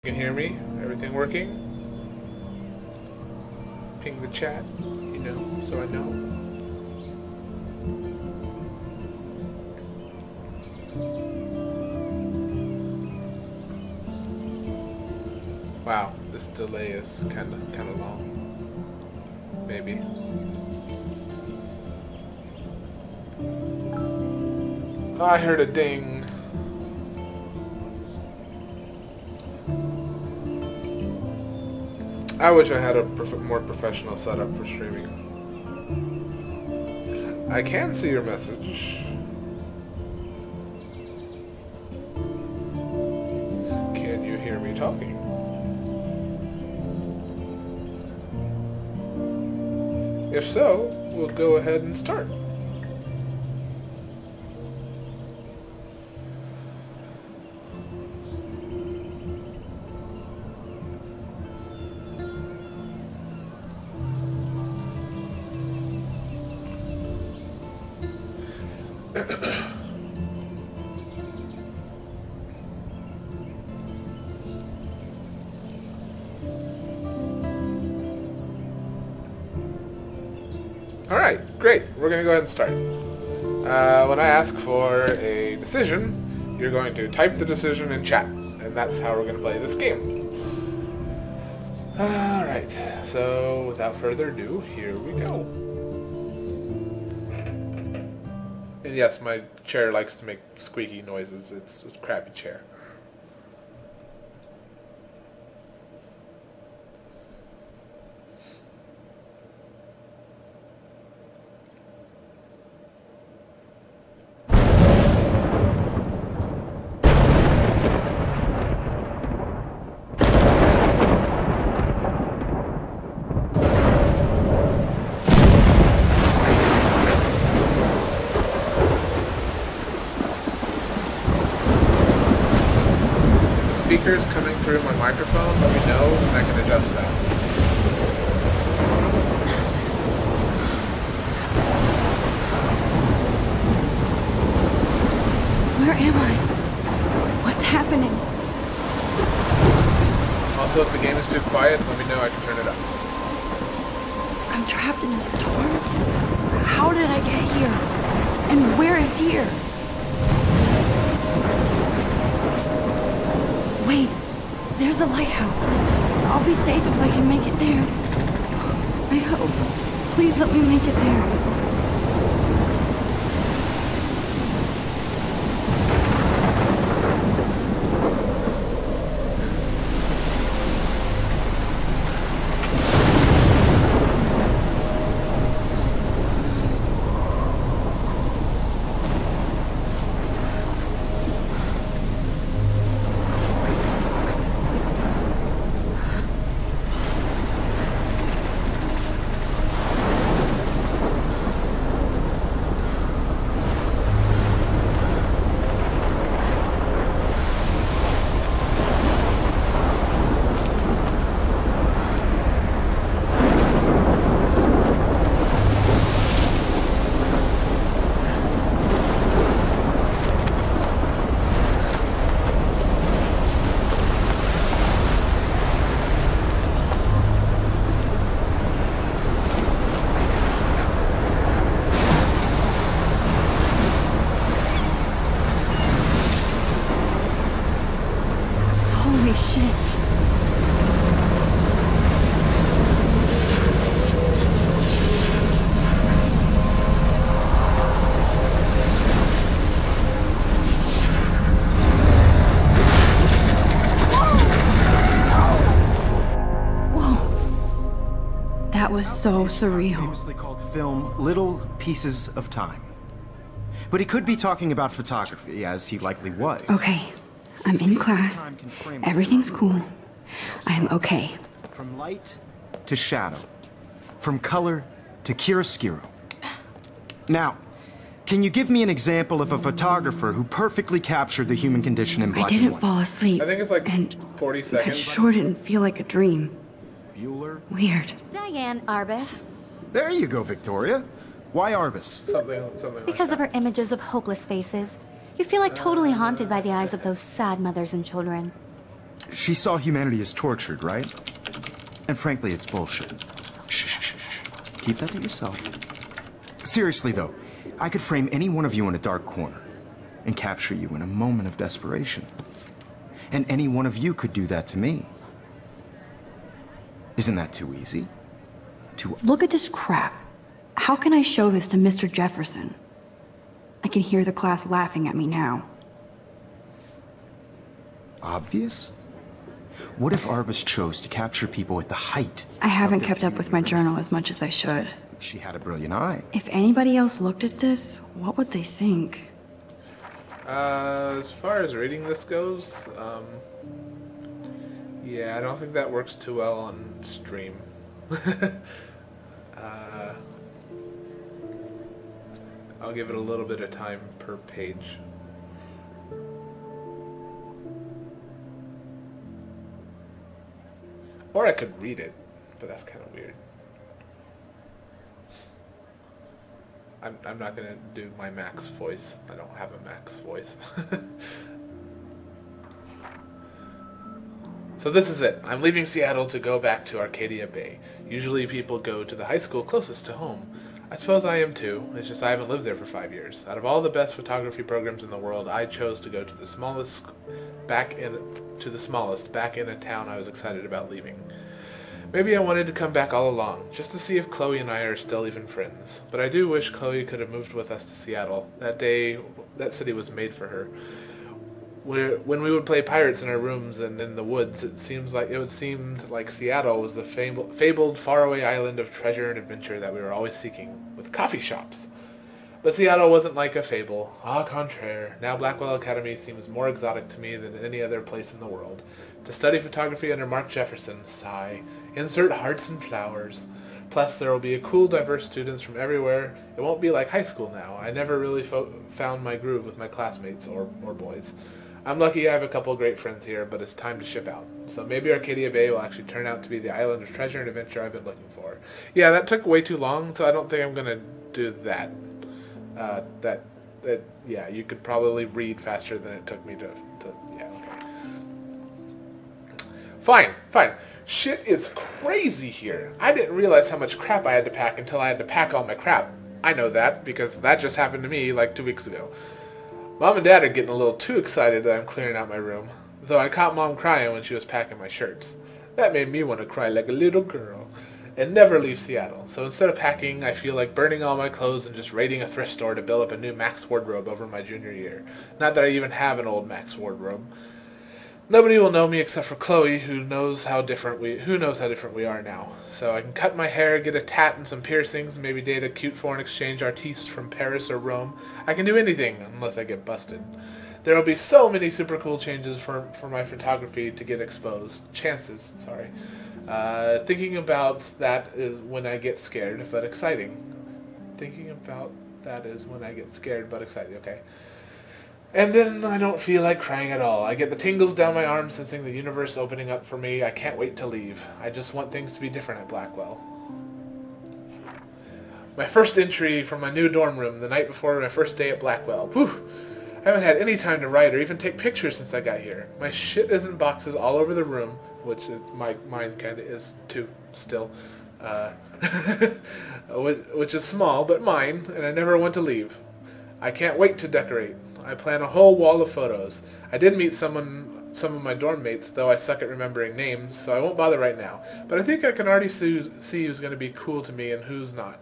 You can hear me? Everything working? Ping the chat, so I know. Wow, this delay is kind of long. Maybe. I heard a ding. I wish I had a more professional setup for streaming. I can see your message. Can you hear me talking? If so, we'll go ahead and start. Alright, great. We're going to go ahead and start. When I ask for a decision, you're going to type the decision in chat. And that's how we're going to play this game. Alright, so without further ado, here we go. And yes, my chair likes to make squeaky noises. It's a crappy chair. Speakers coming through my microphone, let me know and I can adjust that. Where am I? What's happening? Also, if the game is too quiet, let me know, I can turn it up. I'm trapped in a storm? How did I get here? And where is here? Wait, there's the lighthouse. I'll be safe if I can make it there. I hope. Please let me make it there. Holy shit. Whoa. That was so surreal. Famously called film Little Pieces of Time. But he could be talking about photography, as he likely was. Okay. I'm in class. Everything's cool. I'm okay. From light to shadow. From color to chiaroscuro. Now, can you give me an example of a photographer who perfectly captured the human condition in black and I didn't white? fall asleep. I think it's like and 40 that seconds. sure didn't feel like a dream. Bueller? Weird. Diane Arbus. There you go, Victoria. Why Arbus? Something like Because that. of her images of hopeless faces. You feel like totally haunted by the eyes of those sad mothers and children. She saw humanity as tortured, right? And frankly, it's bullshit. Shh, shh, shh, shh. Keep that to yourself. Seriously, though, I could frame any one of you in a dark corner and capture you in a moment of desperation. And any one of you could do that to me. Isn't that too easy? Look at this crap. How can I show this to Mr. Jefferson? I can hear the class laughing at me now. Obvious? What if Arbus chose to capture people at the height? I haven't kept up with my journal as much as I should. She had a brilliant eye. If anybody else looked at this, what would they think? As far as reading this goes, yeah, I don't think that works too well on stream. I'll give it a little bit of time per page. Or I could read it, but that's kind of weird. I'm not going to do my Max voice. I don't have a Max voice. So this is it. I'm leaving Seattle to go back to Arcadia Bay. Usually people go to the high school closest to home. I suppose I am too. It's just I haven't lived there for 5 years. Out of all the best photography programs in the world, I chose to go to the smallest back in a town I was excited about leaving. Maybe I wanted to come back all along, just to see if Chloe and I are still even friends. But I do wish Chloe could have moved with us to Seattle. That city was made for her. When we would play pirates in our rooms and in the woods, it seemed like Seattle was the fabled faraway island of treasure and adventure that we were always seeking, with coffee shops. But Seattle wasn't like a fable. Au contraire, now Blackwell Academy seems more exotic to me than any other place in the world. To study photography under Mark Jefferson, sigh. Insert hearts and flowers. Plus, there will be a cool, diverse students from everywhere. It won't be like high school now. I never really found my groove with my classmates or boys. I'm lucky I have a couple great friends here, but it's time to ship out. So maybe Arcadia Bay will actually turn out to be the island of treasure and adventure I've been looking for. Yeah, that took way too long, so I don't think I'm going to do that. Yeah, you could probably read faster than it took me to yeah, okay. Fine. Shit is crazy here. I didn't realize how much crap I had to pack until I had to pack all my crap. I know that, because that just happened to me like 2 weeks ago. Mom and Dad are getting a little too excited that I'm clearing out my room, though I caught Mom crying when she was packing my shirts. That made me want to cry like a little girl, and never leave Seattle. So instead of packing, I feel like burning all my clothes and just raiding a thrift store to build up a new Max wardrobe over my junior year. Not that I even have an old Max wardrobe. Nobody will know me except for Chloe, who knows how different we are now. So I can cut my hair, get a tat and some piercings, maybe date a cute foreign exchange artiste from Paris or Rome. I can do anything, unless I get busted. There will be so many super cool changes for my photography to get exposed. Chances, sorry. Thinking about that is when I get scared, but exciting. Thinking about that is when I get scared, but excited, okay. And then I don't feel like crying at all. I get the tingles down my arms sensing the universe opening up for me. I can't wait to leave. I just want things to be different at Blackwell. My first entry from my new dorm room the night before my first day at Blackwell. Whew! I haven't had any time to write or even take pictures since I got here. My shit is in boxes all over the room, which mine kind of is too still. Which is small, but mine, and I never want to leave. I can't wait to decorate. I plan a whole wall of photos. I did meet some of my dorm mates, though I suck at remembering names, so I won't bother right now. But I think I can already see who's going to be cool to me and who's not.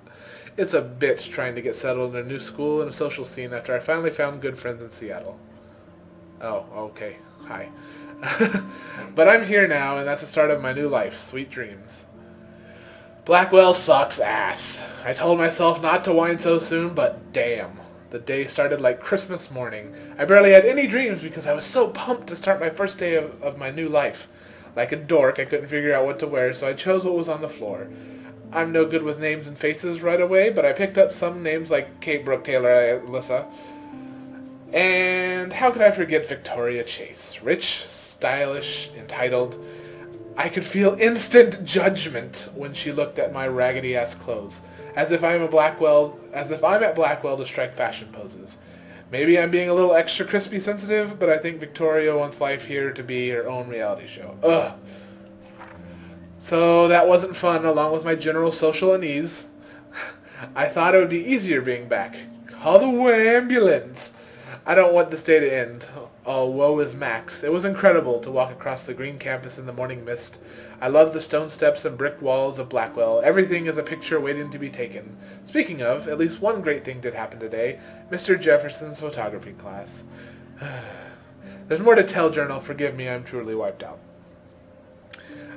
It's a bitch trying to get settled in a new school and a social scene after I finally found good friends in Seattle. Oh, okay. Hi. But I'm here now, and that's the start of my new life. Sweet dreams. Blackwell sucks ass. I told myself not to whine so soon, but damn. The day started like Christmas morning. I barely had any dreams because I was so pumped to start my first day of my new life. Like a dork, I couldn't figure out what to wear, so I chose what was on the floor. I'm no good with names and faces right away, but I picked up some names like Kate Brooke Taylor, Alyssa. And how could I forget Victoria Chase? Rich, stylish, entitled. I could feel instant judgment when she looked at my raggedy-ass clothes. As if I'm at Blackwell to strike fashion poses. Maybe I'm being a little extra crispy sensitive, but I think Victoria wants life here to be her own reality show. Ugh. So that wasn't fun, along with my general social unease. I thought it would be easier being back. Call the ambulance. I don't want this day to end. Oh, woe is Max. It was incredible to walk across the green campus in the morning mist. I love the stone steps and brick walls of Blackwell. Everything is a picture waiting to be taken. Speaking of, at least one great thing did happen today. Mr. Jefferson's photography class. There's more to tell, Journal. Forgive me, I'm truly wiped out.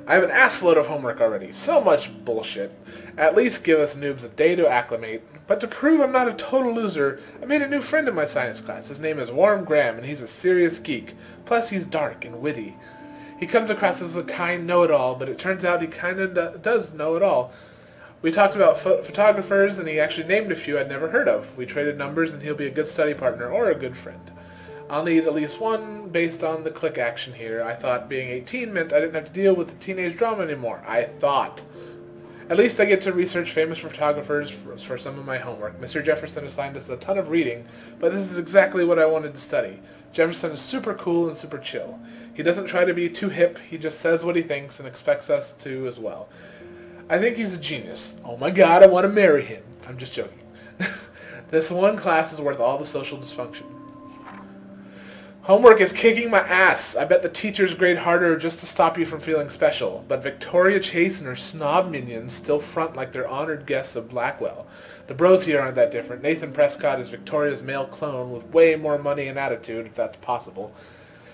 I have an assload of homework already. So much bullshit. At least give us noobs a day to acclimate. But to prove I'm not a total loser, I made a new friend in my science class. His name is Warren Graham, and he's a serious geek. Plus, he's dark and witty. He comes across as a kind know-it-all, but it turns out he kind of does know it all. We talked about photographers, and he actually named a few I'd never heard of. We traded numbers, and he'll be a good study partner or a good friend. I'll need at least one based on the click action here. I thought being 18 meant I didn't have to deal with the teenage drama anymore. I thought. At least I get to research famous photographers for some of my homework. Mr. Jefferson assigned us a ton of reading, but this is exactly what I wanted to study. Jefferson is super cool and super chill. He doesn't try to be too hip. He just says what he thinks and expects us to as well. I think he's a genius. Oh my god, I want to marry him. I'm just joking. This one class is worth all the social dysfunction. Homework is kicking my ass. I bet the teachers grade harder just to stop you from feeling special. But Victoria Chase and her snob minions still front like they're honored guests of Blackwell. The bros here aren't that different. Nathan Prescott is Victoria's male clone with way more money and attitude, if that's possible.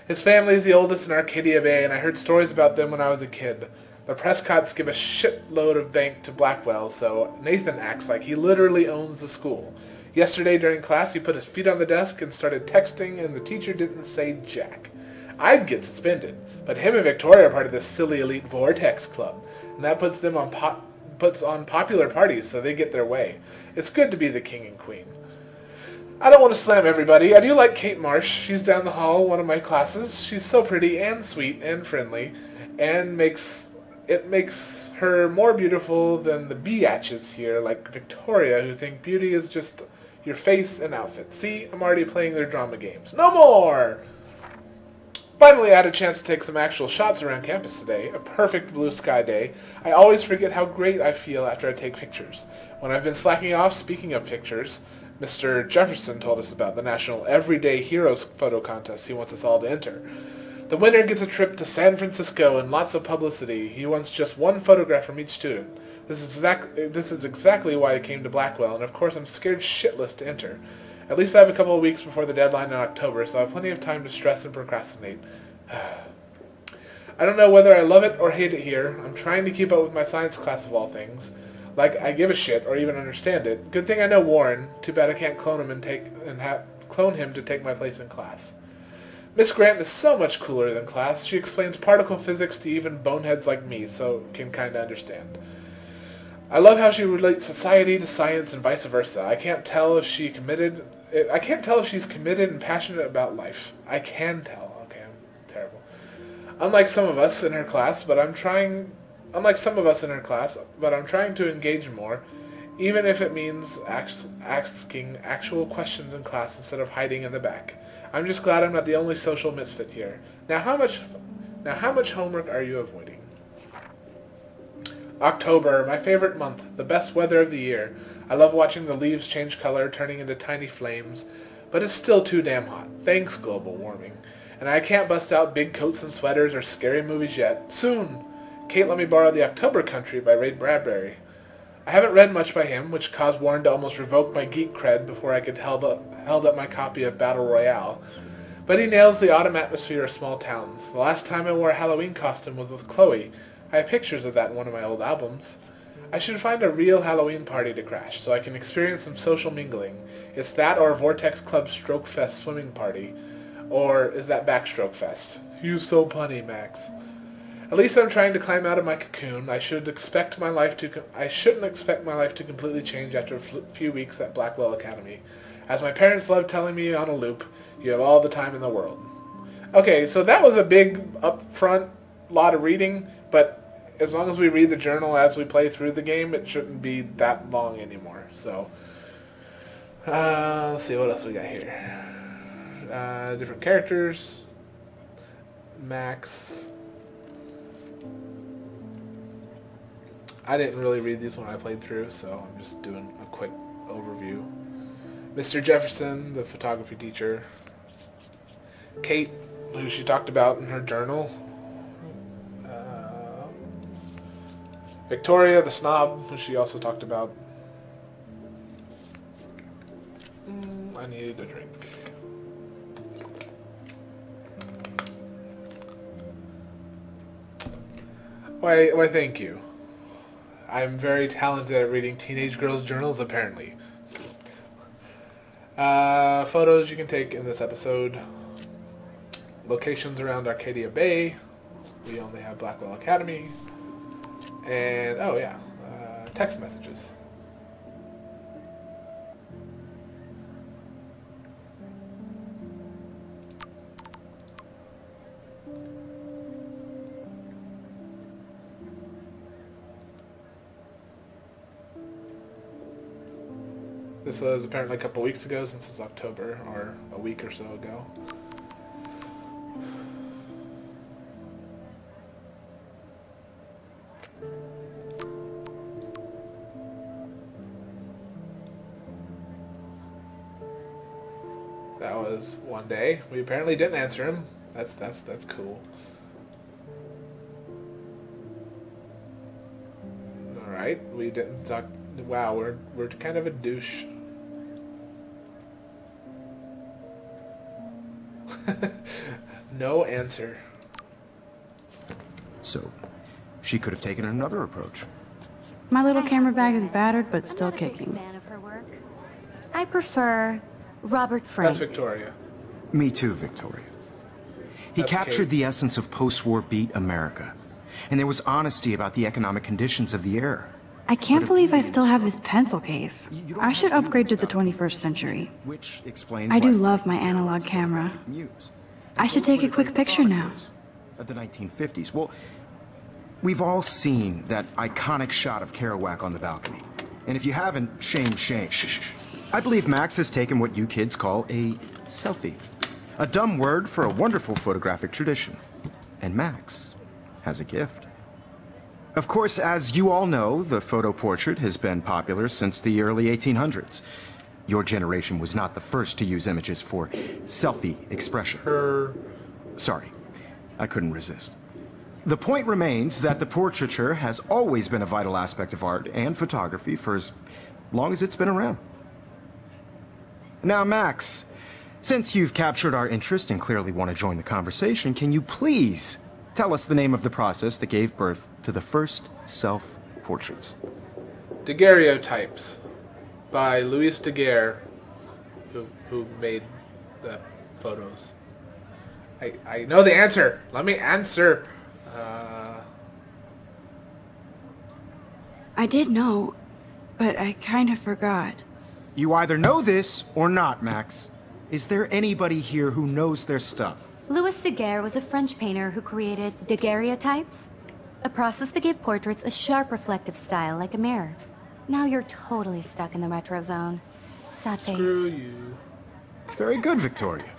His family is the oldest in Arcadia Bay, and I heard stories about them when I was a kid. The Prescotts give a shitload of bank to Blackwell, so Nathan acts like he literally owns the school. Yesterday during class, he put his feet on the desk and started texting, and the teacher didn't say jack. I'd get suspended, but him and Victoria are part of this silly elite Vortex Club, and that puts them on popular parties so they get their way. It's good to be the king and queen. I don't want to slam everybody. I do like Kate Marsh. She's down the hall, one of my classes. She's so pretty and sweet and friendly, and it makes her more beautiful than the biatches here, like Victoria, who think beauty is just your face and outfit. See, I'm already playing their drama games. No more! Finally, I had a chance to take some actual shots around campus today. A perfect blue sky day. I always forget how great I feel after I take pictures. When I've been slacking off, speaking of pictures, Mr. Jefferson told us about the National Everyday Heroes photo contest he wants us all to enter. The winner gets a trip to San Francisco and lots of publicity. He wants just one photograph from each student. This is exactly why I came to Blackwell, and of course I'm scared shitless to enter. At least I have a couple of weeks before the deadline in October, so I have plenty of time to stress and procrastinate. I don't know whether I love it or hate it here. I'm trying to keep up with my science class of all things. Like I give a shit or even understand it. Good thing I know Warren. Too bad I can't clone him clone him to take my place in class. Miss Grant is so much cooler than class. She explains particle physics to even boneheads like me, so can kinda understand. I love how she relates society to science and vice versa. I can't tell if she's committed and passionate about life. I can tell. Okay, I'm terrible. Unlike some of us in her class, but I'm trying to engage more, even if it means asking actual questions in class instead of hiding in the back. I'm just glad I'm not the only social misfit here. Now how much homework are you avoiding? October, my favorite month, the best weather of the year. I love watching the leaves change color, turning into tiny flames, but it's still too damn hot. Thanks, global warming. And I can't bust out big coats and sweaters or scary movies yet. Soon! Kate let me borrow The October Country by Ray Bradbury. I haven't read much by him, which caused Warren to almost revoke my geek cred before I could held up my copy of Battle Royale. But he nails the autumn atmosphere of small towns. The last time I wore a Halloween costume was with Chloe. I have pictures of that in one of my old albums. I should find a real Halloween party to crash so I can experience some social mingling. It's that or Vortex Club Stroke Fest swimming party. Or is that Backstroke Fest? You so punny, Max. At least I'm trying to climb out of my cocoon. I shouldn't expect my life to completely change after a few weeks at Blackwell Academy. As my parents love telling me on a loop, you have all the time in the world. Okay, so that was a big upfront lot of reading, but as long as we read the journal as we play through the game, it shouldn't be that long anymore. So, let's see what else we got here. different characters. Max. I didn't really read these when I played through, so I'm just doing a quick overview. Mr. Jefferson, the photography teacher. Kate, who she talked about in her journal. Victoria, the snob, who she also talked about. I needed a drink. Why, thank you. I'm very talented at reading teenage girls' journals, apparently. Photos you can take in this episode. Locations around Arcadia Bay. We only have Blackwell Academy. And, oh yeah, text messages. This was apparently a couple weeks ago, since it's October, or a week or so ago. That was one day. We apparently didn't answer him. That's cool. All right, we didn't talk. Wow, we're kind of a douche. No answer. So, she could have taken another approach. My little camera bag is battered, but still kicking. Fan of her work. I prefer Robert Frank. That's Victoria. Me too, Victoria. He That's captured Kate. the essence of post-war beat America. And there was honesty about the economic conditions of the era. I can't believe I still have his pencil case. I should upgrade to the 21st century. Which explains I do why love my Frank's analog talents camera. were muse. I should take a quick picture now. Of the 1950s. Well, we've all seen that iconic shot of Kerouac on the balcony. And if you haven't, shame, shame. Shh. I believe Max has taken what you kids call a selfie. A dumb word for a wonderful photographic tradition. And Max has a gift. Of course, as you all know, the photo portrait has been popular since the early 1800s. Your generation was not the first to use images for selfie expression. Sorry, I couldn't resist. The point remains that the portraiture has always been a vital aspect of art and photography for as long as it's been around. Now, Max, since you've captured our interest and clearly want to join the conversation, can you please tell us the name of the process that gave birth to the first self-portraits? Daguerreotypes by Louis Daguerre, who made the photos. I know the answer. Let me answer. I did know, but I kind of forgot. You either know this or not, Max. Is there anybody here who knows their stuff? Louis Daguerre was a French painter who created daguerreotypes, a process that gave portraits a sharp reflective style like a mirror. Now you're totally stuck in the retro zone. Sad face. Screw you. Very good, Victoria.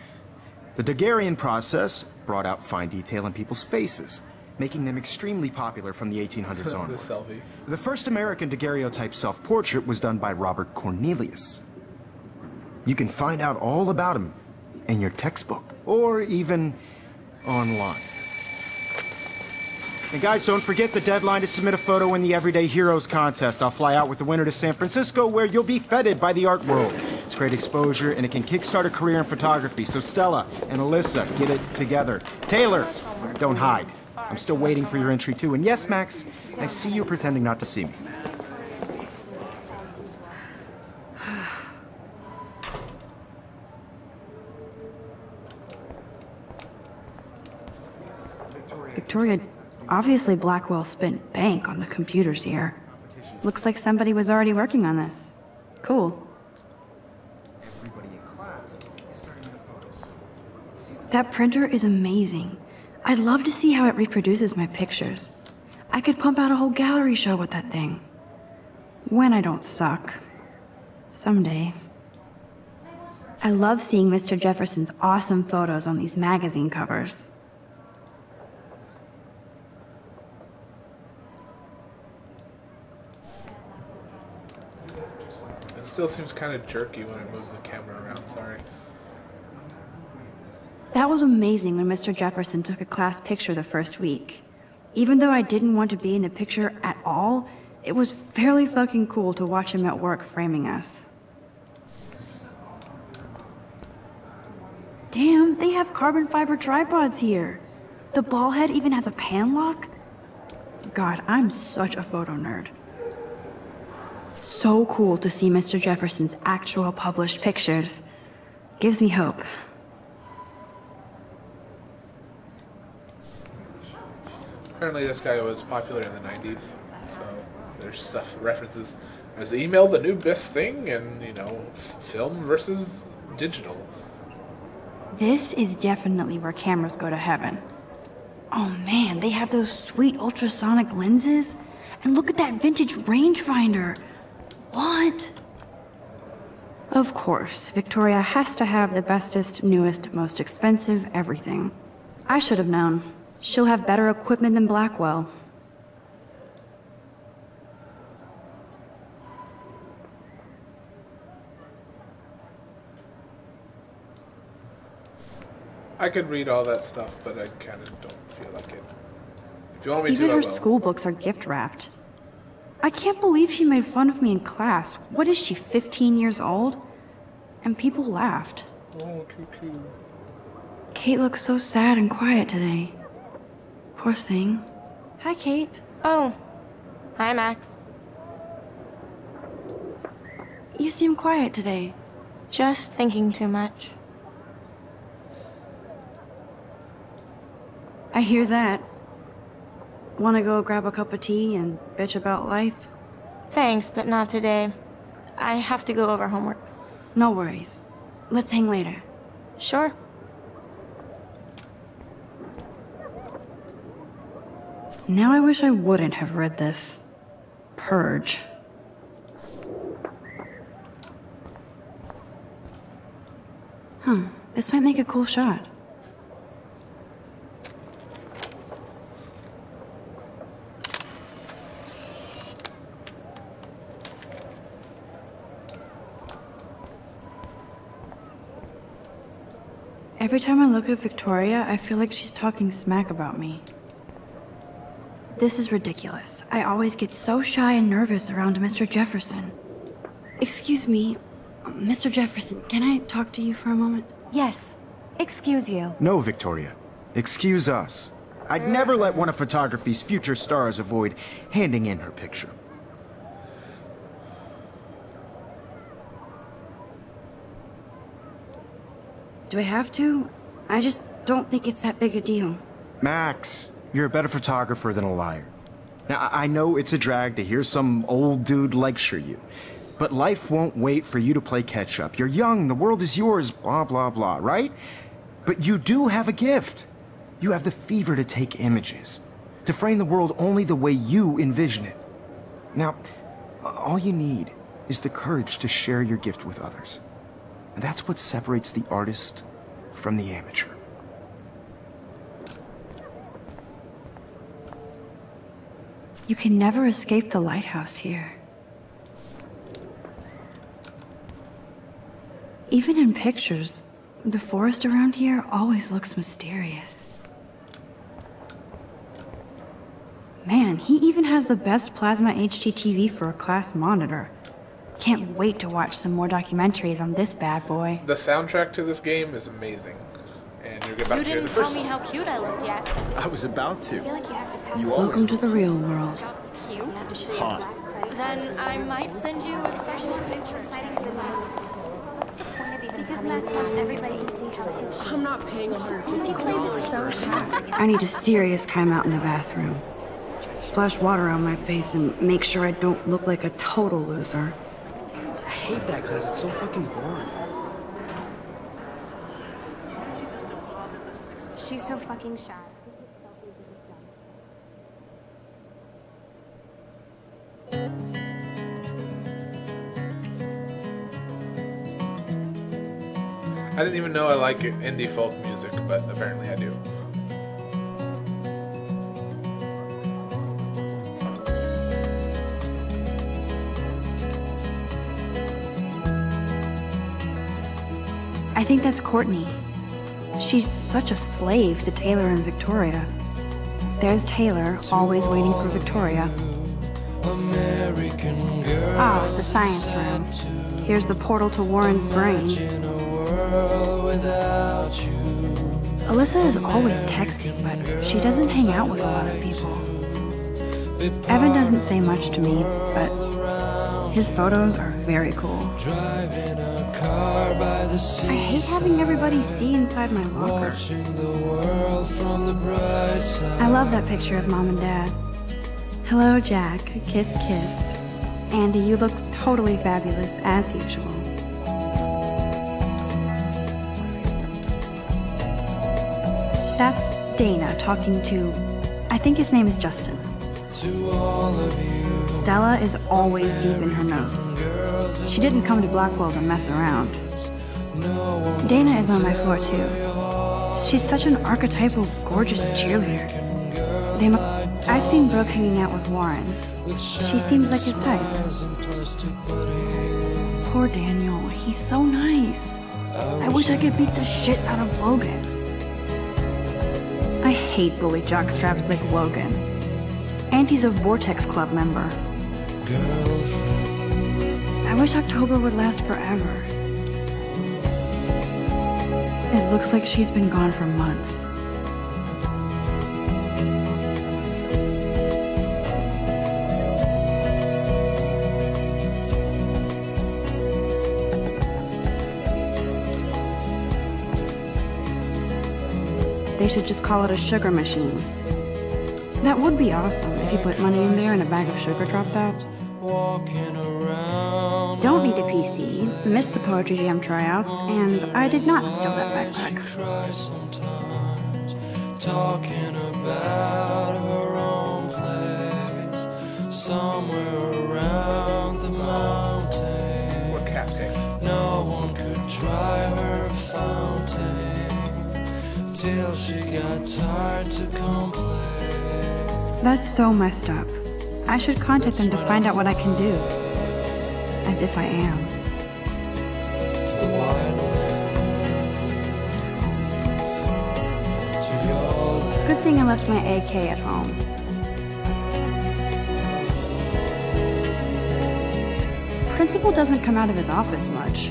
The Daguerrean process brought out fine detail in people's faces, making them extremely popular from the 1800s The onward. selfie. The first American daguerreotype self-portrait was done by Robert Cornelius. You can find out all about him in your textbook, or even online. And guys, don't forget the deadline to submit a photo in the Everyday Heroes contest. I'll fly out with the winner to San Francisco, where you'll be feted by the art world. It's great exposure, and it can kickstart a career in photography. So Stella and Alyssa, get it together. Taylor, don't hide. I'm still waiting for your entry too. And yes, Max, I see you pretending not to see me. Victoria, obviously Blackwell spent bank on the computers here. Looks like somebody was already working on this. Cool. That printer is amazing. I'd love to see how it reproduces my pictures. I could pump out a whole gallery show with that thing. When I don't suck. Someday. I love seeing Mr. Jefferson's awesome photos on these magazine covers. It still seems kind of jerky when I move the camera around, sorry. That was amazing when Mr. Jefferson took a class picture the first week. Even though I didn't want to be in the picture at all, it was fairly fucking cool to watch him at work framing us. Damn, they have carbon fiber tripods here. The ball head even has a pan lock. God, I'm such a photo nerd. So cool to see Mr. Jefferson's actual published pictures. Gives me hope. Apparently this guy was popular in the 90s, so there's stuff, references. Is email the new best thing? And, you know, film versus digital. This is definitely where cameras go to heaven. Oh man, they have those sweet ultrasonic lenses. And look at that vintage rangefinder. What? Of course, Victoria has to have the bestest, newest, most expensive everything. I should have known. She'll have better equipment than Blackwell. I could read all that stuff, but I kind of don't feel like it. If you want me Even to, I her will. school books are gift wrapped. I can't believe she made fun of me in class. What is she, 15 years old? And people laughed. Oh, cuckoo. Kate looks so sad and quiet today. Poor thing. Hi, Kate. Oh. Hi, Max. You seem quiet today. Just thinking too much. I hear that. Wanna go grab a cup of tea and bitch about life? Thanks, but not today. I have to go over homework. No worries. Let's hang later. Sure. Now I wish I wouldn't have read this. Purge. This might make a cool shot. Every time I look at Victoria, I feel like she's talking smack about me. This is ridiculous. I always get so shy and nervous around Mr. Jefferson. Excuse me, Mr. Jefferson, can I talk to you for a moment? Yes. Excuse you. No, Victoria. Excuse us. I'd never let one of photography's future stars avoid handing in her picture. Do I have to? I just don't think it's that big a deal. Max, you're a better photographer than a liar. Now, I know it's a drag to hear some old dude lecture you, but life won't wait for you to play catch-up. You're young, the world is yours, blah, blah, blah, right? But you do have a gift. You have the fever to take images, to frame the world only the way you envision it. Now, all you need is the courage to share your gift with others. And that's what separates the artist from the amateur. You can never escape the lighthouse here. Even in pictures, the forest around here always looks mysterious. Man, he even has the best plasma HDTV for a class monitor. Can't wait to watch some more documentaries on this bad boy. The soundtrack to this game is amazing. And you're about You to hear didn't the tell first me song. how cute I looked yet. I was about to. I feel like you have to pass. Welcome to the real world. Cute. Hot. Then I might send you a special picture. Because Max wants everybody to see how hip she I'm not paying $150. I need a serious timeout in the bathroom. Splash water on my face and make sure I don't look like a total loser. I hate that class. It's so fucking boring. She's so fucking shy. I didn't even know I like indie folk music, but apparently I do. I think that's Courtney. She's such a slave to Taylor and Victoria. There's Taylor, always waiting for Victoria. Ah, the science room. Here's the portal to Warren's brain. Alyssa is always texting, but she doesn't hang out with a lot of people. Evan doesn't say much to me, but his photos are very cool. I hate having everybody see inside my locker. I love that picture of Mom and Dad. Hello, Jack. Kiss, kiss. Andy, you look totally fabulous, as usual. That's Dana talking to... I think his name is Justin. Stella is always deep in her notes. She didn't come to Blackwell to mess around. Dana is on my floor too. She's such an archetypal, gorgeous cheerleader. I've seen Brooke hanging out with Warren. She seems like his type. Poor Daniel, he's so nice. I wish I could beat the shit out of Logan. I hate bully jockstraps like Logan. And he's a Vortex Club member. I wish October would last forever. It looks like she's been gone for months. They should just call it a sugar machine. That would be awesome if you put money in there and a bag of sugar dropped out. Don't need a PC, missed the Poetry Jam tryouts, and I did not steal that backpack. Talking about her own place, somewhere around the mountain. We're captain. No one could try her fountain till she got tired to complain. That's so messed up. I should contact them to find out what I can do. As if I am. Good thing I left my AK at home. Principal doesn't come out of his office much.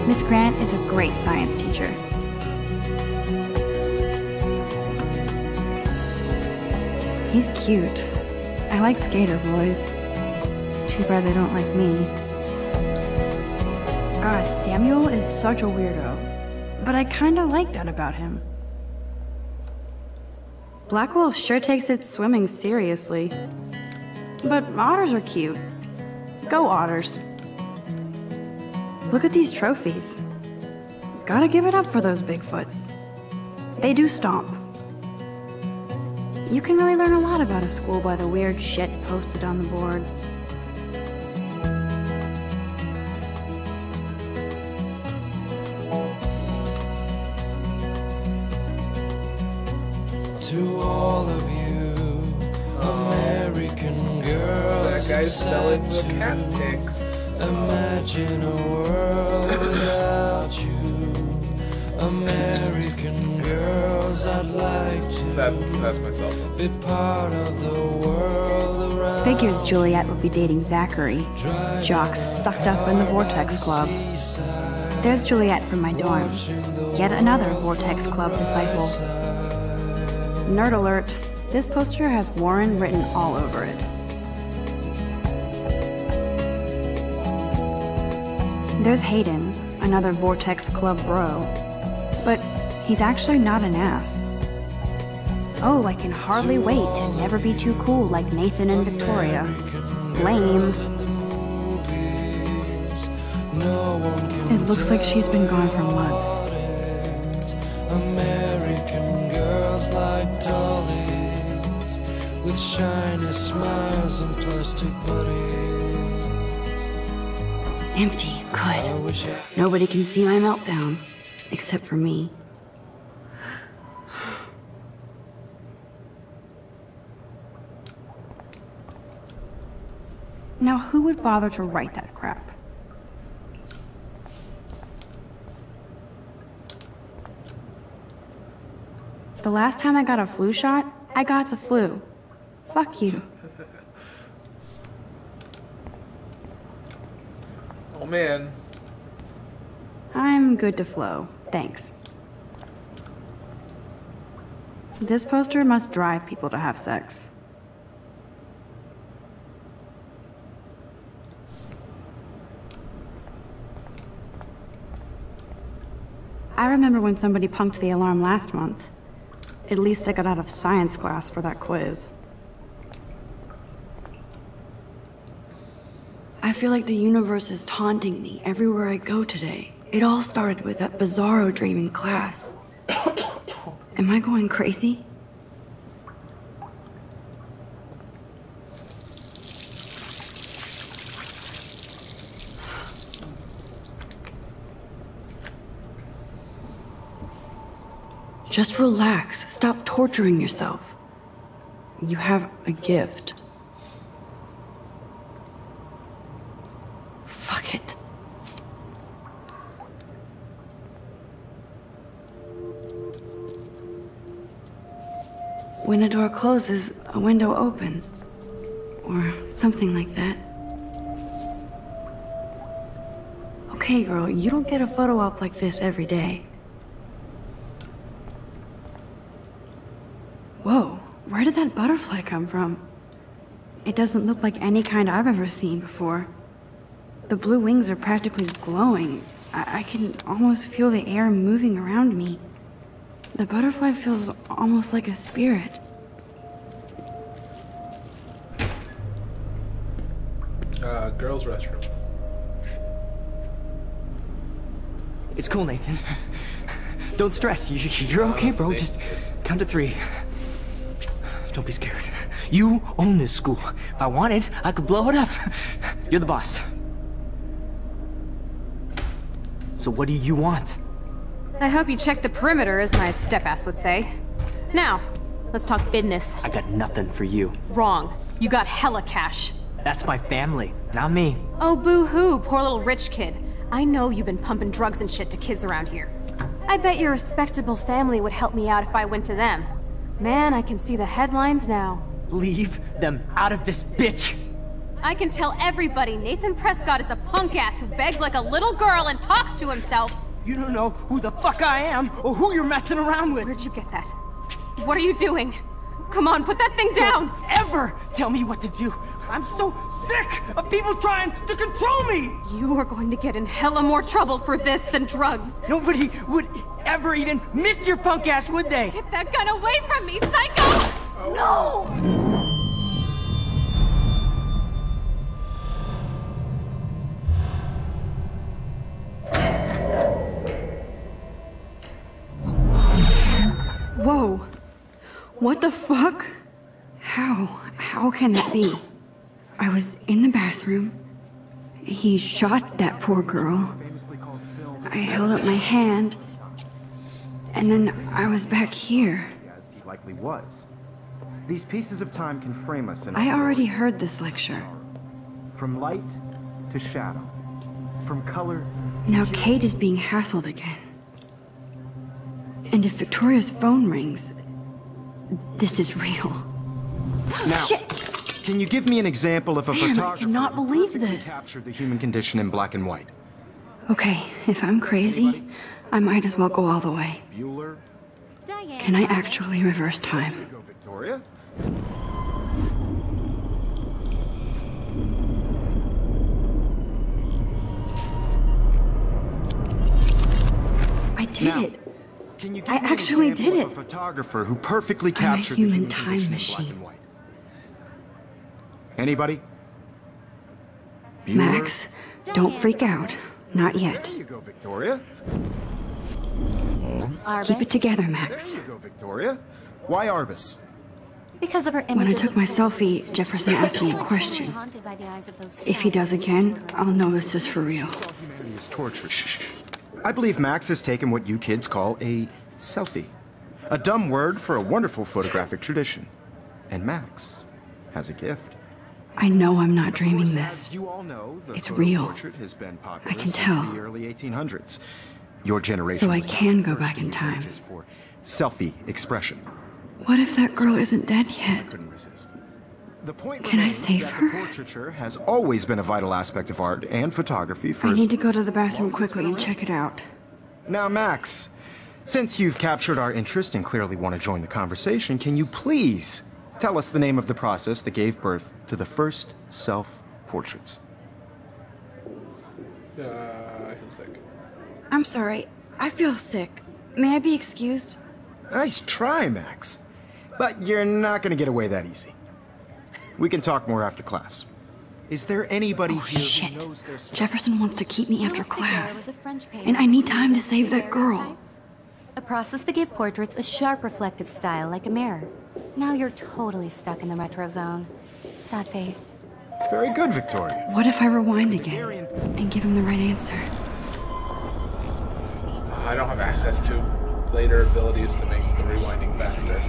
Miss Grant is a great science teacher. He's cute. I like skater boys. Too bad they don't like me. God, Samuel is such a weirdo. But I kinda like that about him. Blackwell sure takes its swimming seriously. But otters are cute. Go otters. Look at these trophies. Gotta give it up for those Bigfoots. They do stomp. You can really learn a lot about a school by the weird shit posted on the boards. To all of you, American girls, That guy's selling the cat pics. imagine a world without you. American girls, I'd like to That's my cell phone. be part of the world around. Figures Juliet would be dating Zachary. Jocks sucked up in the Vortex Club. There's Juliet from my dorm. Yet another Vortex Club disciple. Nerd alert. This poster has Warren written all over it. There's Hayden, another Vortex Club bro. But he's actually not an ass. Oh, I can hardly wait to never be too cool like Nathan and Victoria. Lame. It looks like she's been gone for months. American girls like dollies with shiny smiles and plastic bodies. empty. Good. Nobody can see my meltdown. Except for me. Now, who would bother to write that crap? The last time I got a flu shot, I got the flu. Fuck you. Oh man. I'm good to flow. Thanks. This poster must drive people to have sex. I remember when somebody punked the alarm last month. At least I got out of science class for that quiz. I feel like the universe is taunting me everywhere I go today. It all started with that bizarro dream in class. Am I going crazy? Just relax. Stop torturing yourself. You have a gift. Fuck it. When a door closes, a window opens. Or something like that. Okay, girl, you don't get a photo op like this every day. Whoa, where did that butterfly come from? It doesn't look like any kind I've ever seen before. The blue wings are practically glowing. I can almost feel the air moving around me. The butterfly feels almost like a spirit. Girls' restroom. It's cool, Nathan. Don't stress. You're okay, bro. Just count to 3. Don't be scared. You own this school. If I wanted, I could blow it up. You're the boss. So what do you want? I hope you checked the perimeter, as my step-ass would say. Now, let's talk business. I got nothing for you. Wrong. You got hella cash. That's my family, not me. Oh, boo-hoo, poor little rich kid. I know you've been pumping drugs and shit to kids around here. I bet your respectable family would help me out if I went to them. Man, I can see the headlines now. Leave them out of this bitch! I can tell everybody Nathan Prescott is a punk ass who begs like a little girl and talks to himself. You don't know who the fuck I am or who you're messing around with. Where'd you get that? What are you doing? Come on, put that thing down! Don't ever tell me what to do! I'm so sick of people trying to control me! You are going to get in hella more trouble for this than drugs. Nobody would ever even miss your punk ass, would they? Get that gun away from me, psycho! No! Whoa. What the fuck? How can that be? I was in the bathroom. He shot that poor girl. I held up my hand. And then I was back here. As he likely was. These pieces of time can frame us in I already heard this lecture. From light to shadow. From color. Now Kate is being hassled again. And if Victoria's phone rings, this is real. Now, Shit! can you give me an example of a Man, I photographer cannot who believe perfectly this. captured the human condition in black and white? Okay, if I'm crazy, I might as well go all the way. Bueller? Can I actually reverse time? There you go, Victoria. I did Now, it. Can you give I me an actually example did of it. a photographer who perfectly I'm a captured the human human time condition in machine. black and white? Anybody? Bueller? Max, don't freak out. Not yet. There you go, Victoria. Keep it together, Max. There you go, Victoria. Why Arbus? Because of her images. When I took of my police. selfie, Jefferson asked me a question. Haunted by the eyes of those If he does again, I'll know this is for real. Humanity is tortured. I believe Max has taken what you kids call a selfie. A dumb word for a wonderful photographic tradition. And Max has a gift. I know I'm not dreaming As this. you all know, the It's photo real. portrait has been popular I can since tell. the early 1800s. Your generation. So I was can the go first back to in use time. images for selfie expression. What if that girl isn't dead I yet? couldn't resist. The point Can I remains save that her? the portraiture has always been a vital aspect of art and photography for I need to go to the bathroom quickly and check it out. Now, Max, since you've captured our interest and clearly want to join the conversation, can you please tell us the name of the process that gave birth to the first self-portraits? He's like, I'm sorry. I feel sick. May I be excused? Nice try, Max. But you're not going to get away that easy. We can talk more after class. Is there anybody Oh, here shit. who knows their stuff? Jefferson wants to keep me after Louis Daguerre class. was a French painter And I need who time to created save that girl. daguerreotypes, a process that gave portraits a sharp reflective style like a mirror. Now you're totally stuck in the retro zone. Sad face. Very good, Victoria. What if I rewind again and give him the right answer? I don't have access to later abilities to make the rewinding faster.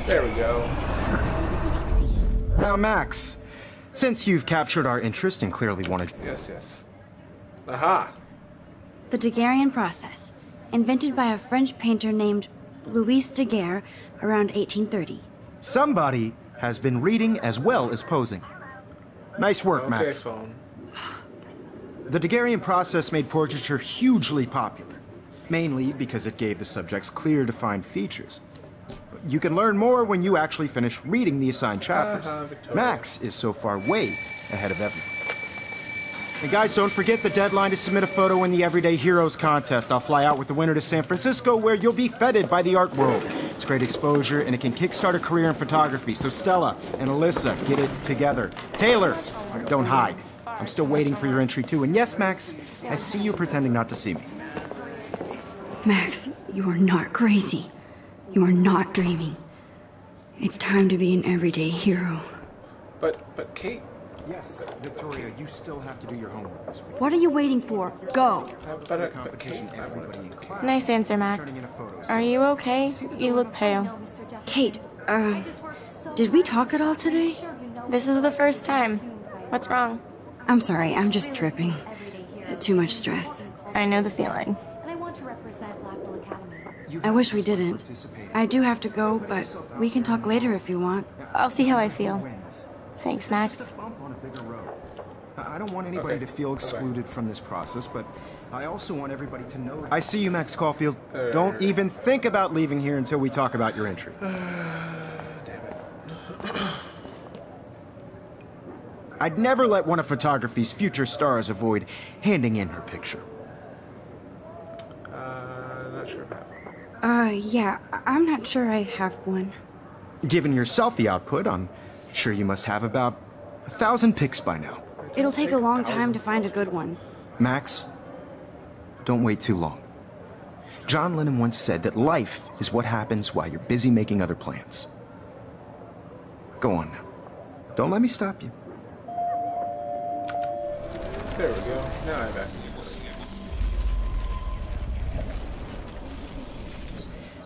There we go. Now, Max, since you've captured our interest and clearly wanted... Yes, yes. Aha! The Daguerrean process, invented by a French painter named Louis Daguerre around 1830. Somebody has been reading as well as posing. Nice work, Okay, Max. phone. The Daguerrean process made portraiture hugely popular, mainly because it gave the subjects clear, defined features. You can learn more when you actually finish reading the assigned chapters. Victoria. Max is so far way ahead of everyone. And guys, don't forget the deadline to submit a photo in the Everyday Heroes contest. I'll fly out with the winner to San Francisco, where you'll be feted by the art world. It's great exposure, and it can kickstart a career in photography. So Stella and Alyssa, get it together. Taylor, don't hide. I'm still waiting for your entry too. And yes, Max, I see you pretending not to see me. Max, you are not crazy. You are not dreaming. It's time to be an everyday hero. But Kate, Yes, Victoria, you still have to do your homework this week. What are you waiting for? Go! but Competition, Kate, everybody in class. Nice answer, Max. Turning in a photo. Are you okay? You look pale. Kate, did we talk at all today? This is the first time. What's wrong? I'm sorry, I'm just tripping. Too much stress. I know the feeling. And I want to represent Blackpool Academy. I wish we didn't. I do have to go, but we can talk later if you want. I'll see how I feel. Thanks, Max. Bump on a bigger road. I don't want anybody to feel excluded from this process, but I also want everybody to know. I see you, Max Caulfield. Don't even think about leaving here until we talk about your entry. I'd never let one of photography's future stars avoid handing in her picture. not sure about. Yeah, I'm not sure I have one. Given your selfie output, I'm sure you must have about 1,000 pics by now. It'll take a long time to find a good one. Max, don't wait too long. John Lennon once said that life is what happens while you're busy making other plans. Go on now. Don't let me stop you. There we go. Now I have access to it.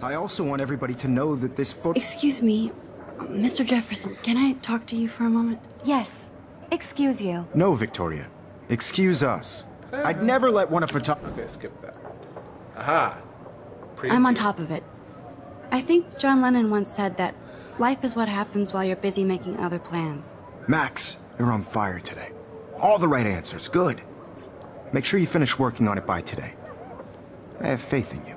I also want everybody to know that this photo... Excuse me, Mr. Jefferson, can I talk to you for a moment? Yes. Excuse you. No, Victoria. Excuse us. I'd never let one of Okay, skip that. Aha! I'm on top of it. I think John Lennon once said that life is what happens while you're busy making other plans. Max, you're on fire today. All the right answers. Good. Make sure you finish working on it by today. I have faith in you.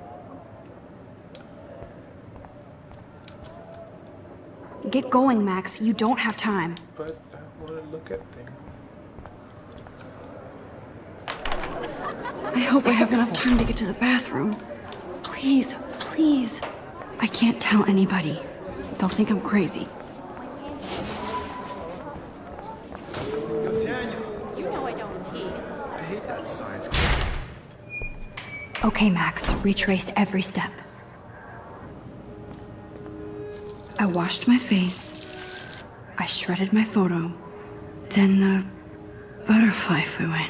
Get going, Max. You don't have time. But I want to look at things. I hope I have enough time to get to the bathroom. Please, please. I can't tell anybody. They'll think I'm crazy. You know I don't tease. I hate that science. Okay, Max. Retrace every step. I washed my face. I shredded my photo. Then the butterfly flew in.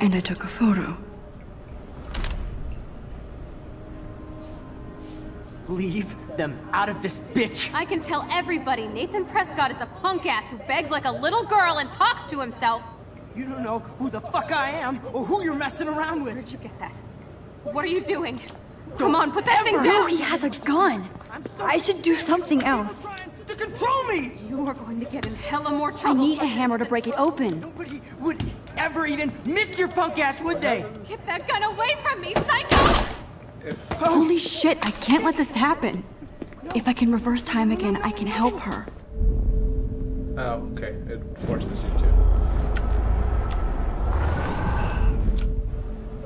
And I took a photo. Leave them out of this bitch! I can tell everybody Nathan Prescott is a punk ass who begs like a little girl and talks to himself. You don't know who the fuck I am or who you're messing around with. Where'd you get that? What are you doing? Come on, put that thing down! No, he has a gun! I should do something else. To control me! You are going to get in hella more I trouble. need a hammer to break it open. Nobody would ever even miss your punk ass, would they? Get that gun away from me, psycho! Holy shit, I can't let this happen. If I can reverse time again, I can help her. Oh, okay. It forces you to.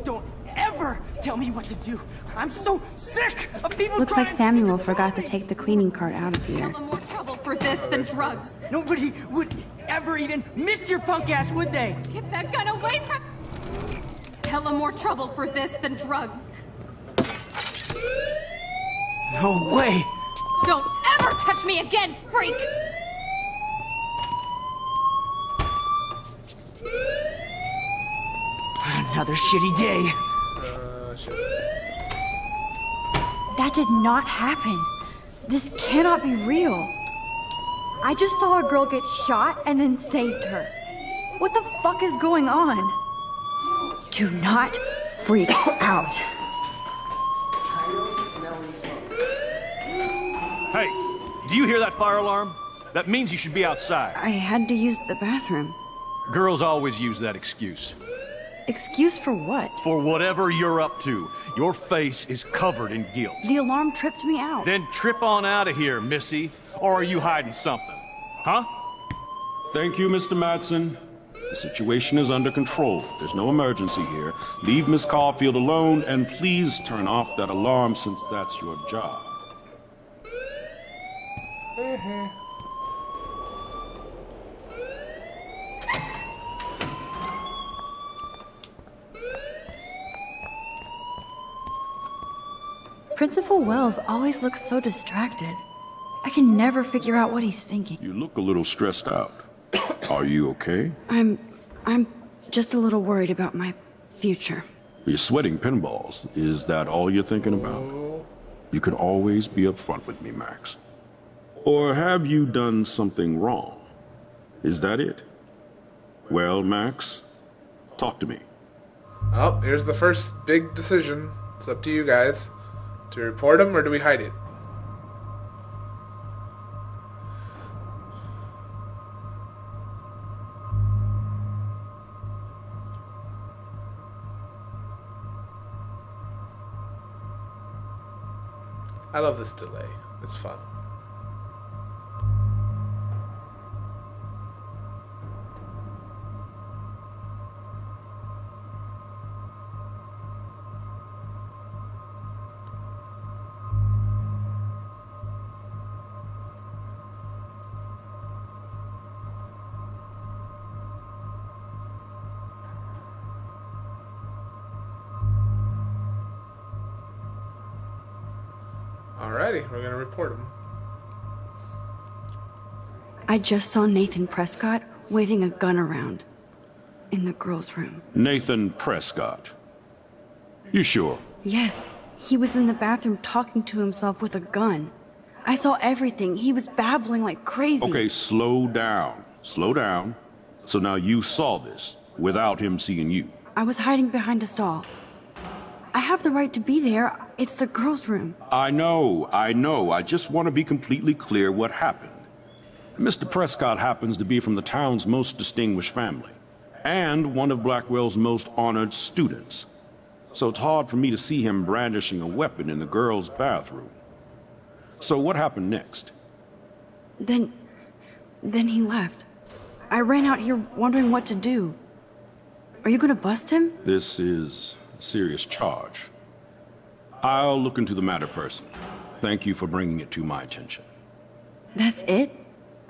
Don't ever tell me what to do. I'm so sick of people Looks trying... like Samuel forgot to take the cleaning cart out of here. Hella more trouble for this than drugs. Nobody would ever even miss your punk ass, would they? Get that gun away from... Hella more trouble for this than drugs. No way! Don't ever touch me again, freak! Another shitty day. Shit. That did not happen. This cannot be real. I just saw a girl get shot and then saved her. What the fuck is going on? Do not freak out. Hey, do you hear that fire alarm? That means you should be outside. I had to use the bathroom. Girls always use that excuse. Excuse for what? For whatever you're up to, your face is covered in guilt. The alarm tripped me out. Then trip on out of here, Missy. Or are you hiding something? Huh? Thank you, Mr. Madsen. The situation is under control. There's no emergency here. Leave Miss Caulfield alone, and please turn off that alarm since that's your job. Principal Wells always looks so distracted. I can never figure out what he's thinking. You look a little stressed out. Are you okay? I'm just a little worried about my future. You're sweating pinballs. Is that all you're thinking about? You can always be upfront with me, Max. Or have you done something wrong? Is that it? Well, Max, talk to me. Oh, here's the first big decision. It's up to you guys. Do we report him or do we hide it? I love this delay. It's fun. Alrighty, we're gonna report him. I just saw Nathan Prescott waving a gun around in the girls' room. Nathan Prescott. You sure? Yes, he was in the bathroom talking to himself with a gun. I saw everything. He was babbling like crazy. Okay, slow down. Slow down. So now you saw this without him seeing you. I was hiding behind a stall. I have the right to be there. It's the girls' room. I know. I just want to be completely clear what happened. Mr. Prescott happens to be from the town's most distinguished family, and one of Blackwell's most honored students. So it's hard for me to see him brandishing a weapon in the girls' bathroom. So what happened next? Then he left. I ran out here wondering what to do. Are you gonna bust him? This is a serious charge. I'll look into the matter personally. Thank you for bringing it to my attention. That's it?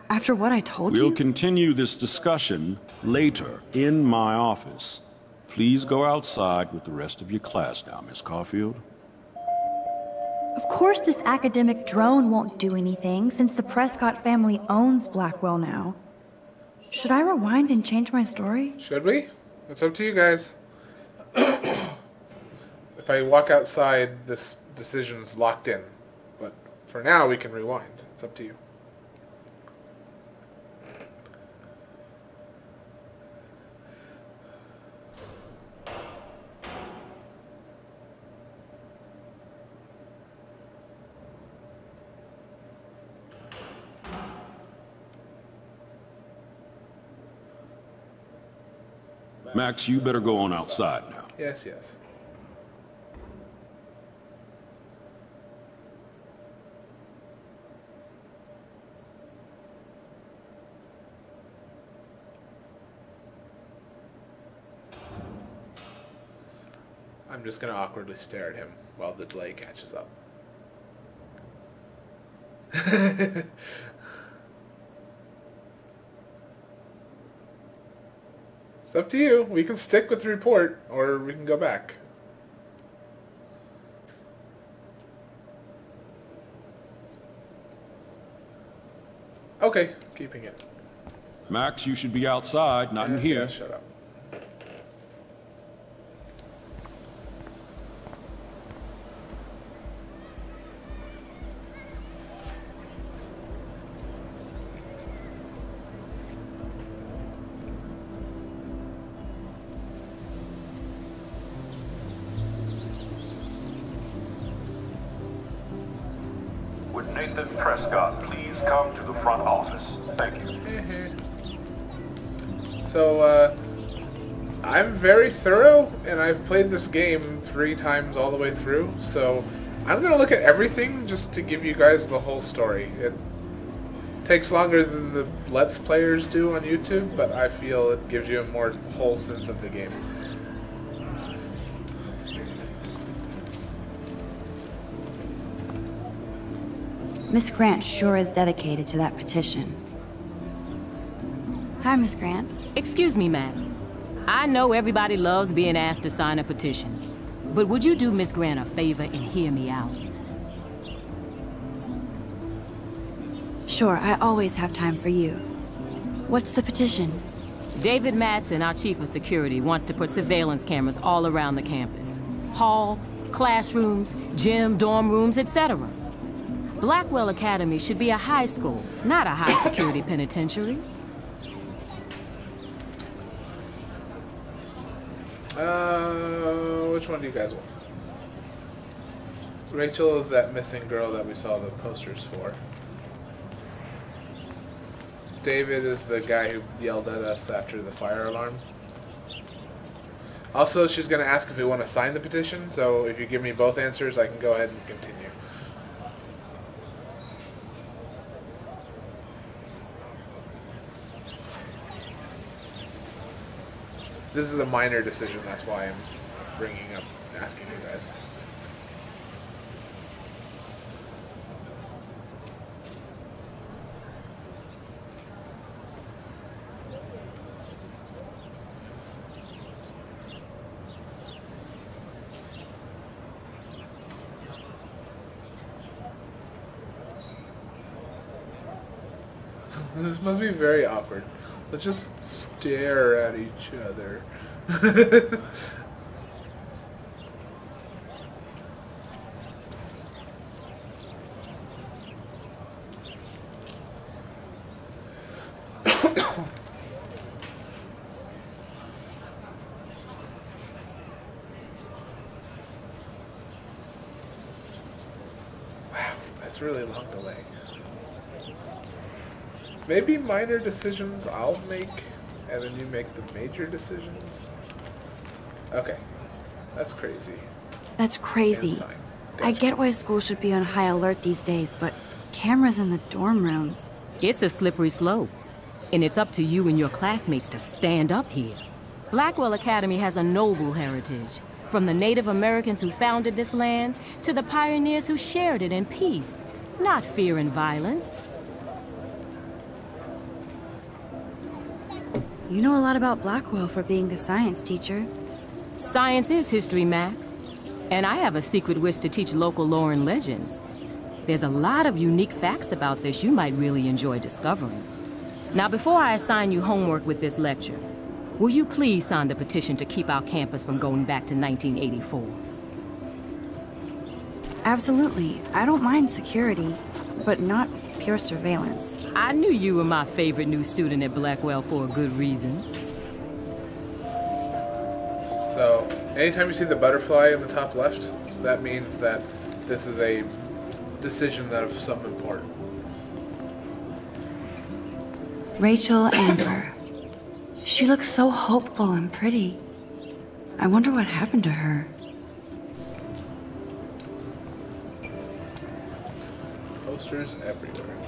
After what I told you? We'll continue this discussion later in my office. Please go outside with the rest of your class now, Miss Caulfield. Of course this academic drone won't do anything since the Prescott family owns Blackwell now. Should I rewind and change my story? Should we? It's up to you guys. If I walk outside, this decision's locked in. But for now, we can rewind. It's up to you. Max, you better go on outside now. Yes, yes. I'm just gonna awkwardly stare at him while the delay catches up. It's up to you. We can stick with the report, or we can go back. Okay, keeping it. Max, you should be outside, not in here. Yes, shut up. Would Nathan Prescott please come to the front office? Thank you. So, I'm very thorough, and I've played this game 3 times all the way through, so I'm going to look at everything just to give you guys the whole story. It takes longer than the Let's Players do on YouTube, but I feel it gives you a more whole sense of the game. Miss Grant sure is dedicated to that petition. Hi, Miss Grant. Excuse me, Max. I know everybody loves being asked to sign a petition, but would you do Miss Grant a favor and hear me out? Sure, I always have time for you. What's the petition? David Madsen, our chief of security, wants to put surveillance cameras all around the campus. Halls, classrooms, gym, dorm rooms, etc. Blackwell Academy should be a high school, not a high-security penitentiary. Which one do you guys want? Rachel is that missing girl that we saw the posters for. David is the guy who yelled at us after the fire alarm. Also, she's going to ask if we want to sign the petition, so if you give me both answers, I can go ahead and continue. This is a minor decision, that's why I'm bringing up, asking you guys. This must be very awkward. Let's just stare at each other. Wow, that's really a long delay. Maybe minor decisions I'll make, and then you make the major decisions? Okay. That's crazy. That's crazy. I get why school should be on high alert these days, but cameras in the dorm rooms. It's a slippery slope, and it's up to you and your classmates to stand up here. Blackwell Academy has a noble heritage, from the Native Americans who founded this land to the pioneers who shared it in peace, not fear and violence. You know a lot about Blackwell for being the science teacher. Science is history, Max. And I have a secret wish to teach local lore and legends. There's a lot of unique facts about this you might really enjoy discovering. Now, before I assign you homework with this lecture, will you please sign the petition to keep our campus from going back to 1984? Absolutely. I don't mind security, but not pure surveillance. I knew you were my favorite new student at Blackwell for a good reason. So, anytime you see the butterfly in the top left, that means that this is a decision that of some import. Rachel Amber. She looks so hopeful and pretty. I wonder what happened to her. Posters everywhere.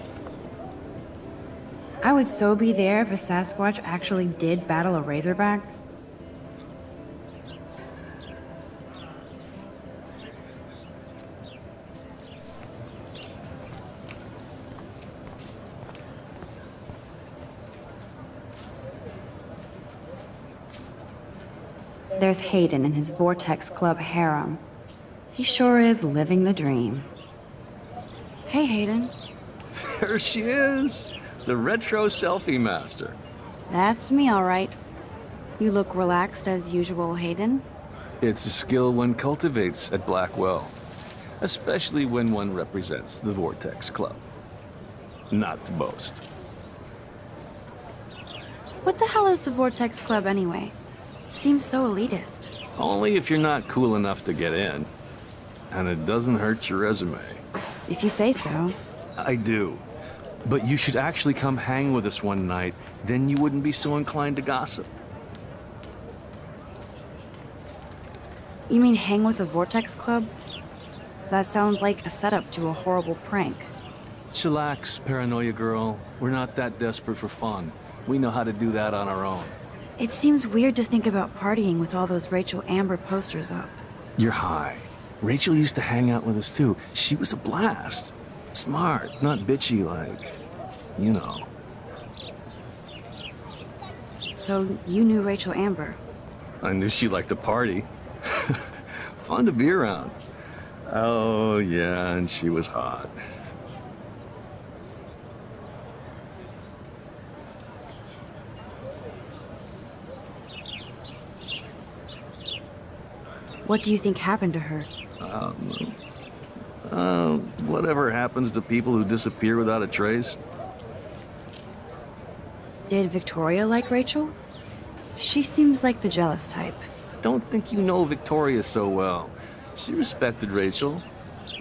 I would so be there if a Sasquatch actually did battle a Razorback. There's Hayden and his Vortex Club harem. He sure is living the dream. Hey, Hayden. There she is, the retro selfie master. That's me, all right. You look relaxed as usual, Hayden. It's a skill one cultivates at Blackwell, especially when one represents the Vortex Club. Not to boast. What the hell is the Vortex Club anyway? Seems so elitist. Only if you're not cool enough to get in. And it doesn't hurt your resume. If you say so. I do. But you should actually come hang with us one night, then you wouldn't be so inclined to gossip. You mean hang with the Vortex Club? That sounds like a setup to a horrible prank. Chillax, paranoia girl. We're not that desperate for fun. We know how to do that on our own. It seems weird to think about partying with all those Rachel Amber posters up. You're high. Rachel used to hang out with us too. She was a blast. Smart, not bitchy like, you know. So you knew Rachel Amber? I knew she liked to party. Fun to be around. Oh yeah, and she was hot. What do you think happened to her? Whatever happens to people who disappear without a trace. Did Victoria like Rachel? She seems like the jealous type. Don't think you know Victoria so well. She respected Rachel,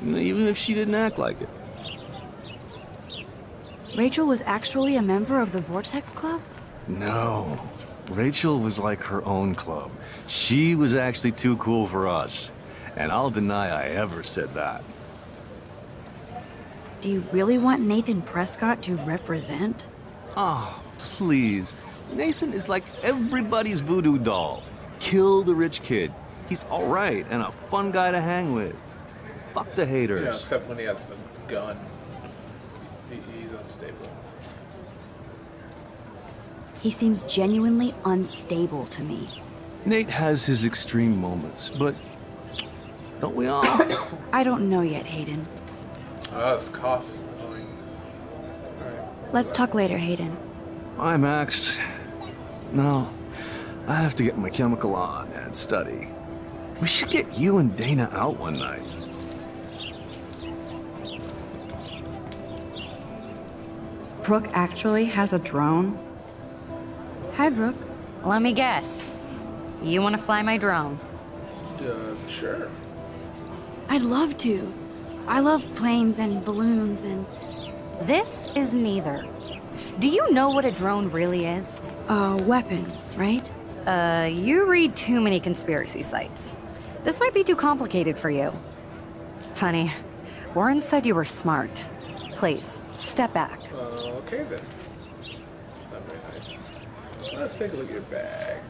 even if she didn't act like it. Rachel was actually a member of the Vortex Club? No. Rachel was like her own club. She was actually too cool for us. And I'll deny I ever said that. Do you really want Nathan Prescott to represent? Oh, please. Nathan is like everybody's voodoo doll. Kill the rich kid. He's alright and a fun guy to hang with. Fuck the haters. Yeah, except when he has a gun. He's unstable. He seems genuinely unstable to me. Nate has his extreme moments, but don't we all? I don't know yet, Hayden. This cough is annoying. Alright. Let's talk later, Hayden. Bye, Max. No, I have to get my chemical on and study. We should get you and Dana out one night. Brooke actually has a drone? Hi, Brooke. Let me guess. You want to fly my drone? Sure. I'd love to. I love planes and balloons and... This is neither. Do you know what a drone really is? A weapon, right? You read too many conspiracy sites. This might be too complicated for you. Funny. Warren said you were smart. Please, step back. Okay then. Not very nice. Let's take a look at your bag.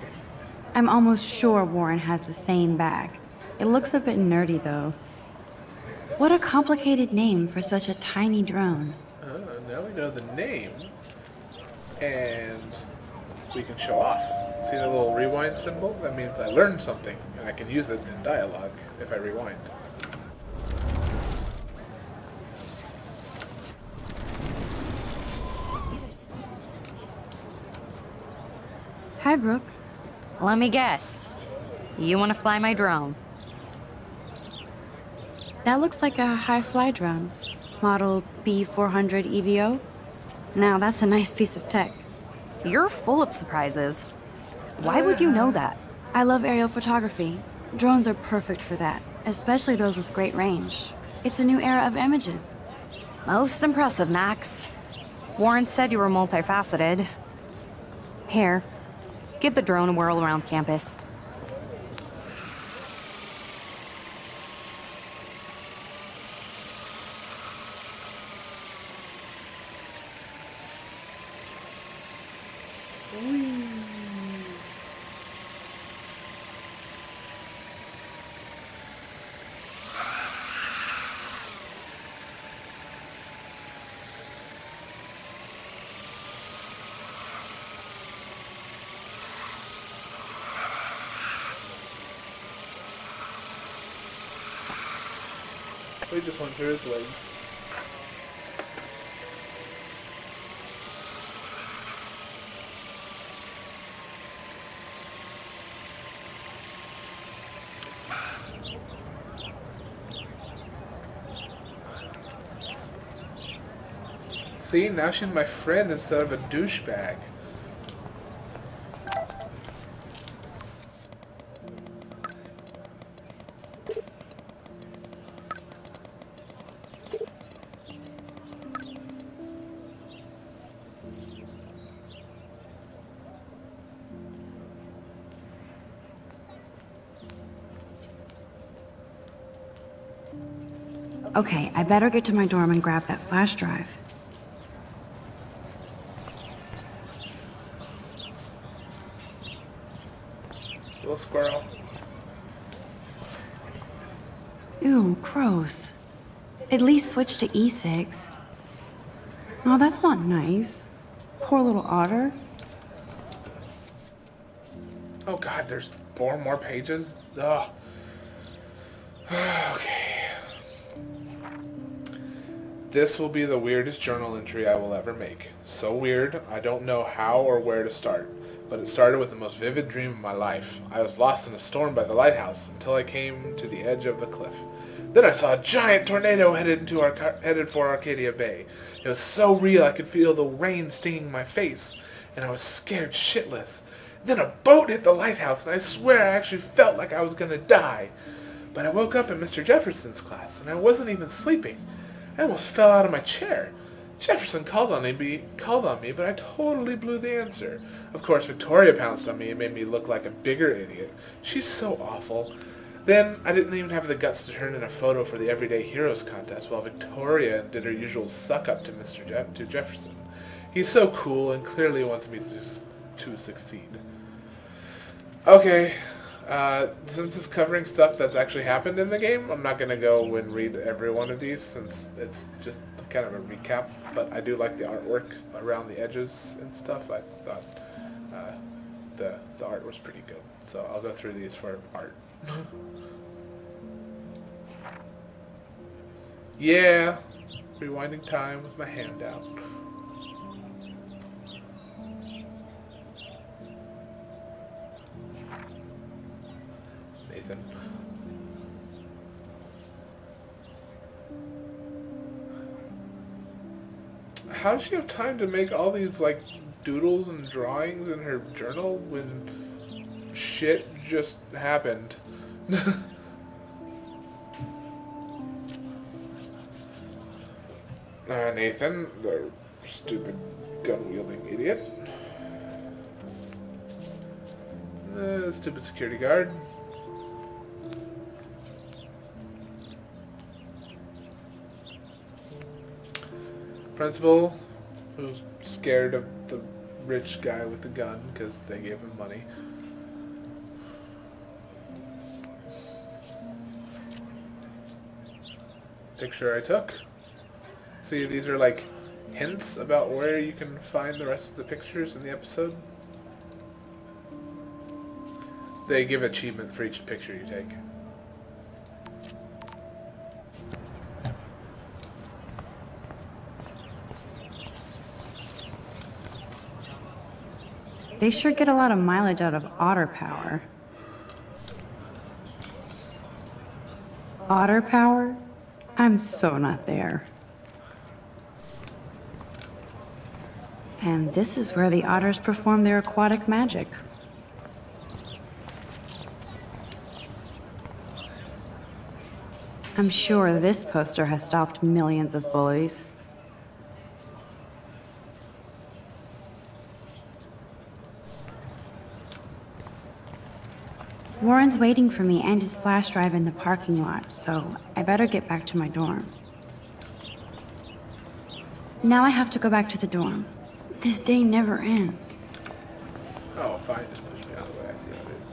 I'm almost sure Warren has the same bag. It looks a bit nerdy, though. What a complicated name for such a tiny drone. Now we know the name. And we can show off. See the little rewind symbol? That means I learned something, and I can use it in dialogue. if I rewind. Hi, Brooke. Let me guess. You want to fly my drone? That looks like a high-fly drone. Model B400 EVO. Now, that's a nice piece of tech. You're full of surprises. Why would you know that? I love aerial photography. Drones are perfect for that, especially those with great range. It's a new era of images. Most impressive, Max. Warren said you were multifaceted. Here, give the drone a whirl around campus. We just went through his legs. See, now she's my friend instead of a douchebag. Okay, I better get to my dorm and grab that flash drive. Little squirrel. Ew, gross. At least switch to E6. Oh, that's not nice. Poor little otter. Oh god, there's 4 more pages? Ugh. Okay. This will be the weirdest journal entry I will ever make. So weird, I don't know how or where to start. But it started with the most vivid dream of my life. I was lost in a storm by the lighthouse until I came to the edge of the cliff. Then I saw a giant tornado headed for Arcadia Bay. It was so real I could feel the rain stinging my face, and I was scared shitless. Then a boat hit the lighthouse, and I swear I actually felt like I was gonna die. But I woke up in Mr. Jefferson's class, and I wasn't even sleeping. I almost fell out of my chair. Jefferson called on me, but I totally blew the answer. Of course, Victoria pounced on me and made me look like a bigger idiot. She's so awful. Then, I didn't even have the guts to turn in a photo for the Everyday Heroes contest while Victoria did her usual suck-up to Jefferson. He's so cool and clearly wants me to succeed. Okay, since it's covering stuff that's actually happened in the game, I'm not going to go and read every one of these since it's just kind of a recap, but I do like the artwork around the edges and stuff. I thought the art was pretty good, so I'll go through these for art. Yeah, rewinding time with my hand out. Nathan. How does she have time to make all these, like, doodles and drawings in her journal when shit just happened? Nathan, the stupid gun-wielding idiot. Stupid security guard. Principal, who's scared of the rich guy with the gun because they gave him money. Picture I took. See, these are like hints about where you can find the rest of the pictures in the episode. They give achievement for each picture you take. They sure get a lot of mileage out of otter power. Otter power? I'm so not there. And this is where the otters perform their aquatic magic. I'm sure this poster has stopped millions of bullies. Warren's waiting for me and his flash drive in the parking lot, so I better get back to my dorm. Now I have to go back to the dorm. This day never ends. Oh, fine. Just push me out of the way. I see how it is.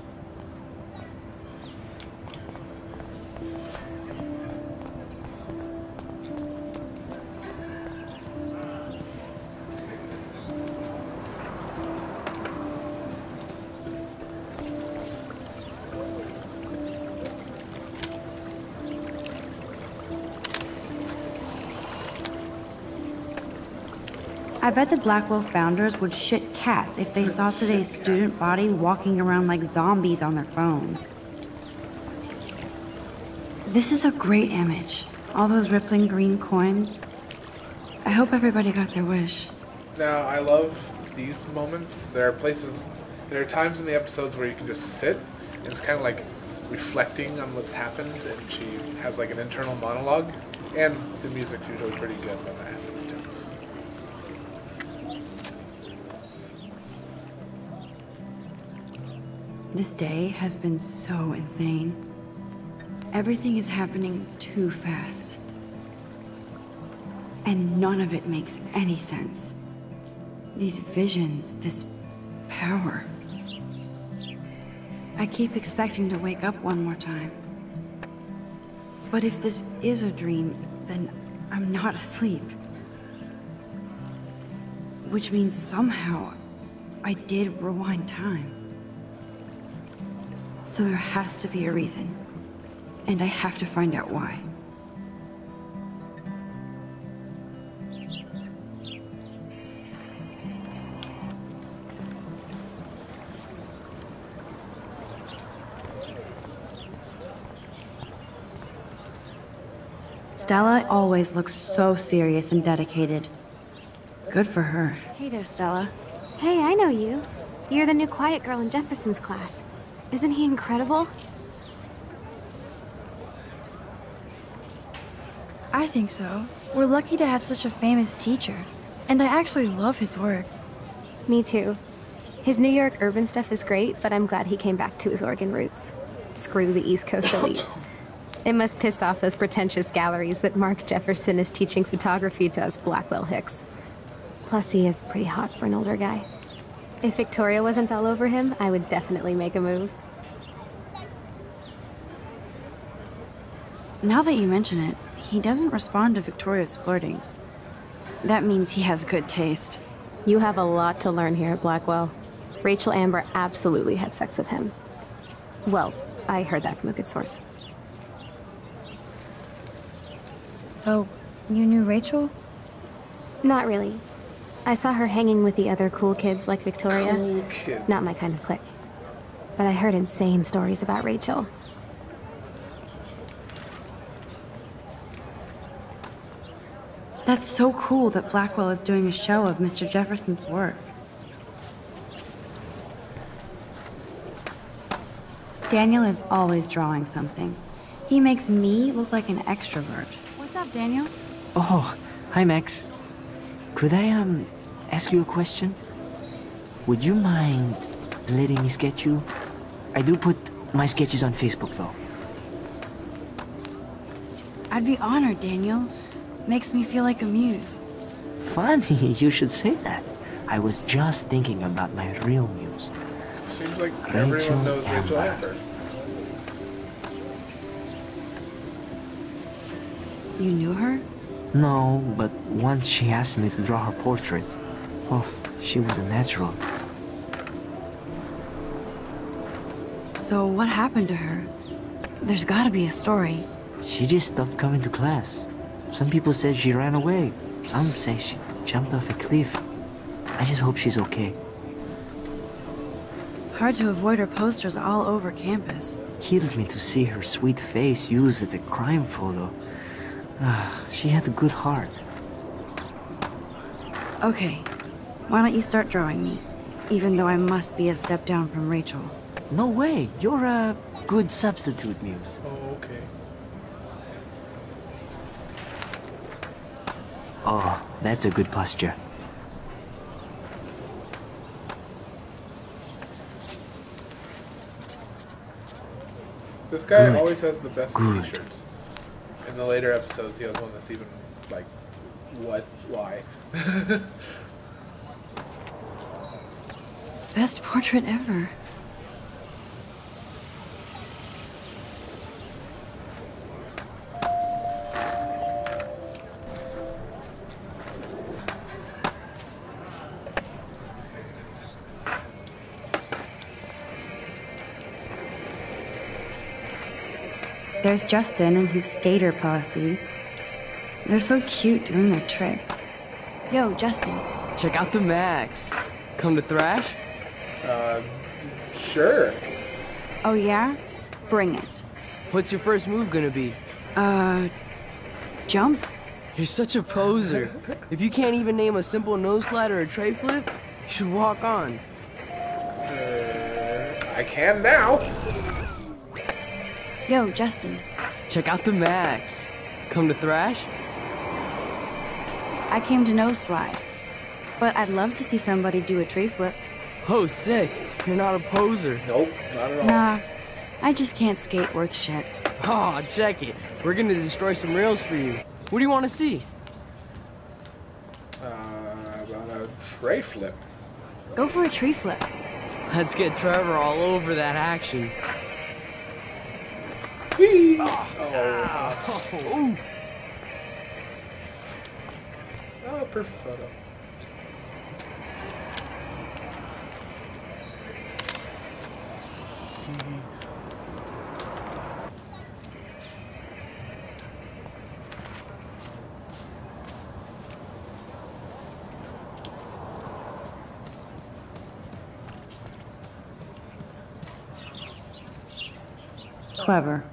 I bet the Blackwell founders would shit cats if they saw today's student body walking around like zombies on their phones. This is a great image. All those rippling green coins. I hope everybody got their wish. Now, I love these moments. There are times in the episodes where you can just sit, and it's kind of like reflecting on what's happened, and she has like an internal monologue, and the music's usually pretty good when that happens too. This day has been so insane. Everything is happening too fast. And none of it makes any sense. These visions, this power. I keep expecting to wake up one more time. But if this is a dream, then I'm not asleep. Which means somehow I did rewind time. So there has to be a reason. And I have to find out why. Stella always looks so serious and dedicated. Good for her. Hey there, Stella. Hey, I know you. You're the new quiet girl in Jefferson's class. Isn't he incredible? I think so. We're lucky to have such a famous teacher. And I actually love his work. Me too. His New York urban stuff is great, but I'm glad he came back to his Oregon roots. Screw the East Coast elite. It must piss off those pretentious galleries that Mark Jefferson is teaching photography to us Blackwell Hicks. Plus, he is pretty hot for an older guy. If Victoria wasn't all over him, I would definitely make a move. Now that you mention it, he doesn't respond to Victoria's flirting. That means he has good taste. You have a lot to learn here at Blackwell. Rachel Amber absolutely had sex with him. Well, I heard that from a good source. So, you knew Rachel? Not really. I saw her hanging with the other cool kids like Victoria. Cool kid. Not my kind of clique. But I heard insane stories about Rachel. That's so cool that Blackwell is doing a show of Mr. Jefferson's work. Daniel is always drawing something. He makes me look like an extrovert. What's up, Daniel? Oh, hi, Max. Could I, ask you a question? Would you mind letting me sketch you? I do put my sketches on Facebook, though. I'd be honored, Daniel. Makes me feel like a muse. Funny, you should say that. I was just thinking about my real muse. Seems like everyone knows Rachel Amber. You knew her? No, but once she asked me to draw her portrait. Oh, she was a natural. So what happened to her? There's gotta be a story. She just stopped coming to class. Some people said she ran away. Some say she jumped off a cliff. I just hope she's okay. Hard to avoid her posters all over campus. Kills me to see her sweet face used as a crime photo. She had a good heart. Okay, why don't you start drawing me? Even though I must be a step down from Rachel. No way, you're a good substitute, Muse. Oh, okay. Oh, that's a good posture. This guy always has the best t-shirts. In the later episodes, he has one that's even, like, what? Why? Best portrait ever. There's Justin and his skater posse. They're so cute doing their tricks. Yo, Justin. Check out the Max. Come to thrash? Sure. Oh yeah? Bring it. What's your first move gonna be? Jump? You're such a poser. If you can't even name a simple nose slide or a tray flip, you should walk on. I can now. Yo, Justin. Check out the Max. Come to thrash? I came to nose slide. But I'd love to see somebody do a tray flip. Oh, sick. You're not a poser. Nope, not at all. Nah, I just can't skate worth shit. Oh, check it. We're gonna destroy some rails for you. What do you want to see? About a tray flip. Go for a tree flip. Let's get Trevor all over that action. Whee! Oh, perfect photo. Clever.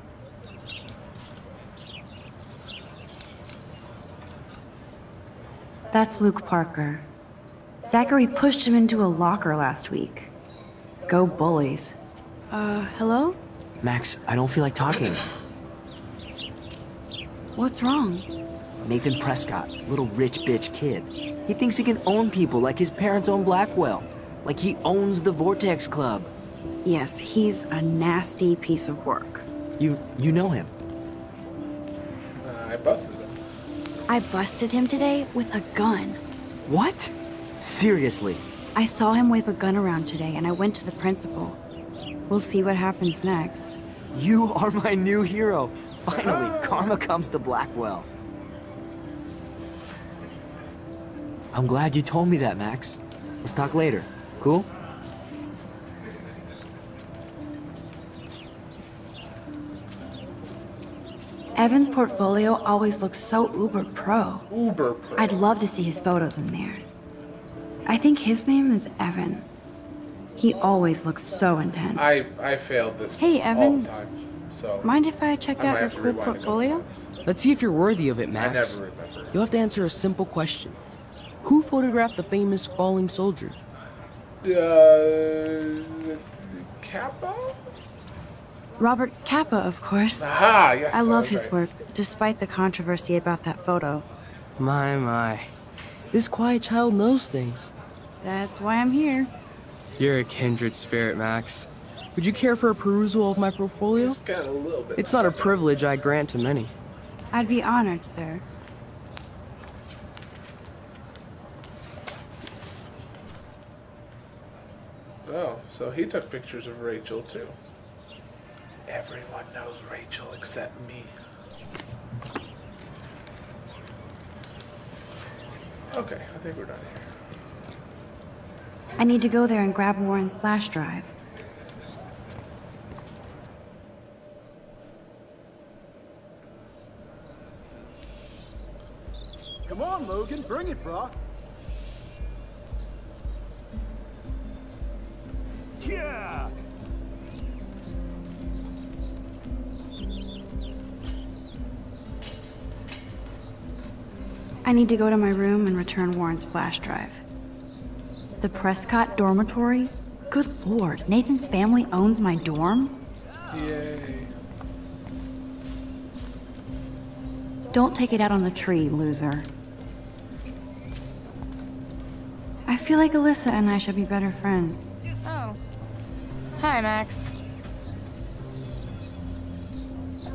That's Luke Parker. Zachary pushed him into a locker last week. Go bullies. Hello? Max, I don't feel like talking. What's wrong? Nathan Prescott, little rich bitch kid. He thinks he can own people like his parents own Blackwell. Like he owns the Vortex Club. Yes, he's a nasty piece of work. You know him? I busted him. I busted him today with a gun. What? Seriously? I saw him wave a gun around today and I went to the principal. We'll see what happens next. You are my new hero. Finally, karma comes to Blackwell. I'm glad you told me that, Max. Let's talk later. Cool? Evan's portfolio always looks so uber pro. Uber pro. I'd love to see his photos in there. I think his name is Evan. He always looks so intense. I failed this Hey, all Evan. the time. So Mind if I check I out might your have to cool rewind a couple portfolio? times. Let's see if you're worthy of it, Max. I never remember. You'll have to answer a simple question. Who photographed the famous falling soldier? Kappa? Robert Capa, of course. Aha, yes. I love was his right. work, despite the controversy about that photo. My. This quiet child knows things. That's why I'm here. You're a kindred spirit, Max. Would you care for a perusal of my portfolio? Just got a little bit. It's not a privilege I grant to many. I'd be honored, sir. Oh, so he took pictures of Rachel too. Everyone knows Rachel except me. Okay, I think we're done here. I need to go there and grab Warren's flash drive. Come on, Logan, bring it, brah. Yeah! I need to go to my room and return Warren's flash drive. The Prescott dormitory? Good lord, Nathan's family owns my dorm? Yay. Don't take it out on the tree, loser. I feel like Alyssa and I should be better friends. Oh. Hi, Max.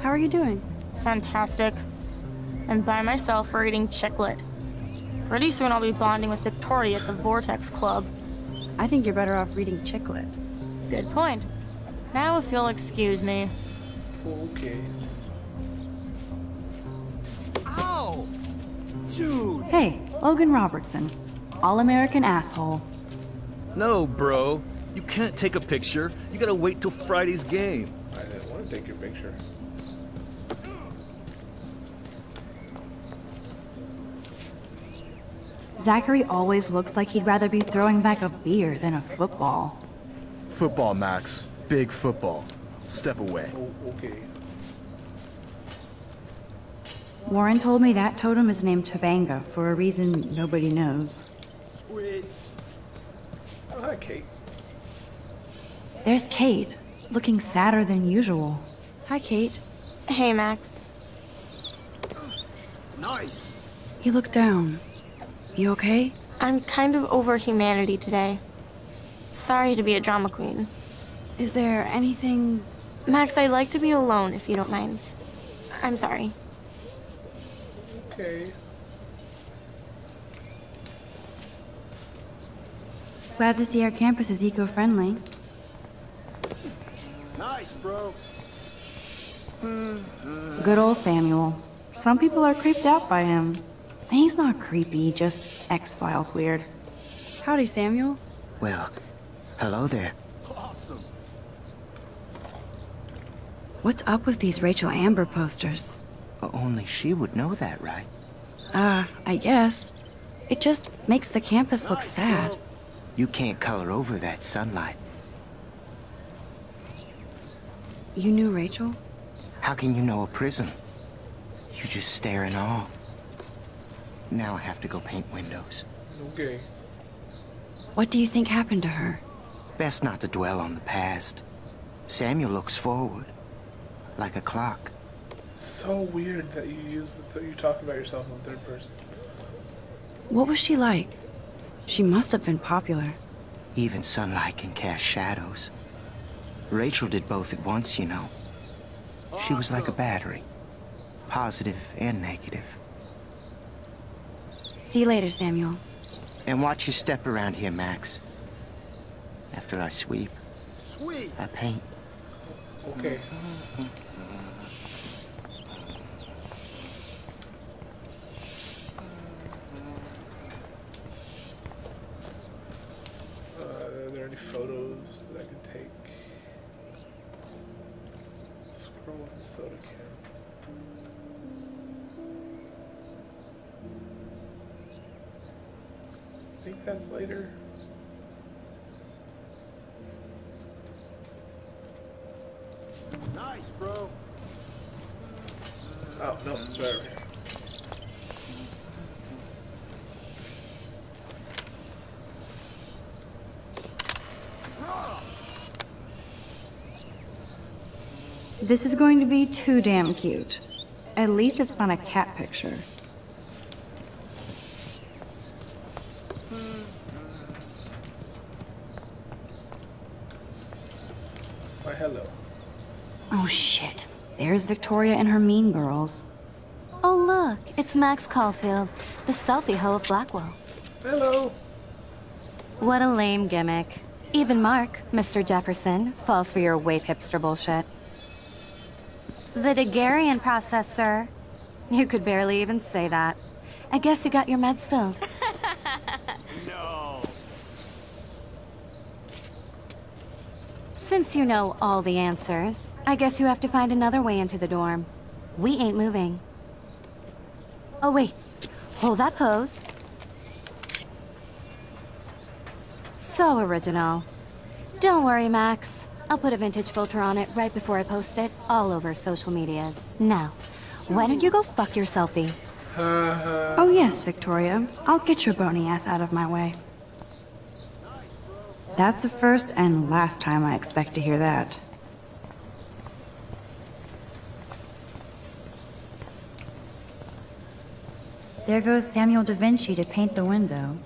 How are you doing? Fantastic. I'm by myself reading Chicklet. Pretty soon I'll be bonding with Victoria at the Vortex Club. I think you're better off reading Chicklet. Good point. Now if you'll excuse me. Okay. Ow! Dude! Hey, Logan Robertson. All-American asshole. No, bro. You can't take a picture. You gotta wait till Friday's game. I didn't want to take your picture. Zachary always looks like he'd rather be throwing back a beer than a football. Football, Max. Big football. Step away. Oh, okay. Warren told me that totem is named Tobanga for a reason nobody knows. Sweet. Oh, hi, Kate. There's Kate, looking sadder than usual. Hi, Kate. Hey, Max. Nice. You look down. You okay? I'm kind of over humanity today. Sorry to be a drama queen. Is there anything... Max, I'd like to be alone if you don't mind. I'm sorry. Okay. Glad to see our campus is eco-friendly. Nice, bro. Good old Samuel. Some people are creeped out by him. And he's not creepy, just X-Files weird. Howdy, Samuel. Well, hello there. Awesome. What's up with these Rachel Amber posters? Only she would know that, right? I guess. It just makes the campus look sad. You can't color over that sunlight. You knew Rachel? How can you know a prism? You just stare in awe. Now I have to go paint windows. Okay. What do you think happened to her? Best not to dwell on the past. Samuel looks forward, like a clock. So weird that you use you talk about yourself in the third person. What was she like? She must have been popular. Even sunlight can cast shadows. Rachel did both at once, you know. She was like a battery, positive and negative. See you later, Samuel. And watch your step around here, Max. After I sweep, Sweet. I paint. Okay. Are there any photos that I can take? Scroll with the soda can. I think that's later. Nice, bro. Oh, no, it's right over here. This is going to be too damn cute. At least it's not a cat picture. Why, hello. Oh shit. There's Victoria and her mean girls. Oh look, it's Max Caulfield, the selfie hoe of Blackwell. Hello. What a lame gimmick. Even Mark, Mr. Jefferson, falls for your wave hipster bullshit. The Daguerrean process, sir. You could barely even say that. I guess you got your meds filled. No. Since you know all the answers, I guess you have to find another way into the dorm. We ain't moving. Oh wait, hold that pose. So original. Don't worry, Max. I'll put a vintage filter on it right before I post it all over social medias. Now, why don't you go fuck your selfie? Oh yes, Victoria. I'll get your bony ass out of my way. That's the first and last time I expect to hear that. There goes Samuel da Vinci to paint the window.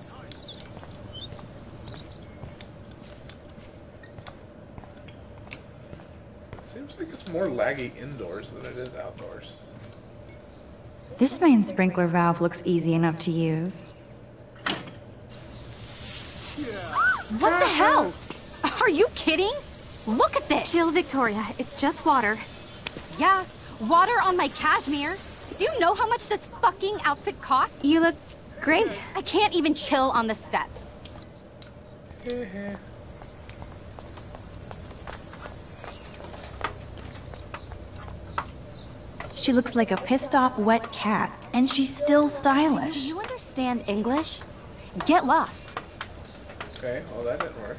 Seems like it's more laggy indoors than it is outdoors. This main sprinkler valve looks easy enough to use. What the hell? Are you kidding? Look at this! Chill, Victoria. It's just water. Yeah, water on my cashmere. Do you know how much this fucking outfit costs? You look great. I can't even chill on the steps. She looks like a pissed off wet cat, and she's still stylish. Do you understand English? Get lost. Okay, well that didn't work.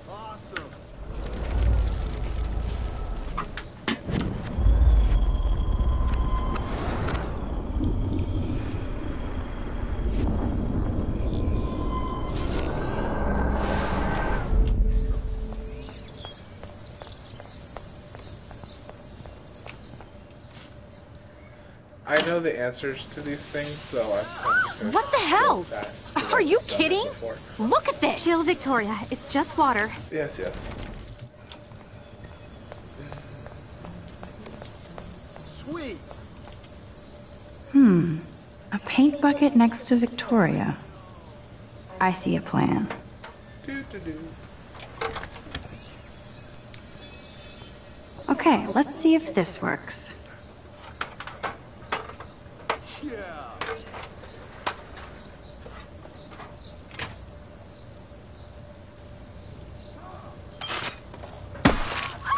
Awesome. I know the answers to these things, so I'm just gonna What the hell? fast, 'cause Are I've you done it kidding? before. Look at this! Chill, Victoria. It's just water. Yes, yes. Sweet. A paint bucket next to Victoria. I see a plan. Okay, let's see if this works.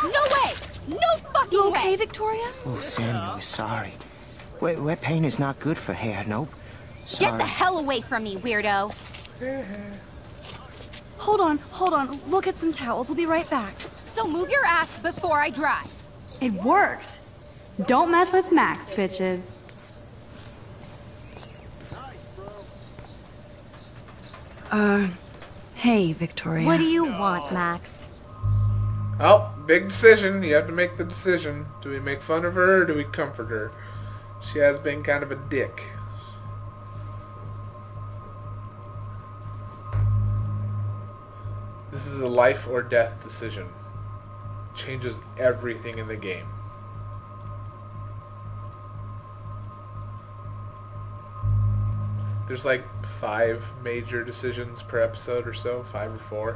No way! No fucking You okay, way! Victoria? Oh, Samuel is sorry. Wet paint is not good for hair, nope. Sorry. Get the hell away from me, weirdo! Hold on. We'll get some towels. We'll be right back. So move your ass before I drive. It worked! Don't mess with Max, bitches. Hey, Victoria. What do you want, Max? Oh, big decision. You have to make the decision. Do we make fun of her or do we comfort her? She has been kind of a dick. This is a life or death decision. Changes everything in the game. There's like 5 major decisions per episode or so, 5 or 4.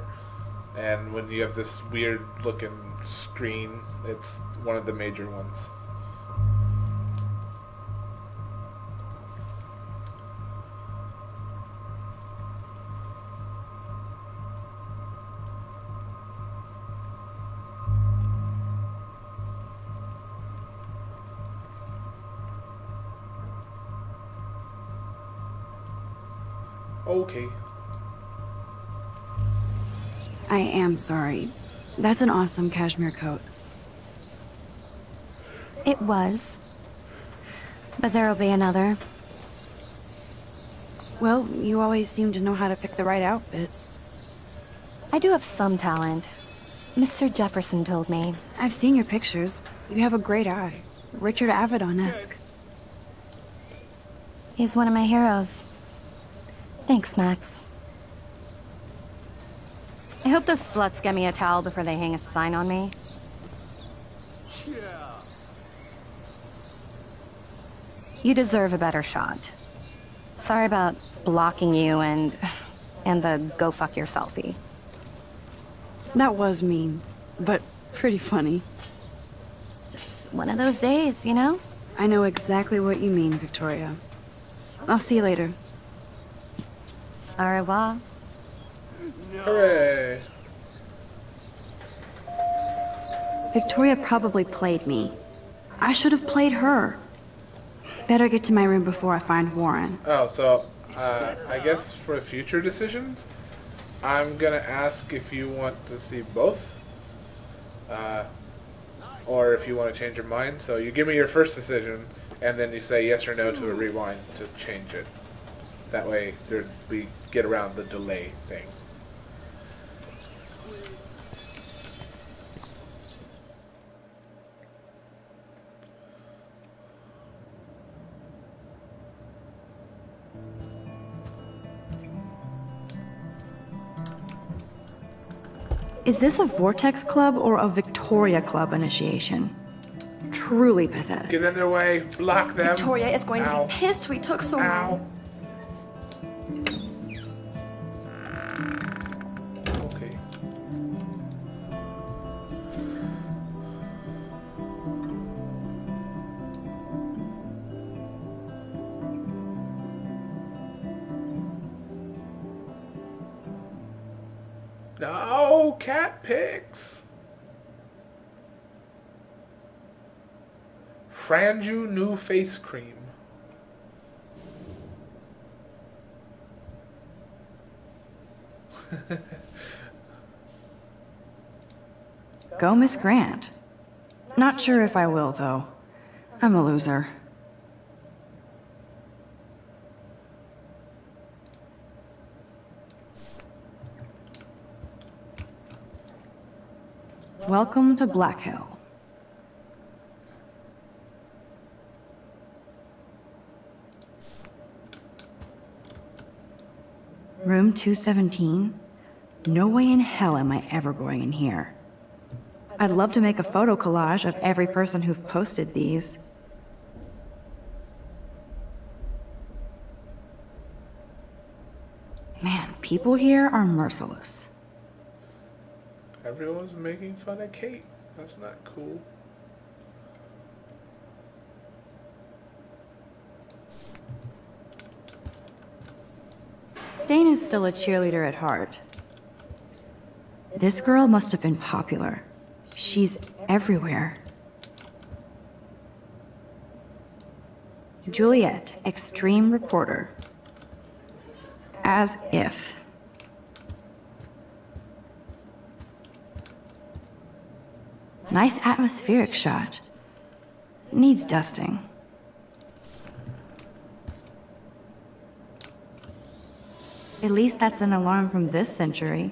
And when you have this weird looking screen, it's one of the major ones. Okay. I am sorry. That's an awesome cashmere coat. It was. But there'll be another. Well, you always seem to know how to pick the right outfits. I do have some talent. Mr. Jefferson told me. I've seen your pictures. You have a great eye. Richard Avedon-esque. He's one of my heroes. Thanks, Max. I hope those sluts get me a towel before they hang a sign on me. You deserve a better shot. Sorry about blocking you and the go fuck your selfie. That was mean, but pretty funny. Just one of those days, you know? I know exactly what you mean, Victoria. I'll see you later. Au revoir. Hooray! Victoria probably played me. I should have played her. Better get to my room before I find Warren. Oh, so I guess for future decisions, I'm gonna ask if you want to see both, or if you want to change your mind. So you give me your first decision, and then you say yes or no to a rewind to change it. That way, we get around the delay thing. Is this a Vortex Club or a Victoria Club initiation? Truly pathetic. Get in their way, block them. Victoria is going to be pissed we took so long. Okay. No, cat pics. Franju new face cream. Go Miss Grant. Not sure if I will, though. I'm a loser. Welcome to Black Hill. Room 217? No way in hell am I ever going in here. I'd love to make a photo collage of every person who've posted these. Man, people here are merciless. Everyone's making fun of Kate. That's not cool. Dana's still a cheerleader at heart. This girl must have been popular. She's everywhere. Juliet, extreme reporter. As if. Nice atmospheric shot. Needs dusting. At least that's an alarm from this century.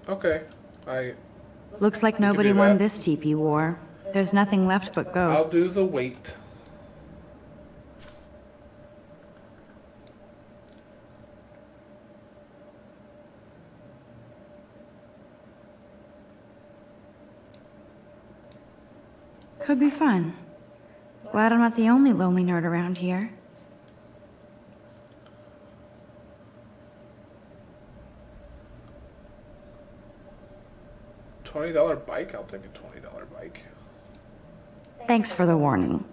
Okay, Looks like nobody won this TP war. There's nothing left but ghosts. I'll do the wait. Could be fun. Glad I'm not the only lonely nerd around here. $20 bike? I'll take a $20 bike. Thanks for the warning.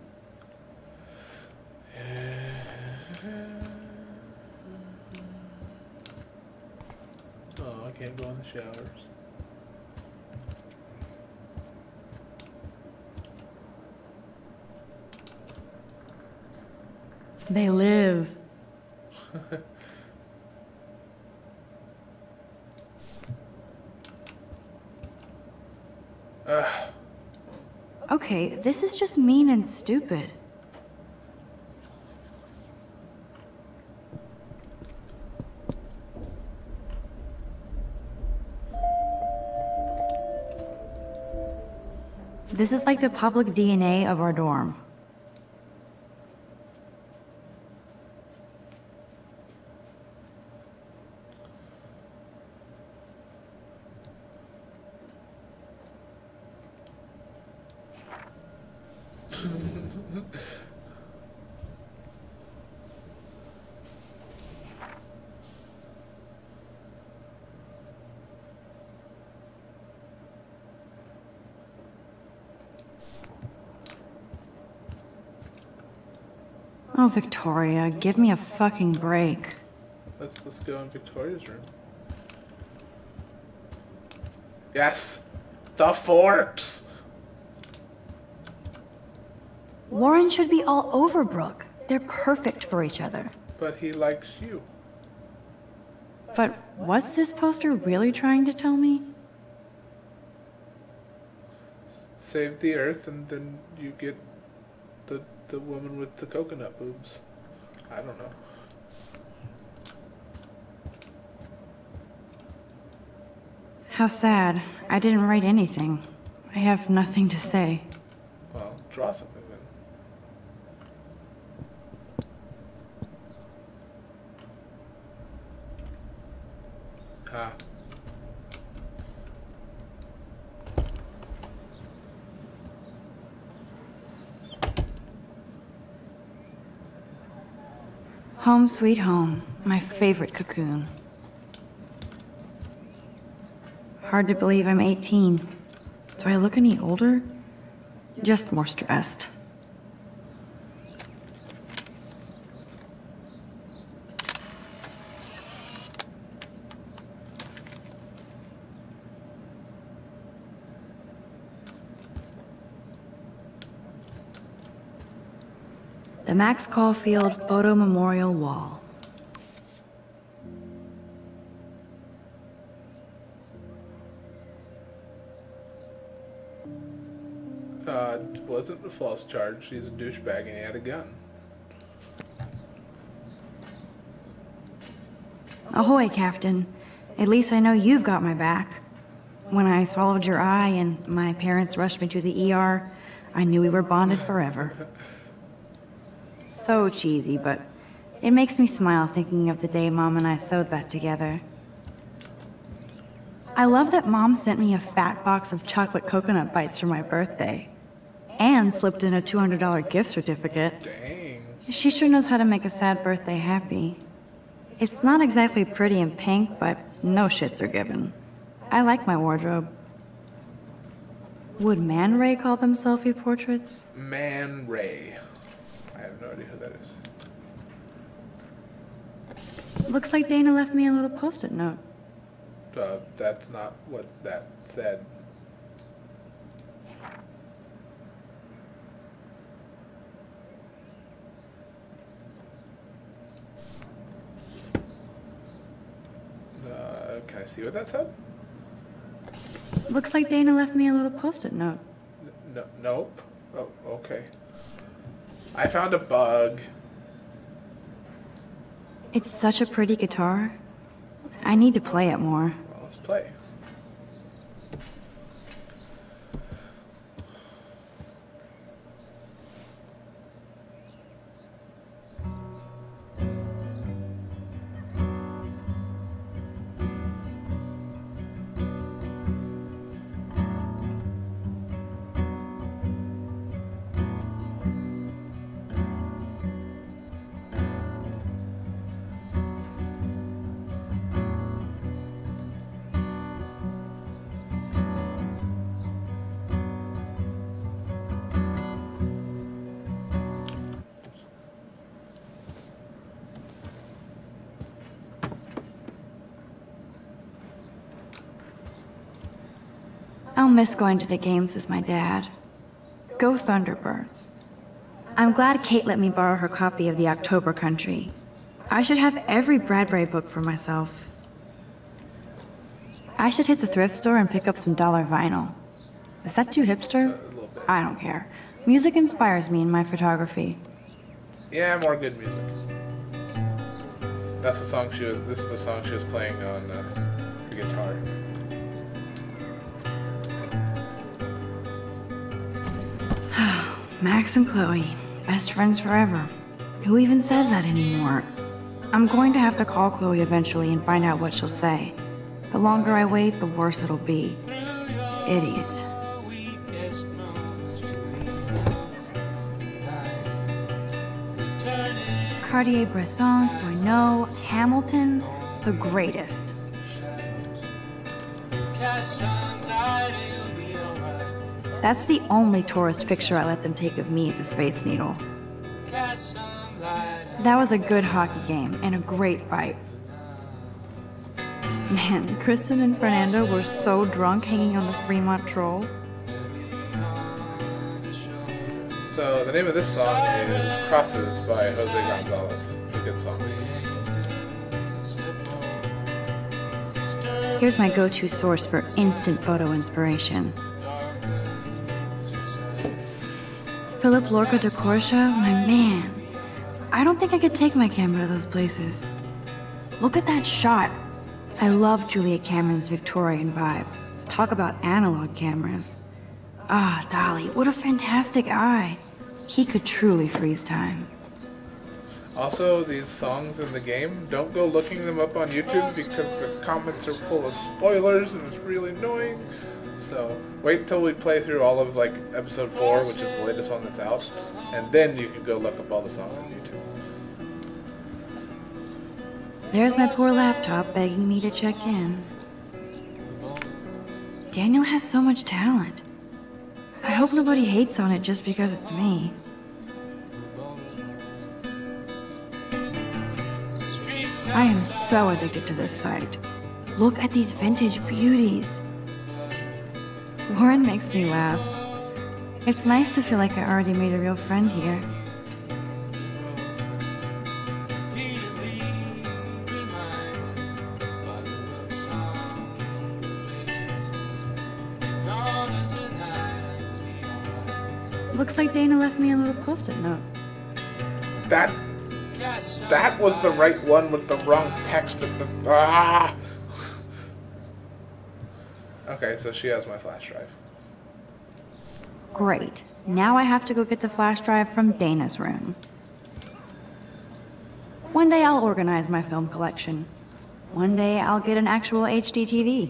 Oh, I can't go in the showers. They live. Okay, this is just mean and stupid. This is like the public DNA of our dorm. Oh, Victoria, give me a fucking break. Let's go in Victoria's room. Yes! The forks! Warren should be all over Brooke. They're perfect for each other. But he likes you. But what's this poster really trying to tell me? Save the earth and then you get the woman with the coconut boobs. I don't know. How sad. I didn't write anything. I have nothing to say. Well, draw something then. Ah. Home sweet home. My favorite cocoon. Hard to believe I'm 18. Do I look any older? Just more stressed. The Max Caulfield Photo Memorial Wall. It wasn't a false charge. He's a douchebag and he had a gun. Ahoy, Captain. At least I know you've got my back. When I swallowed your eye and my parents rushed me to the ER, I knew we were bonded forever. So cheesy, but it makes me smile thinking of the day Mom and I sewed that together. I love that Mom sent me a fat box of chocolate coconut bites for my birthday. And slipped in a $200 gift certificate. Dang. She sure knows how to make a sad birthday happy. It's not exactly pretty and pink, but no shits are given. I like my wardrobe. Would Man Ray call them selfie portraits? Man Ray. I have no idea who that is. Looks like Dana left me a little post-it note. That's not what that said. Can I see what that said? Looks like Dana left me a little post-it note. Nope. Oh, okay. I found a bug. It's such a pretty guitar. I need to play it more. Well, let's play. I'll miss going to the games with my dad. Go Thunderbirds. I'm glad Kate let me borrow her copy of The October Country. I should have every Bradbury book for myself. I should hit the thrift store and pick up some dollar vinyl. Is that too hipster? I don't care. Music inspires me in my photography. Yeah, more good music. That's the song she was. This is the song she was playing on the guitar. Max and Chloe, best friends forever. Who even says that anymore? I'm going to have to call Chloe eventually and find out what she'll say. The longer I wait, the worse it'll be. Idiot. Cartier-Bresson, Doisneau, Hamilton, the greatest. That's the only tourist picture I let them take of me at the Space Needle. That was a good hockey game and a great fight. Man, Kristen and Fernando were so drunk hanging on the Fremont Troll. So the name of this song is Crosses by Jose Gonzalez. It's a good song. Here's my go-to source for instant photo inspiration. Philip Lorca de Corsia, my man. I don't think I could take my camera to those places. Look at that shot. I love Juliet Cameron's Victorian vibe. Talk about analog cameras. Ah, Dolly, what a fantastic eye. He could truly freeze time. Also, these songs in the game, don't go looking them up on YouTube because the comments are full of spoilers and it's really annoying. So wait until we play through all of like episode 4, which is the latest one that's out, and then you can go look up all the songs on YouTube. There's my poor laptop begging me to check in. Daniel has so much talent. I hope nobody hates on it just because it's me. I am so addicted to this site. Look at these vintage beauties. Warren makes me laugh. It's nice to feel like I already made a real friend here. Looks like Dana left me a little post-it note. That was the right one with the wrong text at the... Ah! Okay, so she has my flash drive. Great. Now I have to go get the flash drive from Dana's room. One day I'll organize my film collection. One day I'll get an actual HD TV.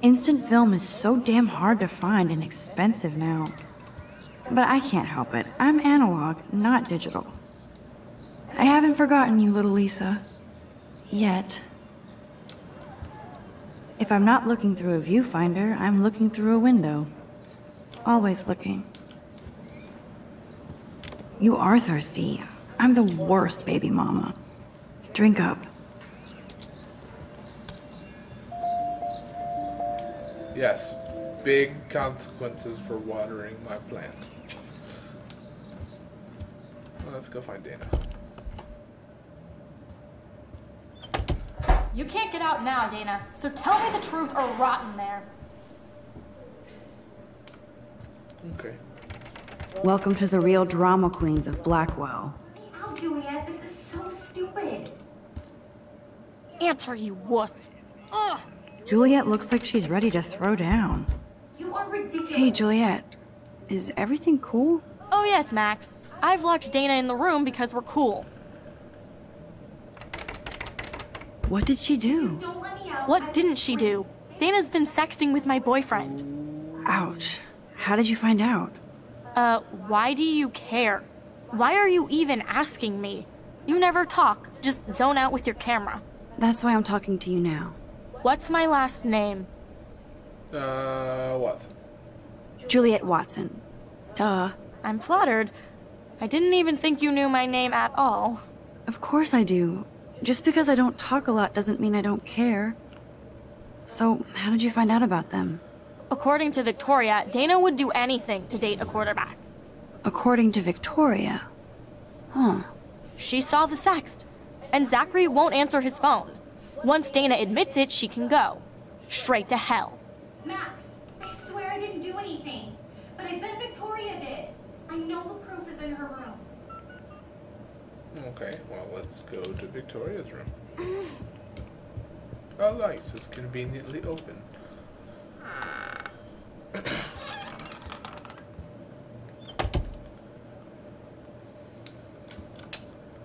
Instant film is so damn hard to find and expensive now. But I can't help it. I'm analog, not digital. I haven't forgotten you, little Lisa. Yet. If I'm not looking through a viewfinder, I'm looking through a window. Always looking. You are thirsty. I'm the worst baby mama. Drink up. Yes, big consequences for watering my plant. Well, let's go find Dana. You can't get out now, Dana, so tell me the truth or rot in there. Okay. Welcome to the real drama queens of Blackwell. Ow, Juliet, this is so stupid. Answer, you wuss. Ugh. Juliet looks like she's ready to throw down. You are ridiculous. Hey, Juliet. Is everything cool? Oh yes, Max. I've locked Dana in the room because we're cool. What did she do? Don't let me out. What didn't she do? Dana's been sexting with my boyfriend. Ouch. How did you find out? Why do you care? Why are you even asking me? You never talk, just zone out with your camera. That's why I'm talking to you now. What's my last name? What? Juliet Watson. Duh. I'm flattered. I didn't even think you knew my name at all. Of course I do. Just because I don't talk a lot doesn't mean I don't care. So, how did you find out about them? According to Victoria, Dana would do anything to date a quarterback. According to Victoria? Huh. She saw the sext. And Zachary won't answer his phone. Once Dana admits it, she can go. Straight to hell. Max, I swear I didn't do anything. But I bet Victoria did. I know the proof is in her room. Okay, well, let's go to Victoria's room. Our lights is conveniently open.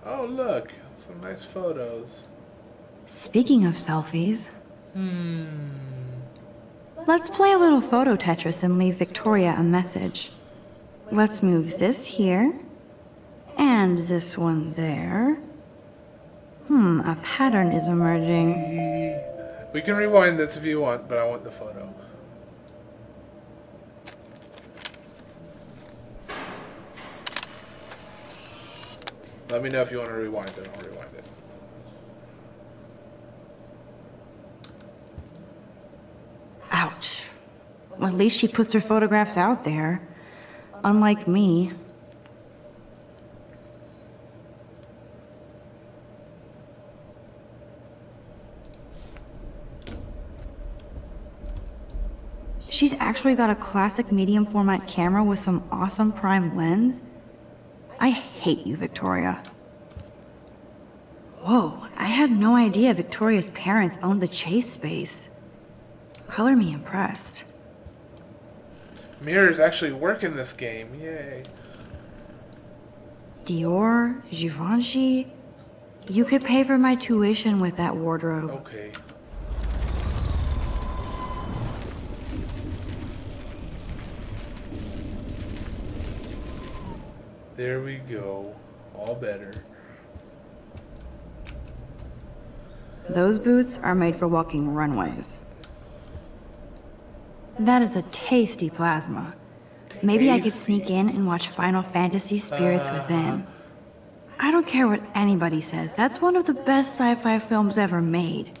Oh, look, some nice photos. Speaking of selfies... Let's play a little photo Tetris and leave Victoria a message. Let's move this here. And this one there. A pattern is emerging. We can rewind this if you want, but I want the photo. Let me know if you want to rewind it, I'll rewind it. Ouch. At least she puts her photographs out there. Unlike me. She's actually got a classic medium format camera with some awesome prime lens. I hate you, Victoria. Whoa, I had no idea Victoria's parents owned the Chase space. Color me impressed. Mirrors actually work in this game, yay. Dior, Givenchy. You could pay for my tuition with that wardrobe. Okay. There we go. All better. Those boots are made for walking runways. That is a tasty plasma. Maybe I could sneak in and watch Final Fantasy Spirits Within. I don't care what anybody says, that's one of the best sci-fi films ever made.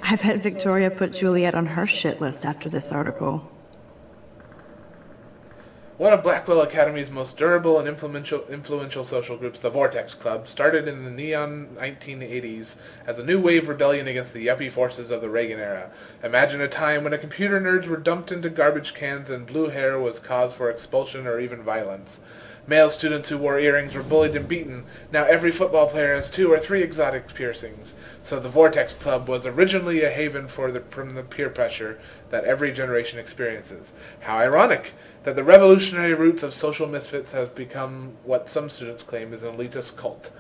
I bet Victoria put Juliet on her shit list after this article. One of Blackwell Academy's most durable and influential social groups, the Vortex Club, started in the neon 1980s as a new wave rebellion against the yuppie forces of the Reagan era. Imagine a time when computer nerds were dumped into garbage cans and blue hair was cause for expulsion or even violence. Male students who wore earrings were bullied and beaten. Now every football player has 2 or 3 exotic piercings. So the Vortex Club was originally a haven from the peer pressure that every generation experiences. How ironic that the revolutionary roots of social misfits have become what some students claim is an elitist cult.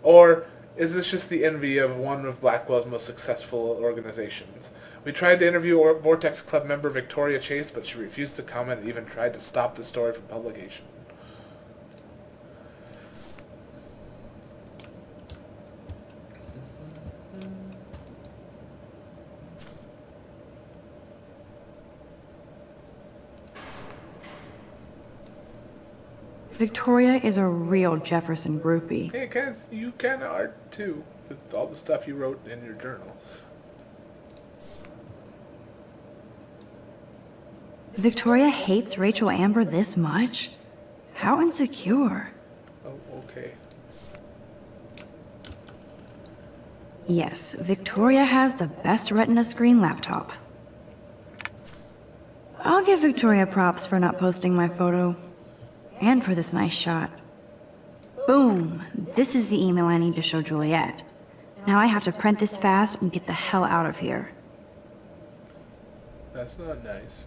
Or is this just the envy of one of Blackwell's most successful organizations? We tried to interview Vortex Club member Victoria Chase, but she refused to comment and even tried to stop the story from publication. Victoria is a real Jefferson groupie. Hey, you kind of are too, with all the stuff you wrote in your journal. Victoria hates Rachel Amber this much? How insecure. Oh, okay. Yes, Victoria has the best Retina screen laptop. I'll give Victoria props for not posting my photo. And for this nice shot. Boom! This is the email I need to show Juliet. Now I have to print this fast and get the hell out of here. That's not nice.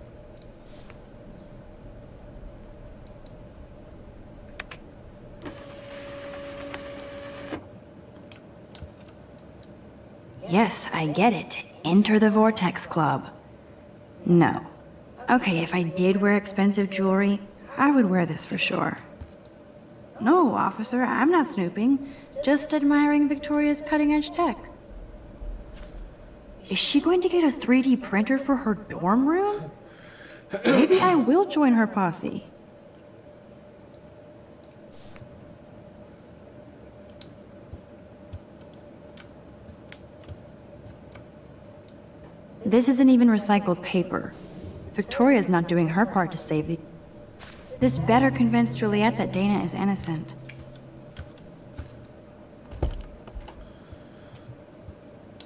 Yes, I get it. Enter the Vortex Club. No. Okay, if I did wear expensive jewelry, I would wear this for sure. No, officer, I'm not snooping. Just admiring Victoria's cutting-edge tech. Is she going to get a 3D printer for her dorm room? Maybe I will join her posse. This isn't even recycled paper. Victoria's not doing her part to save the... This better convince Juliet that Dana is innocent.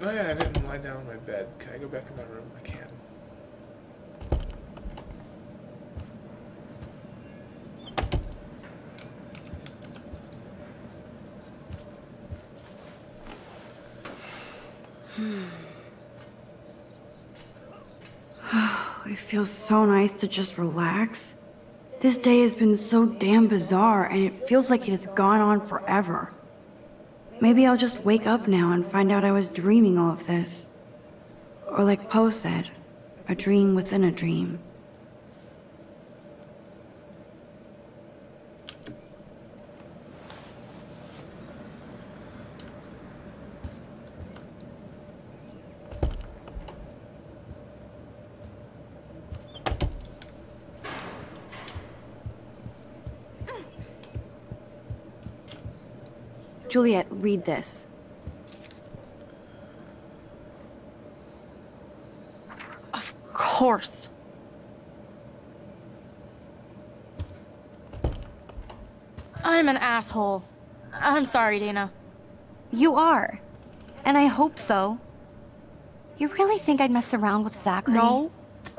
Oh yeah, I didn't lie down in my bed. Can I go back in my room? I can. It feels so nice to just relax. This day has been so damn bizarre, and it feels like it has gone on forever. Maybe I'll just wake up now and find out I was dreaming all of this. Or like Poe said, a dream within a dream. Juliet, read this. course. I'm an asshole. I'm sorry, Dana. You are. And I hope so. You really think I'd mess around with Zachary? No,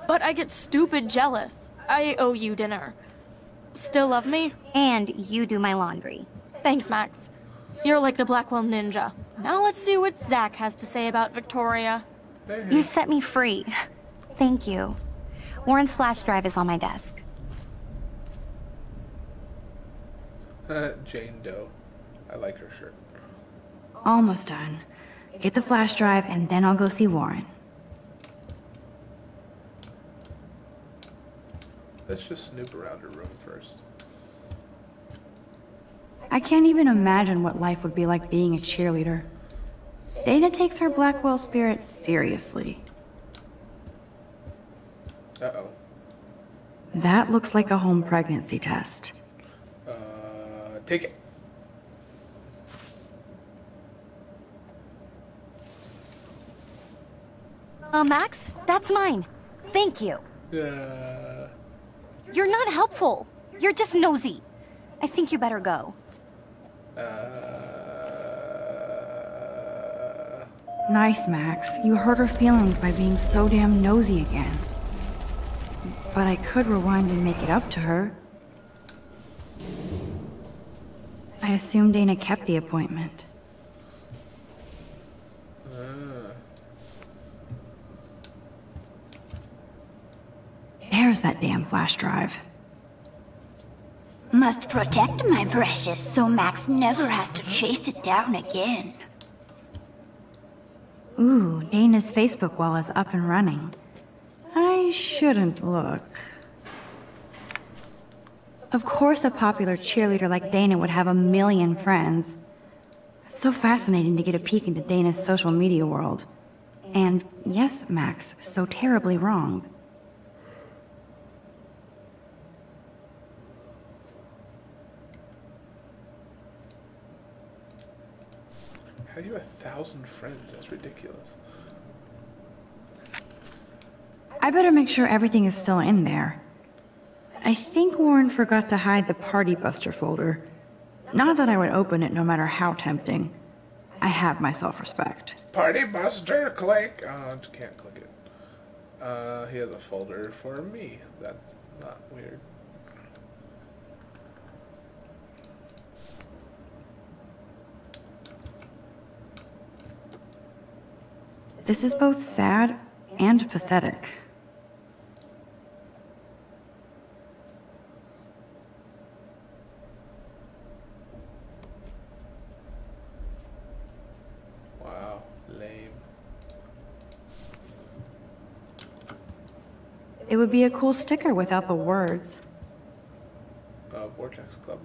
but I get stupid jealous. I owe you dinner. Still love me? And you do my laundry. Thanks, Max. You're like the Blackwell Ninja. Now let's see what Zach has to say about Victoria. You set me free. Thank you. Warren's flash drive is on my desk. Jane Doe. I like her shirt. Almost done. Get the flash drive and then I'll go see Warren. Let's just snoop around her room first. I can't even imagine what life would be like being a cheerleader. Dana takes her Blackwell spirit seriously. Uh-oh. That looks like a home pregnancy test. Take it. Max, that's mine. Thank you. You're not helpful. You're just nosy. I think you better go. Nice, Max. You hurt her feelings by being so damn nosy again. But I could rewind and make it up to her. I assume Dana kept the appointment. There's that damn flash drive. Must protect my precious so Max never has to chase it down again. Ooh, Dana's Facebook wall is up and running. I shouldn't look. Of course a popular cheerleader like Dana would have a million friends. It's so fascinating to get a peek into Dana's social media world. And yes, Max, so terribly wrong. How do you have 1,000 friends? That's ridiculous. I better make sure everything is still in there. I think Warren forgot to hide the Party Buster folder. Not that I would open it no matter how tempting. I have my self-respect. Party Buster, click! Oh, can't click it. He has a folder for me. That's not weird. This is both sad and pathetic. Wow, lame. It would be a cool sticker without the words. Vortex Club.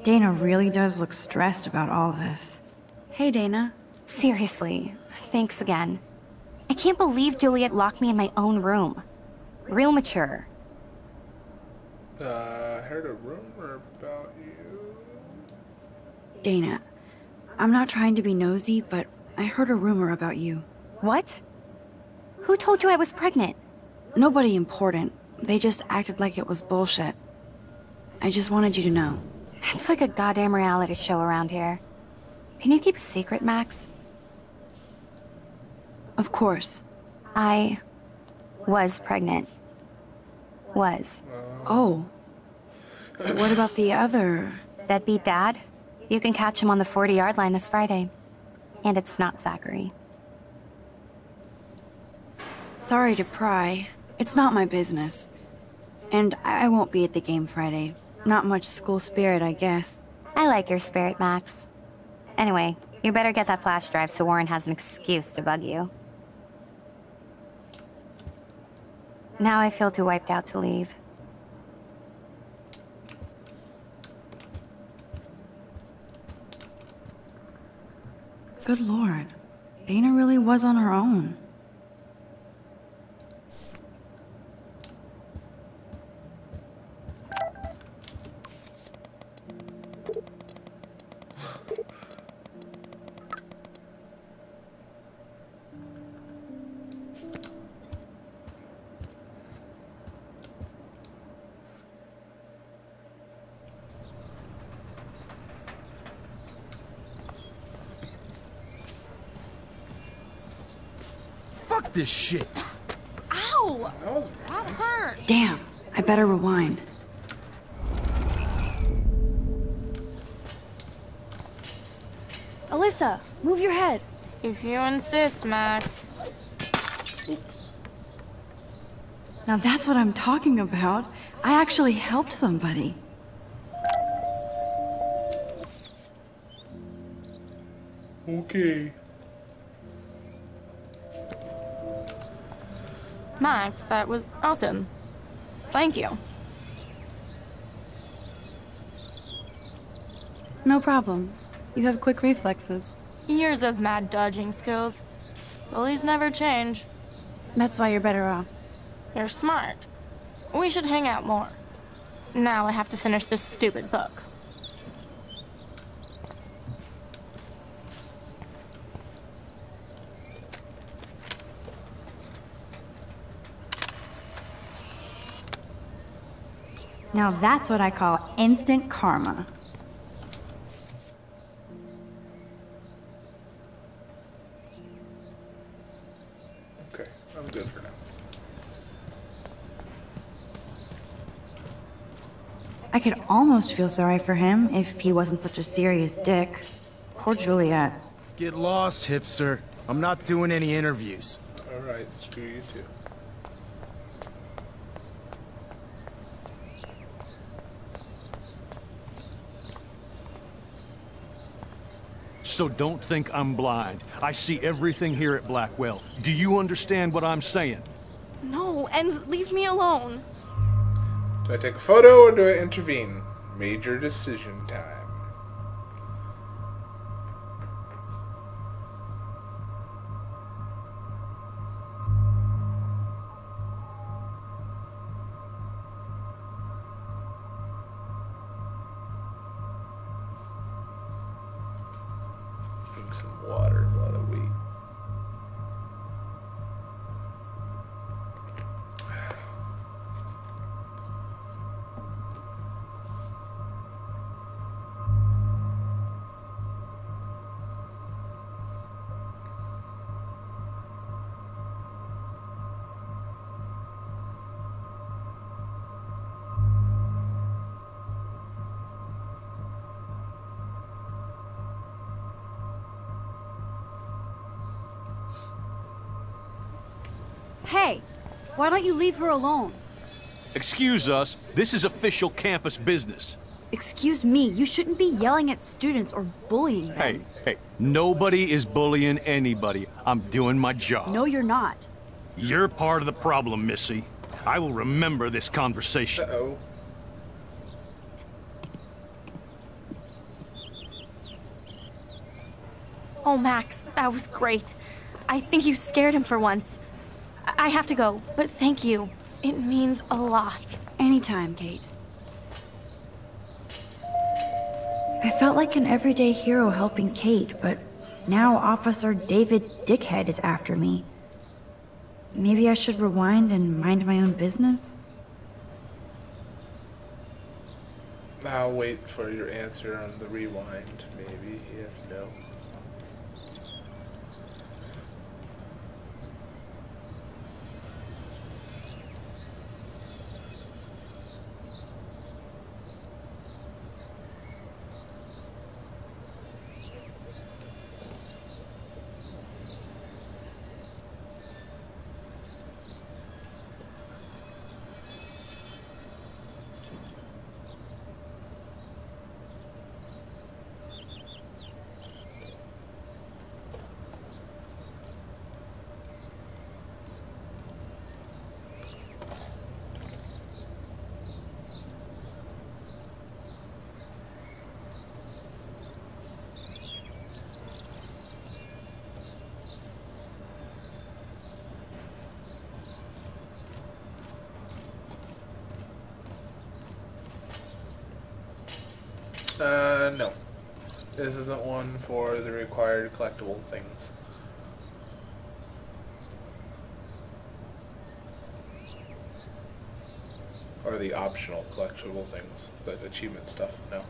Dana really does look stressed about all this. Hey, Dana. Seriously, thanks again. I can't believe Juliet locked me in my own room. Real mature. I heard a rumor about you. Dana, I'm not trying to be nosy, but I heard a rumor about you. What? Who told you I was pregnant? Nobody important. They just acted like it was bullshit. I just wanted you to know. It's like a goddamn reality show around here. Can you keep a secret, Max? Of course. I was pregnant. Was. Oh. What about the other? Deadbeat dad? You can catch him on the 40-yard line this Friday. And it's not Zachary. Sorry to pry. It's not my business. And I won't be at the game Friday. Not much school spirit, I guess. I like your spirit, Max. Anyway, you better get that flash drive so Warren has an excuse to bug you. Now I feel too wiped out to leave. Good Lord. Dana really was on her own. this shit. Ow! That hurt. Damn, I better rewind. Alyssa, move your head. If you insist, Max. Now that's what I'm talking about. I actually helped somebody. Okay. Max, that was awesome. Thank you. No problem. You have quick reflexes. Years of mad dodging skills. Bullies never change. That's why you're better off. You're smart. We should hang out more. Now I have to finish this stupid book. Now that's what I call instant karma. Okay, I'm good for now. I could almost feel sorry for him if he wasn't such a serious dick. Poor Juliet. Get lost, hipster. I'm not doing any interviews. Alright, screw you too. So don't think I'm blind. I see everything here at Blackwell. Do you understand what I'm saying? No, and leave me alone. Do I take a photo or do I intervene? Major decision time. Drink some water while I wait. Hey, why don't you leave her alone? Excuse us, this is official campus business. Excuse me, you shouldn't be yelling at students or bullying them. Hey, nobody is bullying anybody. I'm doing my job. No, you're not. You're part of the problem, Missy. I will remember this conversation. Uh-oh. Oh, Max, that was great. I think you scared him for once. I have to go, but thank you. It means a lot. Anytime, Kate. I felt like an everyday hero helping Kate, but now Officer David Dickhead is after me. Maybe I should rewind and mind my own business? I'll wait for your answer on the rewind, maybe. Yes, no. No. This isn't one for the required collectible things. Or the optional collectible things, the achievement stuff, no.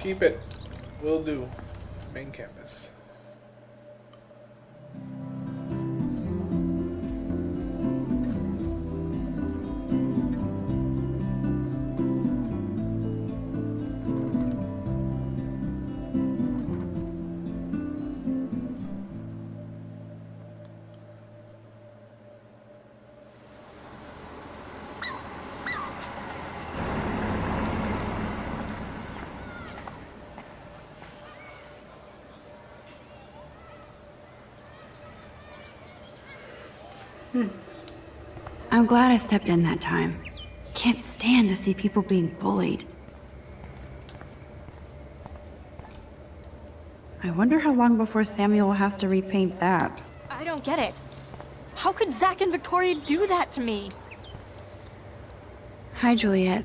Keep it. Will do. Main campus. I'm glad I stepped in that time. Can't stand to see people being bullied. I wonder how long before Samuel has to repaint that. I don't get it. How could Zach and Victoria do that to me? Hi, Juliet.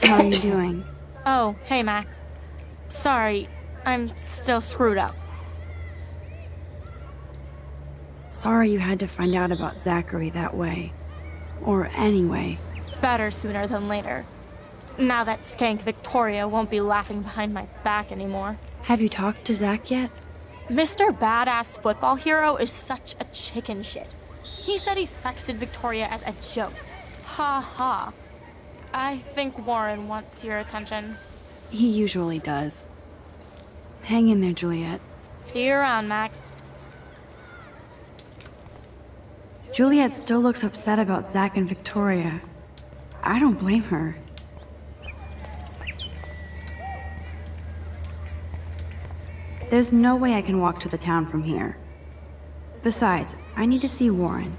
How are you doing? Oh, hey, Max. Sorry, I'm still screwed up. Sorry you had to find out about Zachary that way. Or anyway. Better sooner than later. Now that skank Victoria won't be laughing behind my back anymore. Have you talked to Zach yet? Mr. Badass Football Hero is such a chicken shit. He said he sexted Victoria as a joke. Ha ha. I think Warren wants your attention. He usually does. Hang in there, Juliet. See you around, Max. Juliet still looks upset about Zach and Victoria. I don't blame her. There's no way I can walk to the town from here. Besides, I need to see Warren.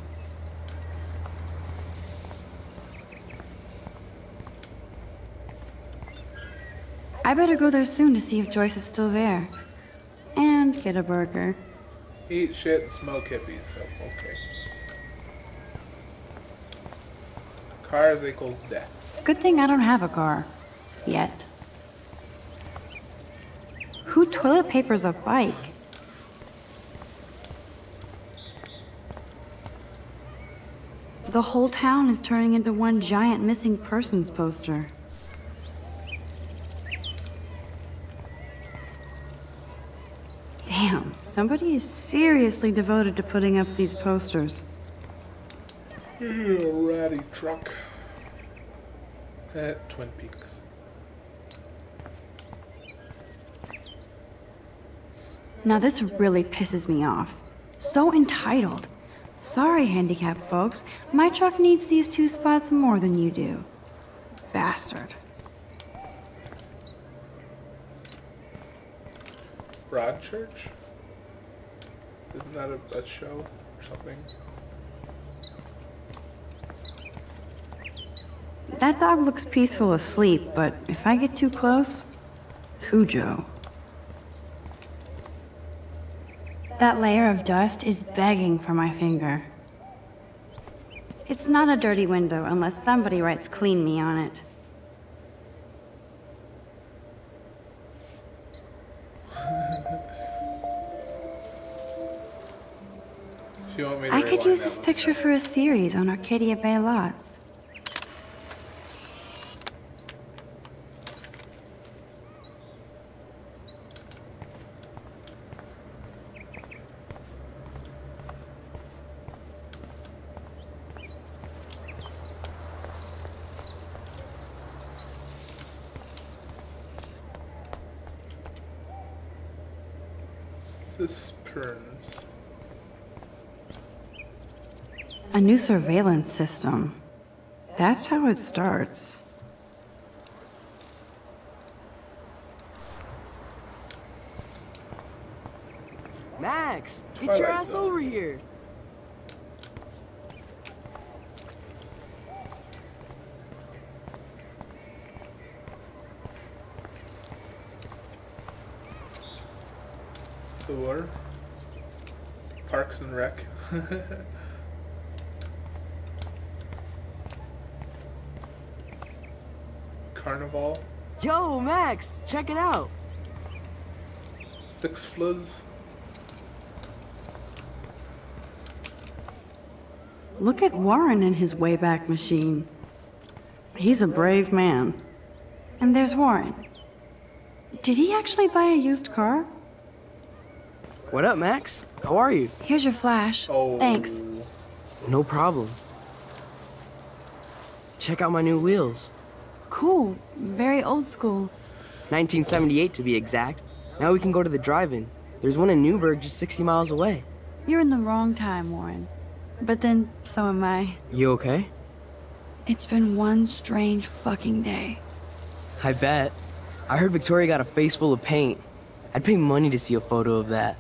I better go there soon to see if Joyce is still there. And get a burger. Eat shit, smoke hippies. Oh, okay. Cars equals death. Good thing I don't have a car. Yet. Who toilet papers a bike? The whole town is turning into one giant missing persons poster. Damn, somebody is seriously devoted to putting up these posters. Ratty truck. At Twin Peaks. Now this really pisses me off. So entitled. Sorry, handicapped folks. My truck needs these 2 spots more than you do. Bastard. Broadchurch? Isn't that a show or something? That dog looks peaceful asleep, but if I get too close, Cujo. That layer of dust is begging for my finger. It's not a dirty window unless somebody writes "clean me" on it. I could use this picture for a series on Arcadia Bay lots. Cisterns. A new surveillance system. That's how it starts. Max, get your ass over here. Tour. Parks and Rec. Carnival. Yo, Max, check it out. Six Flags. Look at Warren and his Wayback Machine. He's a brave man. And there's Warren. Did he actually buy a used car? What up, Max? How are you? Here's your flash. Oh. Thanks. No problem. Check out my new wheels. Cool. Very old school. 1978 to be exact. Now we can go to the drive-in. There's one in Newburgh just 60 miles away. You're in the wrong time, Warren. But then, so am I. You okay? It's been one strange fucking day. I bet. I heard Victoria got a face full of paint. I'd pay money to see a photo of that.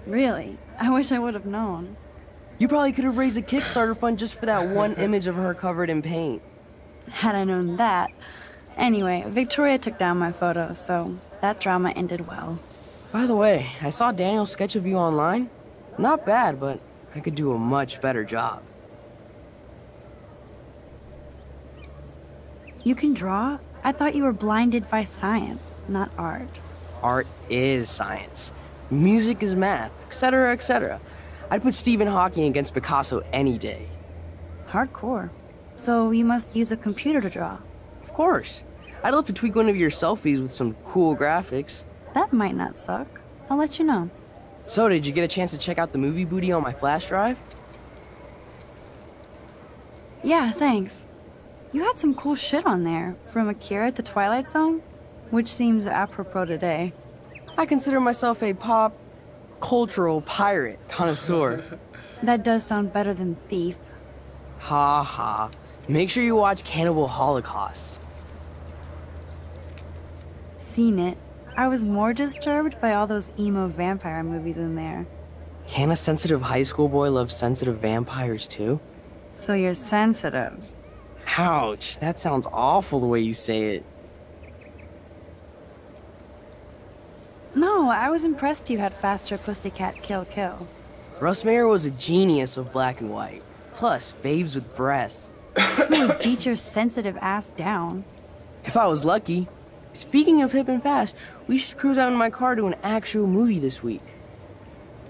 Really? I wish I would have known. You probably could have raised a Kickstarter fund just for that one image of her covered in paint. Had I known that. Anyway, Victoria took down my photo, so that drama ended well. By the way, I saw Daniel's sketch of you online. Not bad, but I could do a much better job. You can draw? I thought you were blinded by science, not art. Art is science. Music is math, etc., etc. I'd put Stephen Hawking against Picasso any day. Hardcore. So you must use a computer to draw. Of course. I'd love to tweak one of your selfies with some cool graphics. That might not suck. I'll let you know. So, did you get a chance to check out the movie booty on my flash drive? Yeah, thanks. You had some cool shit on there, from Akira to Twilight Zone, which seems apropos today. I consider myself a pop cultural pirate connoisseur. That does sound better than thief. Ha ha. Make sure you watch Cannibal Holocaust. Seen it. I was more disturbed by all those emo vampire movies in there. Can a sensitive high school boy love sensitive vampires too? So you're sensitive. Ouch, that sounds awful the way you say it. No, I was impressed you had Faster Pussycat Kill Kill. Russ Meyer was a genius of black and white. Plus, babes with breasts. You would beat your sensitive ass down. If I was lucky. Speaking of hip and fast, we should cruise out in my car to an actual movie this week.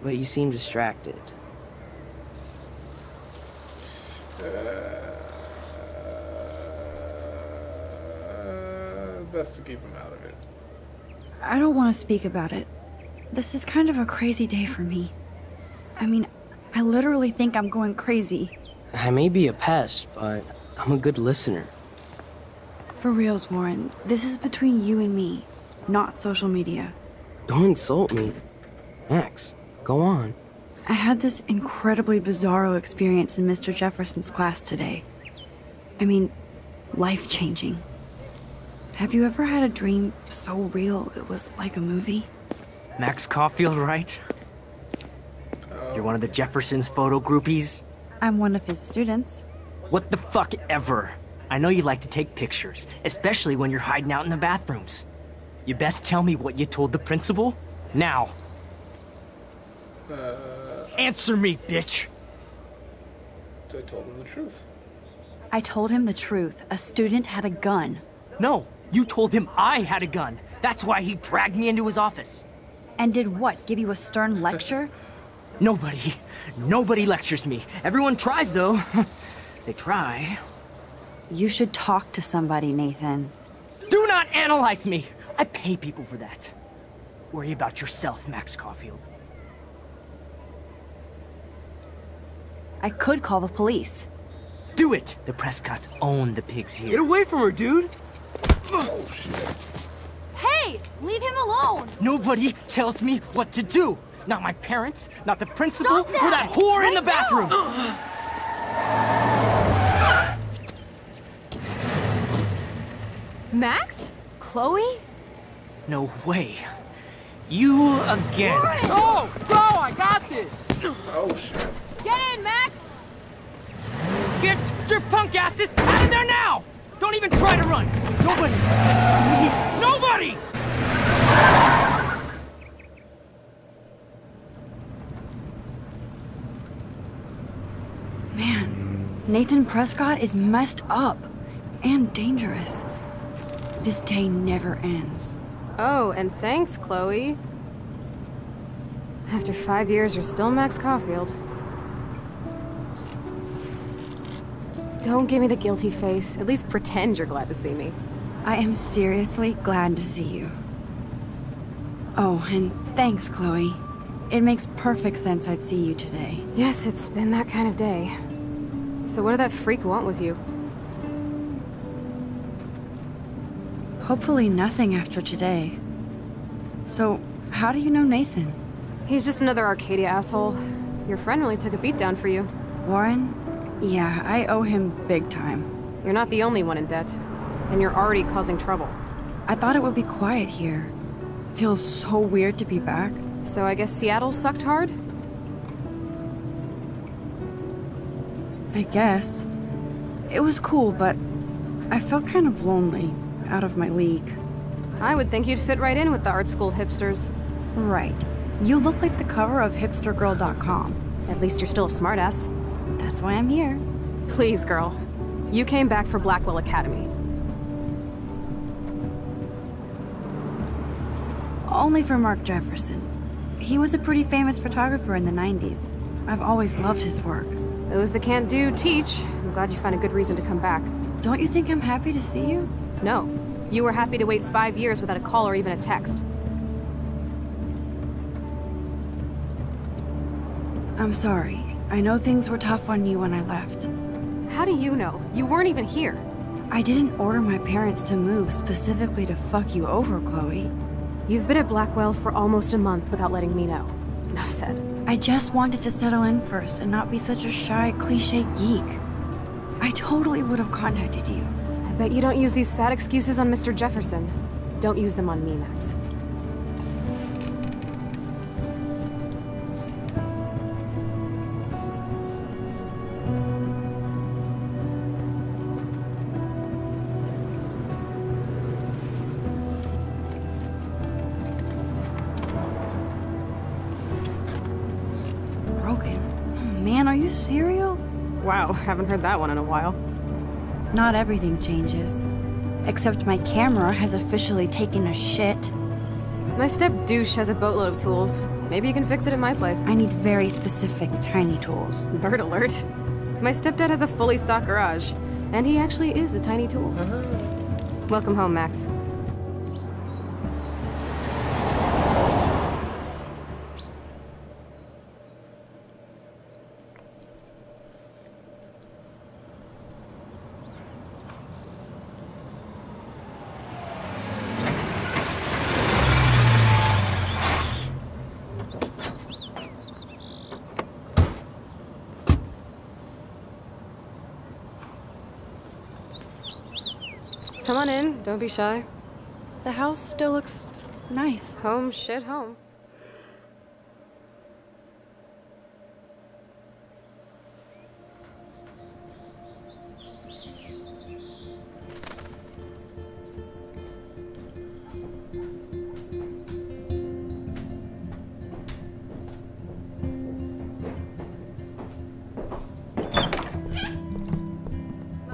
But you seem distracted. Best to keep him out of it. I don't want to speak about it. This is kind of a crazy day for me. I mean, I literally think I'm going crazy. I may be a pest, but I'm a good listener. For reals, Warren, this is between you and me, not social media. Don't insult me. Max, go on. I had this incredibly bizarro experience in Mr. Jefferson's class today. I mean, life-changing. Have you ever had a dream so real it was like a movie? Max Caulfield, right? You're one of the Jefferson's photo groupies? I'm one of his students. What the fuck ever? I know you like to take pictures, especially when you're hiding out in the bathrooms. You best tell me what you told the principal? Now. Answer me, bitch! I told him the truth. I told him the truth. A student had a gun. No, you told him I had a gun. That's why he dragged me into his office. And did what, give you a stern lecture? Nobody lectures me. Everyone tries, though. They try. You should talk to somebody, Nathan. Do not analyze me! I pay people for that. Worry about yourself, Max Caulfield. I could call the police. Do it! The Prescotts own the pigs here. Get away from her, dude! Oh, shit. Hey! Leave him alone! Nobody tells me what to do! Not my parents, not the principal, Stop that! or that whore in the bathroom! Max? Chloe? No way. You again. No! Go! I got this! Oh, shit. Get in, Max! Get your punk asses out of there now! Don't even try to run! Nobody! Nobody! Man, Nathan Prescott is messed up. And dangerous. This day never ends. Oh, and thanks, Chloe. After 5 years, you're still Max Caulfield. Don't give me the guilty face. At least pretend you're glad to see me. I am seriously glad to see you. Oh, and thanks, Chloe. It makes perfect sense I'd see you today. Yes, it's been that kind of day. So what did that freak want with you? Hopefully nothing after today. So, how do you know Nathan? He's just another Arcadia asshole. Your friend really took a beat down for you. Warren? Yeah, I owe him big time. You're not the only one in debt. And you're already causing trouble. I thought it would be quiet here. Feels so weird to be back. So I guess Seattle sucked hard? I guess. It was cool, but I felt kind of lonely, out of my league. I would think you'd fit right in with the art school hipsters. Right. You look like the cover of hipstergirl.com. At least you're still a smartass. That's why I'm here. Please, girl. You came back for Blackwell Academy. Only for Mark Jefferson. He was a pretty famous photographer in the 90s. I've always loved his work. Those that can't do, teach. I'm glad you find a good reason to come back. Don't you think I'm happy to see you? No. You were happy to wait 5 years without a call or even a text. I'm sorry. I know things were tough on you when I left. How do you know? You weren't even here. I didn't order my parents to move specifically to fuck you over, Chloe. You've been at Blackwell for almost a month without letting me know. Enough said. I just wanted to settle in first and not be such a shy, cliché geek. I totally would have contacted you. I bet you don't use these sad excuses on Mr. Jefferson. Don't use them on me, Max. Man, are you serial? Wow, haven't heard that one in a while. Not everything changes. Except my camera has officially taken a shit. My step-douche has a boatload of tools. Maybe you can fix it at my place. I need very specific, tiny tools. Nerd alert. My stepdad has a fully stocked garage. And he actually is a tiny tool. Welcome home, Max. Come on in, don't be shy. The house still looks nice. Home shit home.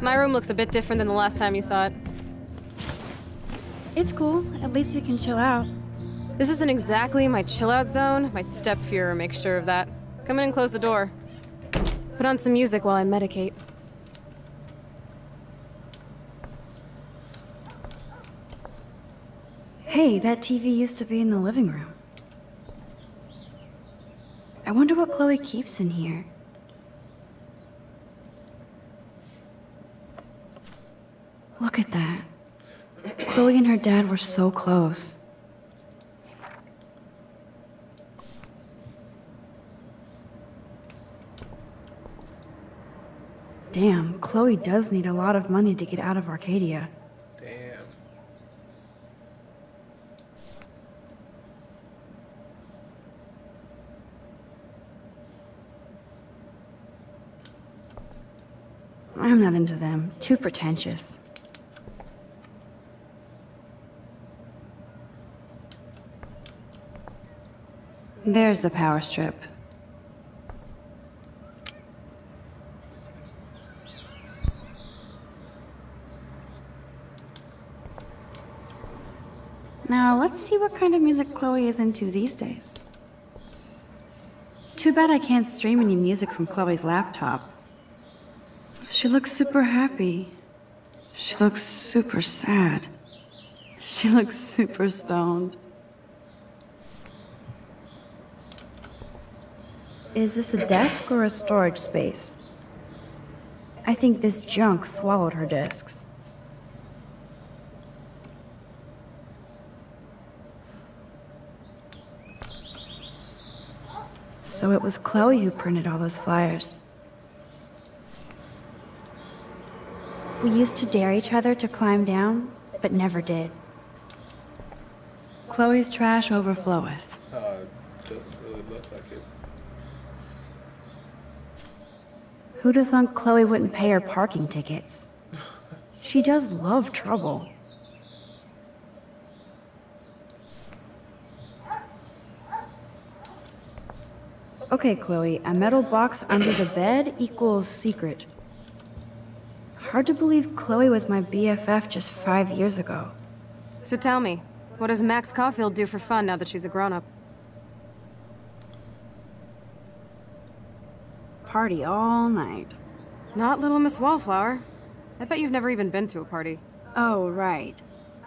My room looks a bit different than the last time you saw it. It's cool. At least we can chill out. This isn't exactly my chill-out zone. My step-Fuhrer makes sure of that. Come in and close the door. Put on some music while I medicate. Hey, that TV used to be in the living room. I wonder what Chloe keeps in here. Look at that. Chloe and her dad were so close. Damn, Chloe does need a lot of money to get out of Arcadia. Damn. I'm not into them. Too pretentious. There's the power strip. Now, let's see what kind of music Chloe is into these days. Too bad I can't stream any music from Chloe's laptop. She looks super happy. She looks super sad. She looks super stoned. Is this a desk or a storage space? I think this junk swallowed her discs. So it was Chloe who printed all those flyers. We used to dare each other to climb down, but never did. Chloe's trash overfloweth. Doesn't really look like it. Who'd have thunk Chloe wouldn't pay her parking tickets? She does love trouble. Okay, Chloe, a metal box under the bed equals secret. Hard to believe Chloe was my BFF just 5 years ago. So tell me, what does Max Caulfield do for fun now that she's a grown-up? Party all night. Not little Miss Wallflower. I bet you've never even been to a party. Oh, right.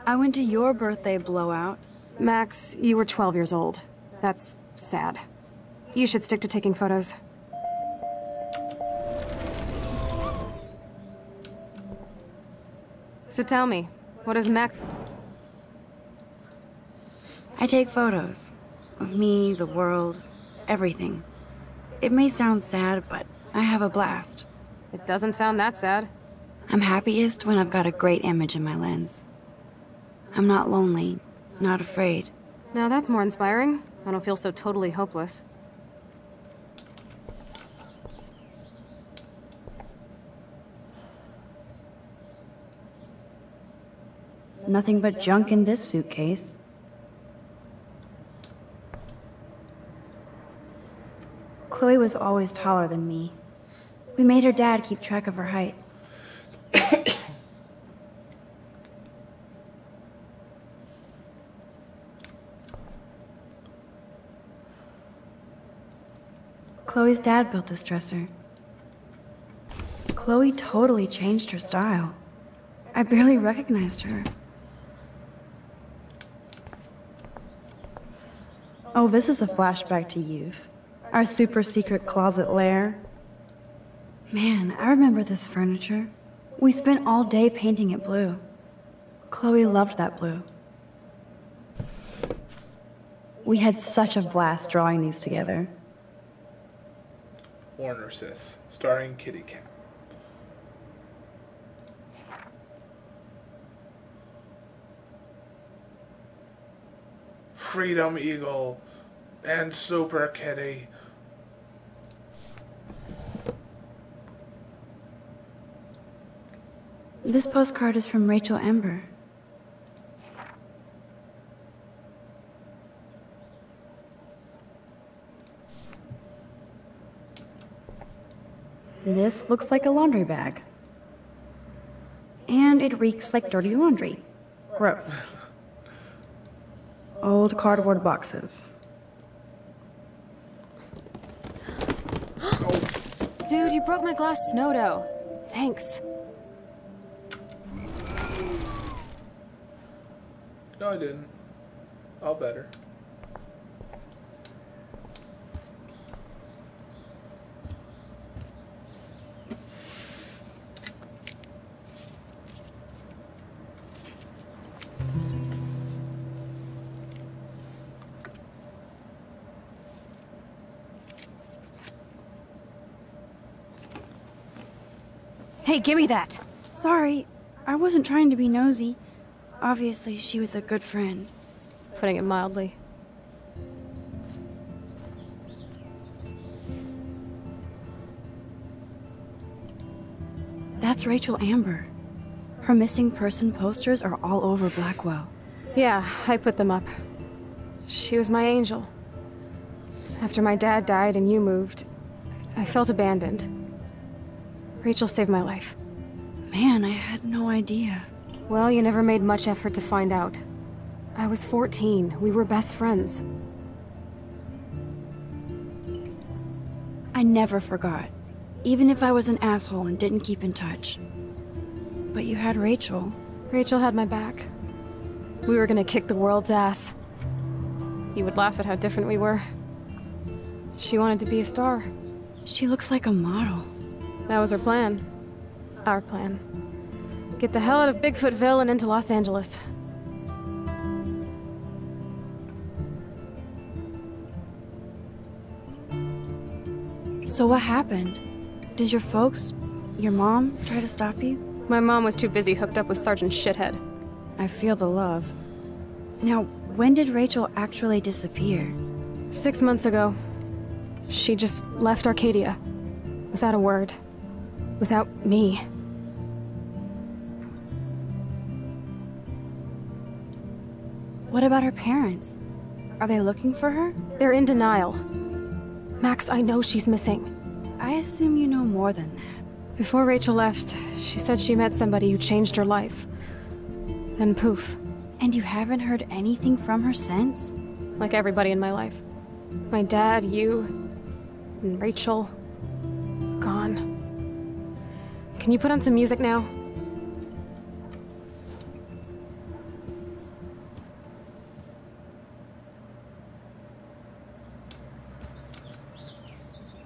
I went to your birthday blowout. Max, you were 12 years old. That's sad. You should stick to taking photos. So tell me, what is Max... I take photos. Of me, the world, everything. It may sound sad, but I have a blast. It doesn't sound that sad. I'm happiest when I've got a great image in my lens. I'm not lonely, not afraid. Now that's more inspiring. I don't feel so totally hopeless. Nothing but junk in this suitcase. Chloe was always taller than me. We made her dad keep track of her height. Chloe's dad built this dresser. Chloe totally changed her style. I barely recognized her. Oh, this is a flashback to youth. Our super secret closet lair. Man, I remember this furniture. We spent all day painting it blue. Chloe loved that blue. We had such a blast drawing these together. Warner Sis, starring Kitty Cat. Freedom Eagle and Super Kitty. This postcard is from Rachel Amber. This looks like a laundry bag. And it reeks like dirty laundry. Gross. Old cardboard boxes. Dude, you broke my glass snow dough. Thanks. No, I didn't. All better. Hey, give me that! Sorry, I wasn't trying to be nosy. Obviously, she was a good friend. It's putting it mildly. That's Rachel Amber. Her missing person posters are all over Blackwell. Yeah, I put them up. She was my angel. After my dad died and you moved, I felt abandoned. Rachel saved my life. Man, I had no idea. Well, you never made much effort to find out. I was 14. We were best friends. I never forgot. Even if I was an asshole and didn't keep in touch. But you had Rachel. Rachel had my back. We were gonna kick the world's ass. You would laugh at how different we were. She wanted to be a star. She looks like a model. That was her plan. Our plan. Get the hell out of Bigfootville and into Los Angeles. So what happened? Did your folks, your mom, try to stop you? My mom was too busy hooked up with Sergeant Shithead. I feel the love. Now, when did Rachel actually disappear? 6 months ago. She just left Arcadia. Without a word. Without me. What about her parents? Are they looking for her? They're in denial. Max, I know she's missing. I assume you know more than that. Before Rachel left, she said she met somebody who changed her life. Then poof. And you haven't heard anything from her since? Like everybody in my life. My dad, you, and Rachel. Gone. Can you put on some music now?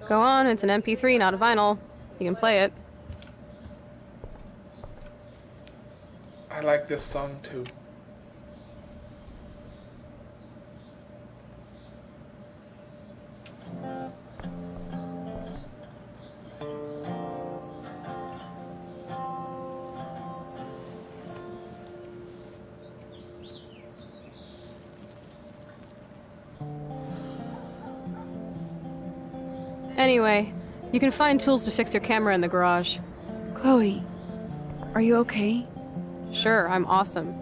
Go on, it's an MP3, not a vinyl. You can play it. I like this song too. Anyway, you can find tools to fix your camera in the garage. Chloe, are you okay? Sure, I'm awesome.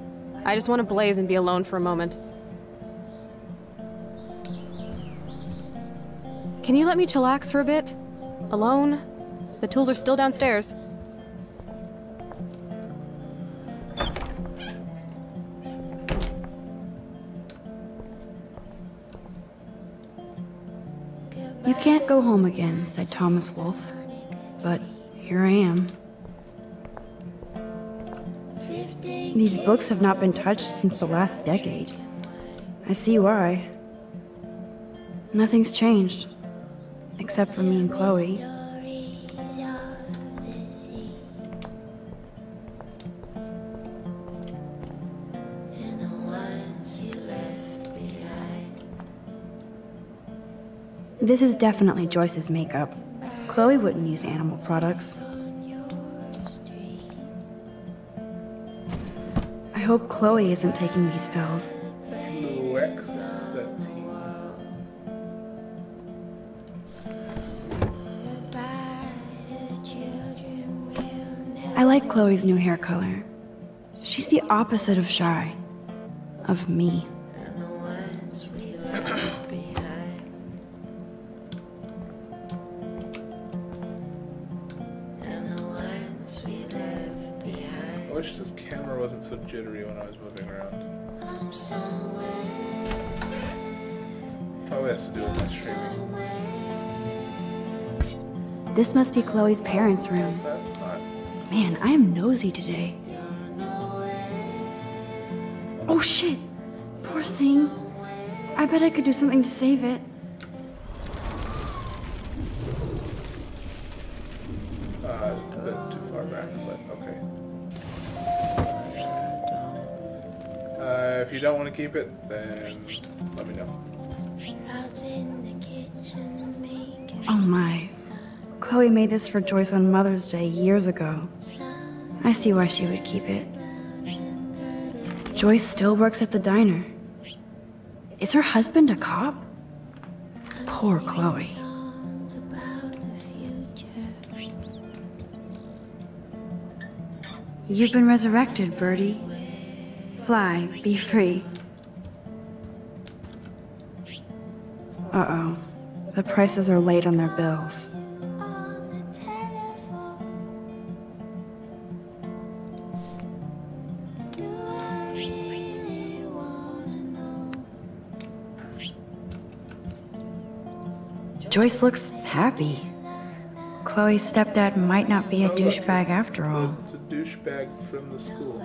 I just want to blaze and be alone for a moment. Can you let me chillax for a bit? Alone? The tools are still downstairs. You can't go home again, said Thomas Wolfe. But here I am. These books have not been touched since the last decade. I see why. Nothing's changed. Except for me and Chloe. This is definitely Joyce's makeup. Chloe wouldn't use animal products. I hope Chloe isn't taking these pills. I like Chloe's new hair color. She's the opposite of shy. Of me. I wish this camera wasn't so jittery when I was moving around. Probably has to do with my streaming. This must be Chloe's parents' room. Man, I am nosy today. Oh shit! Poor thing. I bet I could do something to save it. A bit too far back, but okay. If you don't want to keep it, then let me know. Oh my. Chloe made this for Joyce on Mother's Day years ago. I see why she would keep it. Joyce still works at the diner. Is her husband a cop? Poor Chloe. You've been resurrected, Birdie. Fly, be free. Uh-oh. The prices are late on their bills. Joyce looks happy. Chloe's stepdad might not be a douchebag after all. It's a douchebag from the school.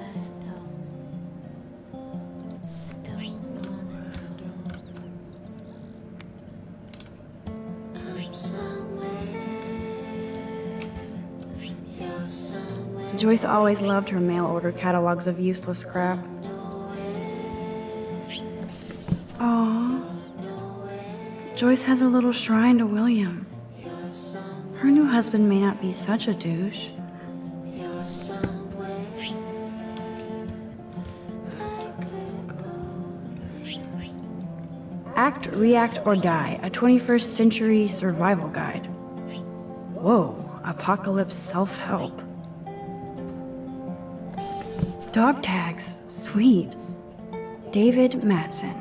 Joyce always loved her mail order catalogs of useless crap. Aww. Joyce has a little shrine to William. Her new husband may not be such a douche. Act, React, or Die, a 21st century survival guide. Whoa, apocalypse self-help. Dog tags, sweet. David Matson.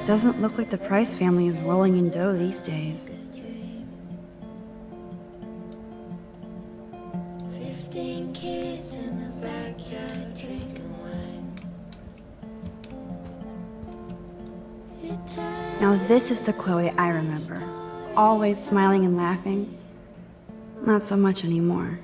Doesn't look like the Price family is rolling in dough these days. 15 kids in the backyard drinking wine. Now this is the Chloe I remember. Always smiling and laughing. Not so much anymore.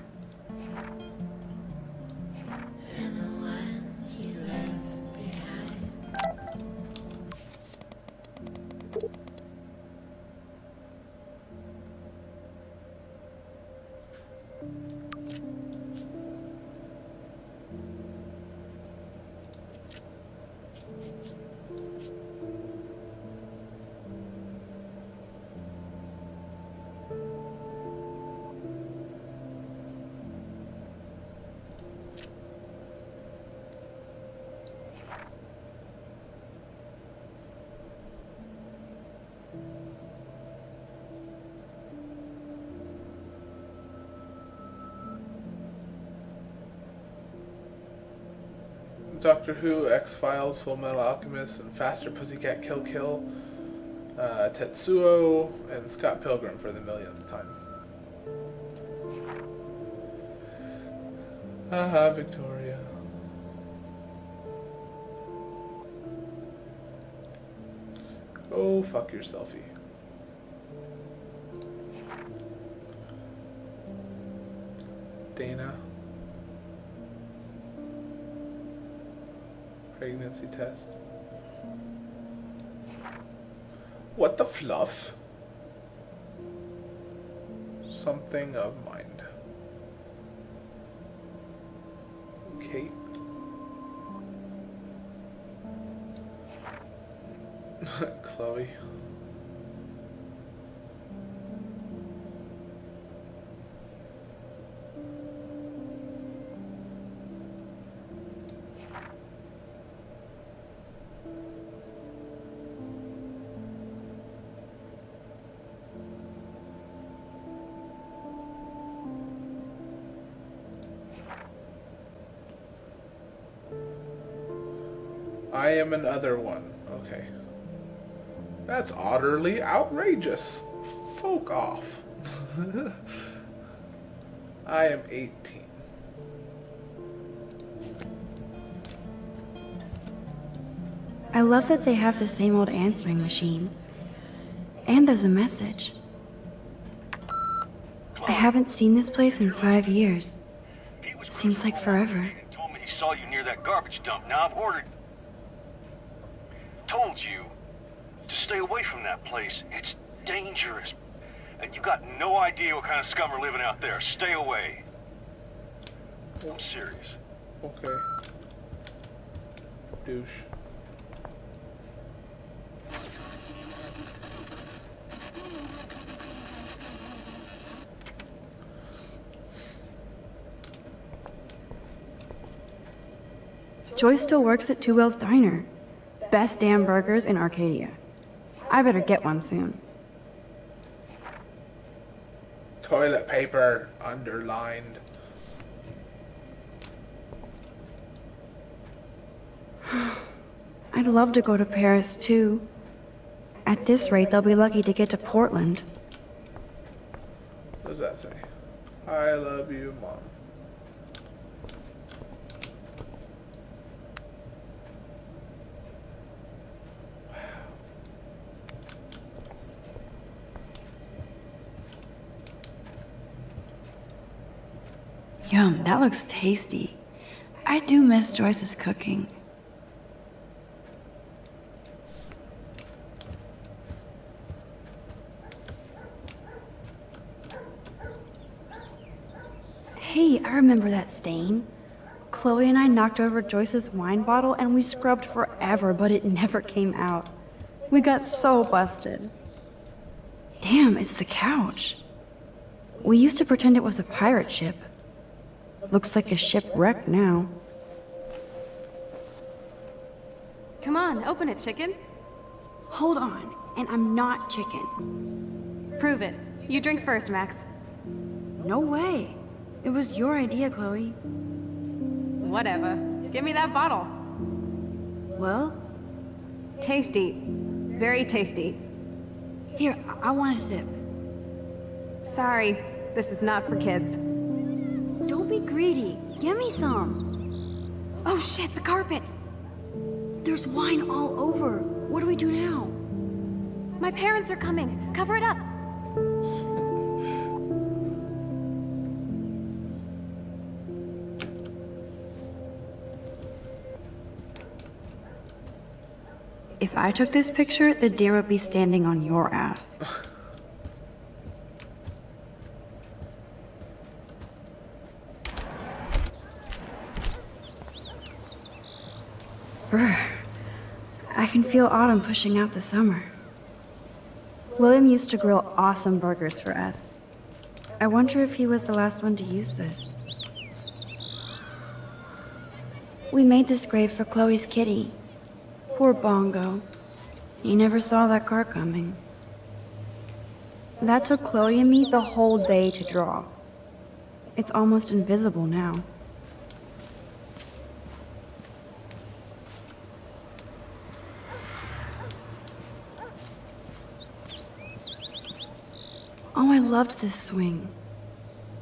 Doctor Who, X-Files, Full Metal Alchemist, and Faster Pussycat Kill Kill, Tetsuo, and Scott Pilgrim for the millionth time. Haha, Victoria. Go fuck your selfie. Dana. Pregnancy test. What the fluff? Something of mind. Kate. Chloe. I am another one. Okay. That's utterly outrageous. Folk off. I am 18. I love that they have the same old answering machine. And there's a message. I haven't seen this place in 5 years. Seems like forever. Told me he saw you near that garbage dump. Now I've ordered... Told you to stay away from that place. It's dangerous. And you got no idea what kind of scum are living out there. Stay away. I'm serious. Okay. Douche. Joyce still works at Two Whales Diner. Best damn burgers in Arcadia. I better get one soon. Toilet paper underlined. I'd love to go to Paris, too. At this rate, they'll be lucky to get to Portland. What does that say? I love you, Mom. Yum, that looks tasty. I do miss Joyce's cooking. Hey, I remember that stain. Chloe and I knocked over Joyce's wine bottle and we scrubbed forever, but it never came out. We got so busted. Damn, it's the couch. We used to pretend it was a pirate ship. Looks like a shipwreck now. Come on, open it, chicken. Hold on, and I'm not chicken. Prove it. You drink first, Max. No way. It was your idea, Chloe. Whatever. Give me that bottle. Well? Tasty. Very tasty. Here, I want a sip. Sorry, this is not for kids. Don't be greedy. Give me some. Oh shit, the carpet! There's wine all over. What do we do now? My parents are coming. Cover it up. If I took this picture, the deer would be standing on your ass. Brr. I can feel autumn pushing out the summer. William used to grill awesome burgers for us. I wonder if he was the last one to use this. We made this grave for Chloe's kitty. Poor Bongo. He never saw that car coming. That took Chloe and me the whole day to draw. It's almost invisible now. Oh, I loved this swing.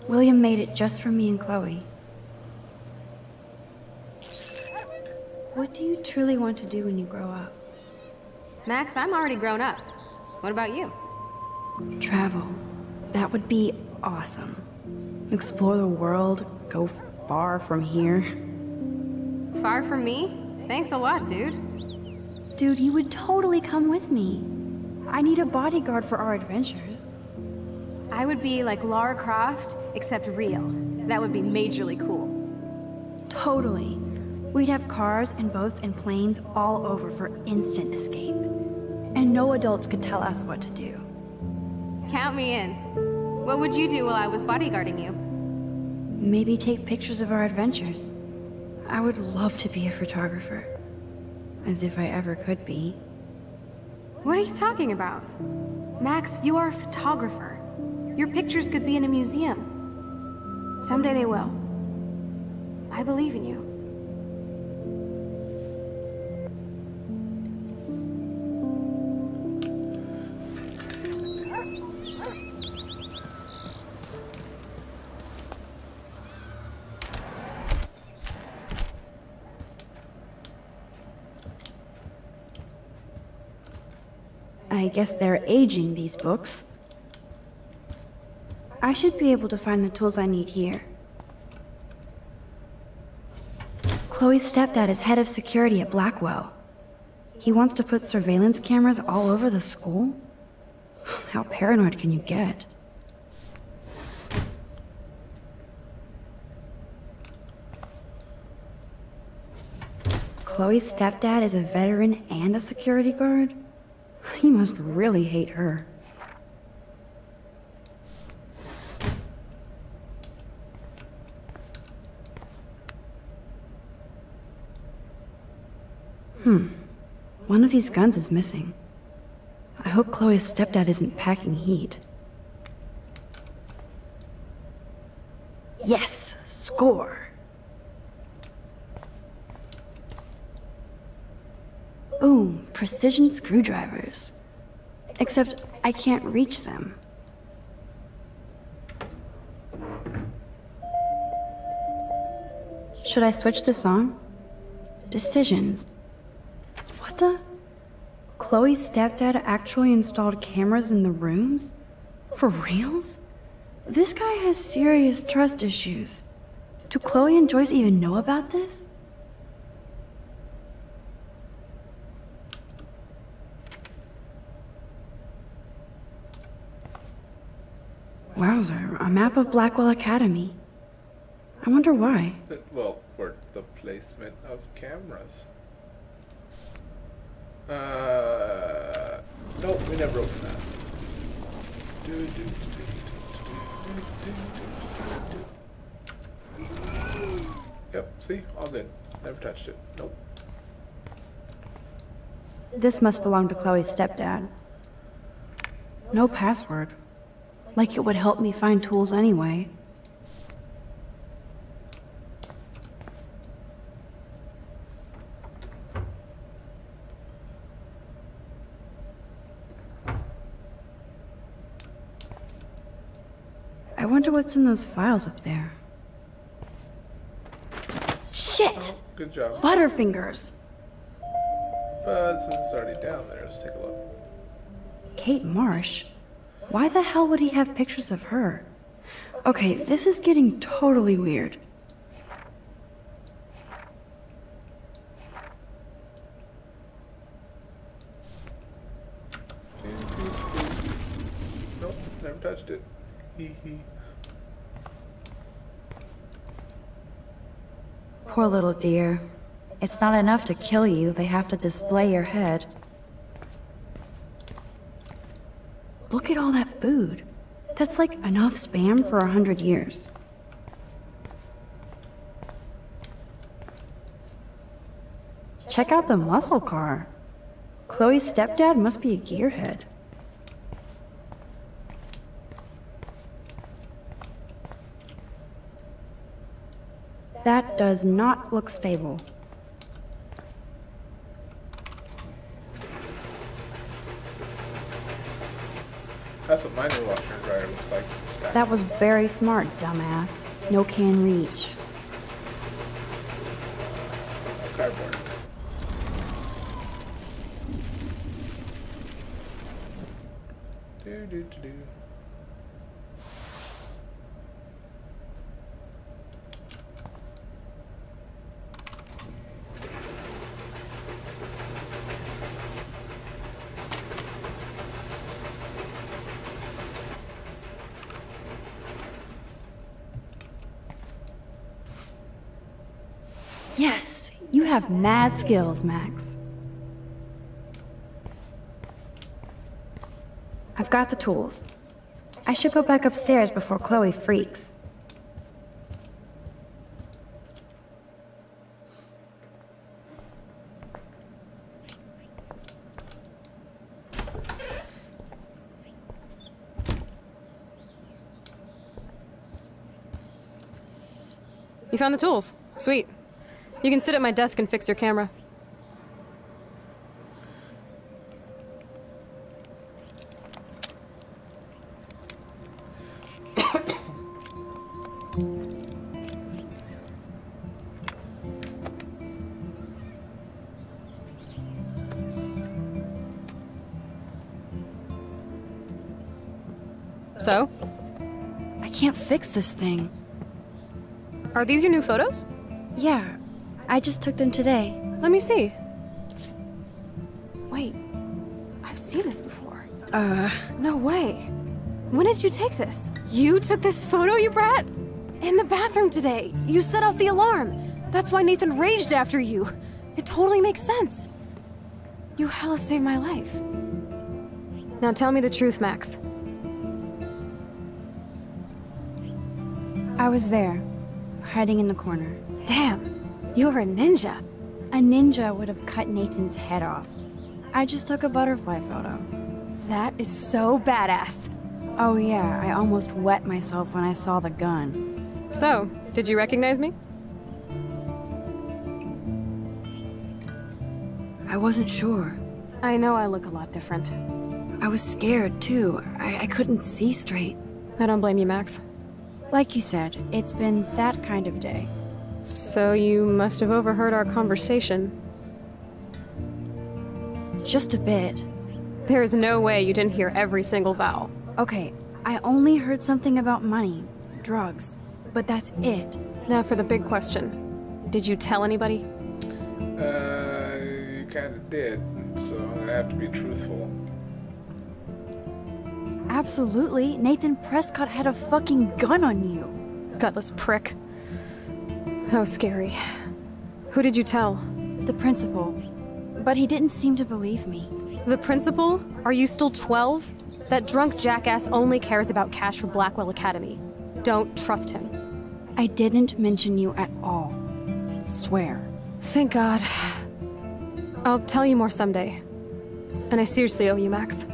William made it just for me and Chloe. What do you truly want to do when you grow up? Max, I'm already grown up. What about you? Travel. That would be awesome. Explore the world, go far from here. Far from me? Thanks a lot, dude. Dude, you would totally come with me. I need a bodyguard for our adventures. I would be like Lara Croft, except real. That would be majorly cool. Totally. We'd have cars and boats and planes all over for instant escape. And no adults could tell us what to do. Count me in. What would you do while I was bodyguarding you? Maybe take pictures of our adventures. I would love to be a photographer. As if I ever could be. What are you talking about? Max, you are a photographer. Your pictures could be in a museum. Someday they will. I believe in you. I guess they're aging these books. I should be able to find the tools I need here. Chloe's stepdad is head of security at Blackwell. He wants to put surveillance cameras all over the school? How paranoid can you get? Chloe's stepdad is a veteran and a security guard? He must really hate her. One of these guns is missing. I hope Chloe's stepdad isn't packing heat. Yes! Score! Ooh, precision screwdrivers. Except I can't reach them. Should I switch this on? Decisions. What the? Chloe's stepdad actually installed cameras in the rooms? For reals? This guy has serious trust issues. Do Chloe and Joyce even know about this? Wowzer, a map of Blackwell Academy. I wonder why. Well, for the placement of cameras. Nope, we never opened that. Yep, see? All good. Never touched it. Nope. This must belong to Chloe's stepdad. No password. Like it would help me find tools anyway. I wonder what's in those files up there. Shit! Oh, good job. Butterfingers! But since it's already down there, let's take a look. Kate Marsh? Why the hell would he have pictures of her? Okay, this is getting totally weird. Nope, never touched it. Hee hee. Poor little dear. It's not enough to kill you, they have to display your head. Look at all that food. That's like enough spam for 100 years. Check out the muscle car. Chloe's stepdad must be a gearhead. That does not look stable. That's what my new washer and dryer looks like. Stacked. That was very smart, dumbass. No can reach. Cardboard. Do. Yes, you have mad skills, Max. I've got the tools. I should go back upstairs before Chloe freaks. You found the tools. Sweet. You can sit at my desk and fix your camera. So? I can't fix this thing. Are these your new photos? Yeah, I just took them today. Let me see. Wait, I've seen this before. No way. When did you take this? You took this photo, you brat? In the bathroom today. You set off the alarm. That's why Nathan raged after you. It totally makes sense. You hella saved my life. Now tell me the truth, Max. I was there, hiding in the corner. Damn, you're a ninja. A ninja would have cut Nathan's head off. I just took a butterfly photo. That is so badass. Oh yeah, I almost wet myself when I saw the gun. So, did you recognize me? I wasn't sure. I know I look a lot different. I was scared, too. I couldn't see straight. I don't blame you, Max. Like you said, it's been that kind of day. So you must have overheard our conversation. Just a bit. There is no way you didn't hear every single vowel. Okay, I only heard something about money, drugs, but that's it. Now for the big question. Did you tell anybody? You kinda did, so I'm gonna have to be truthful. Absolutely. Nathan Prescott had a fucking gun on you. Gutless prick. That was scary. Who did you tell? The principal. But he didn't seem to believe me. The principal? Are you still 12? That drunk jackass only cares about cash for Blackwell Academy. Don't trust him. I didn't mention you at all. Swear. Thank God. I'll tell you more someday. And I seriously owe you, Max.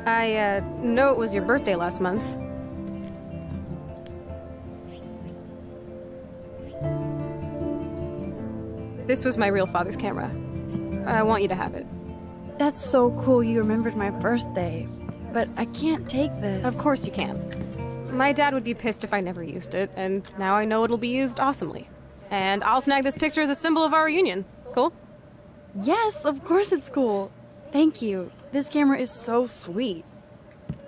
I know it was your birthday last month. This was my real father's camera. I want you to have it. That's so cool you remembered my birthday. But I can't take this. Of course you can. My dad would be pissed if I never used it, and now I know it'll be used awesomely. And I'll snag this picture as a symbol of our reunion. Cool? Yes, of course it's cool. Thank you. This camera is so sweet.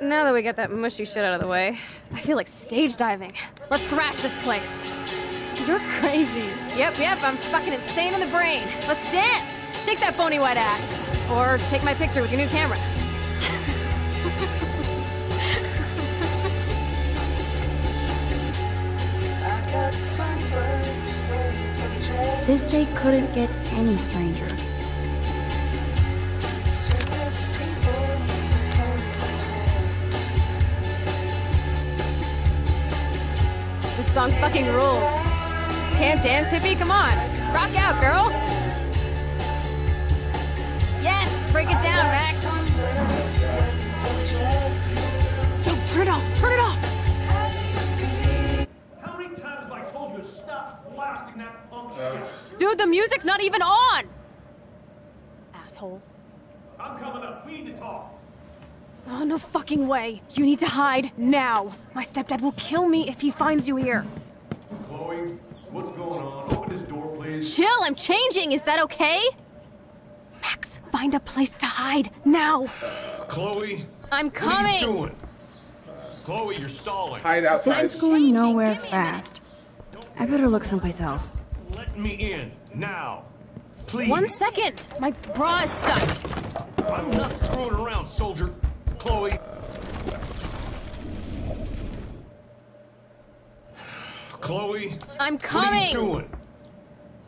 Now that we got that mushy shit out of the way, I feel like stage diving. Let's thrash this place. You're crazy. Yep, I'm fucking insane in the brain. Let's dance! Shake that bony white ass. Or take my picture with your new camera. This day couldn't get any stranger. This song fucking rules. Can't dance, hippie? Come on. Rock out, girl. Yes, break it down, Max. Yo, turn it off, turn it off. How many times have I told you to stop blasting that punk shit? Dude, the music's not even on. Asshole. I'm coming up. We need to talk. Oh, no fucking way. You need to hide now. My stepdad will kill me if he finds you here. Chloe, what's going on? Open this door, please. Chill, I'm changing. Is that okay? Max, find a place to hide now. Chloe, I'm coming. What are you doing? Chloe, you're stalling. Hide outside. This is going nowhere fast. I better look someplace else. Let me in now, please. 1 second. My bra is stuck. I'm not screwing around, soldier. Chloe. Chloe. I'm coming. What are you doing?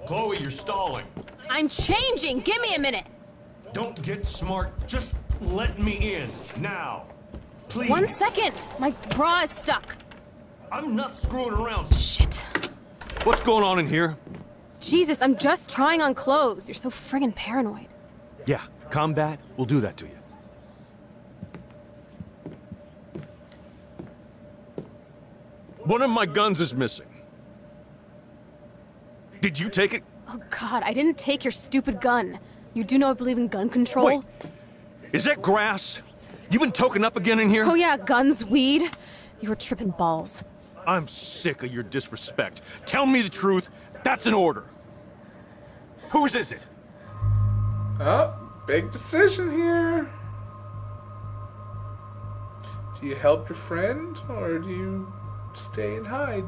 Chloe, you're stalling. I'm changing. Give me a minute. Don't get smart. Just let me in now. Please. 1 second. My bra is stuck. I'm not screwing around. Shit. What's going on in here? Jesus, I'm just trying on clothes. You're so friggin' paranoid. Yeah, combat will do that to you. One of my guns is missing. Did you take it? Oh God, I didn't take your stupid gun. You do know I believe in gun control? Wait, is that grass? You been token up again in here? Oh yeah, guns, weed. You were tripping balls. I'm sick of your disrespect. Tell me the truth. That's an order. Whose is it? Oh, big decision here. Do you help your friend, or do you stay and hide?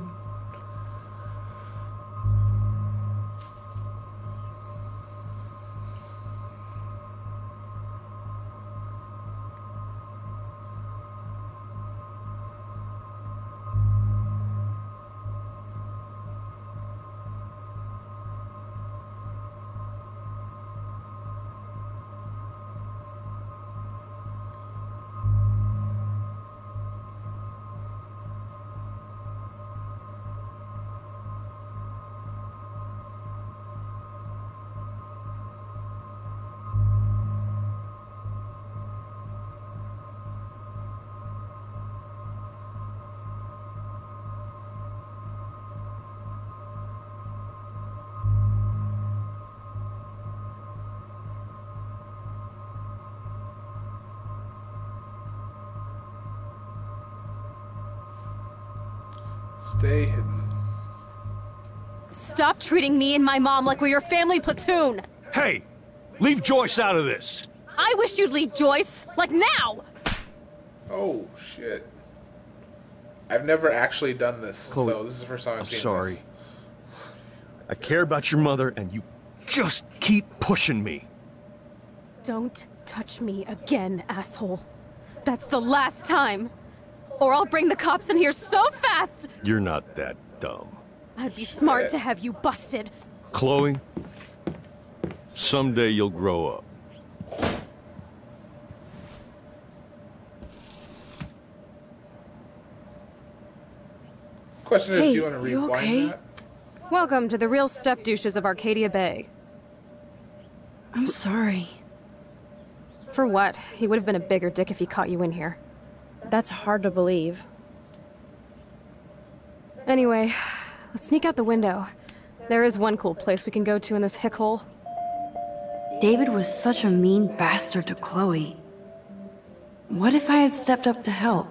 Stay hidden. Stop treating me and my mom like we're your family platoon! Hey! Leave Joyce out of this! I wish you'd leave Joyce! Like now! Oh, shit. I've never actually done this, Chloe, so this is the first time I've seen sorry. this. I care about your mother, and you just keep pushing me. Don't touch me again, asshole. That's the last time! Or I'll bring the cops in here so fast! You're not that dumb. I'd be smart to have you busted. Chloe, someday you'll grow up. Question is, Hey, do you want to you rewind okay? that? Welcome to the real step douches of Arcadia Bay. I'm sorry. For what? He would have been a bigger dick if he caught you in here. That's hard to believe. Anyway, let's sneak out the window. There is one cool place we can go to in this hick hole. David was such a mean bastard to Chloe. What if I had stepped up to help?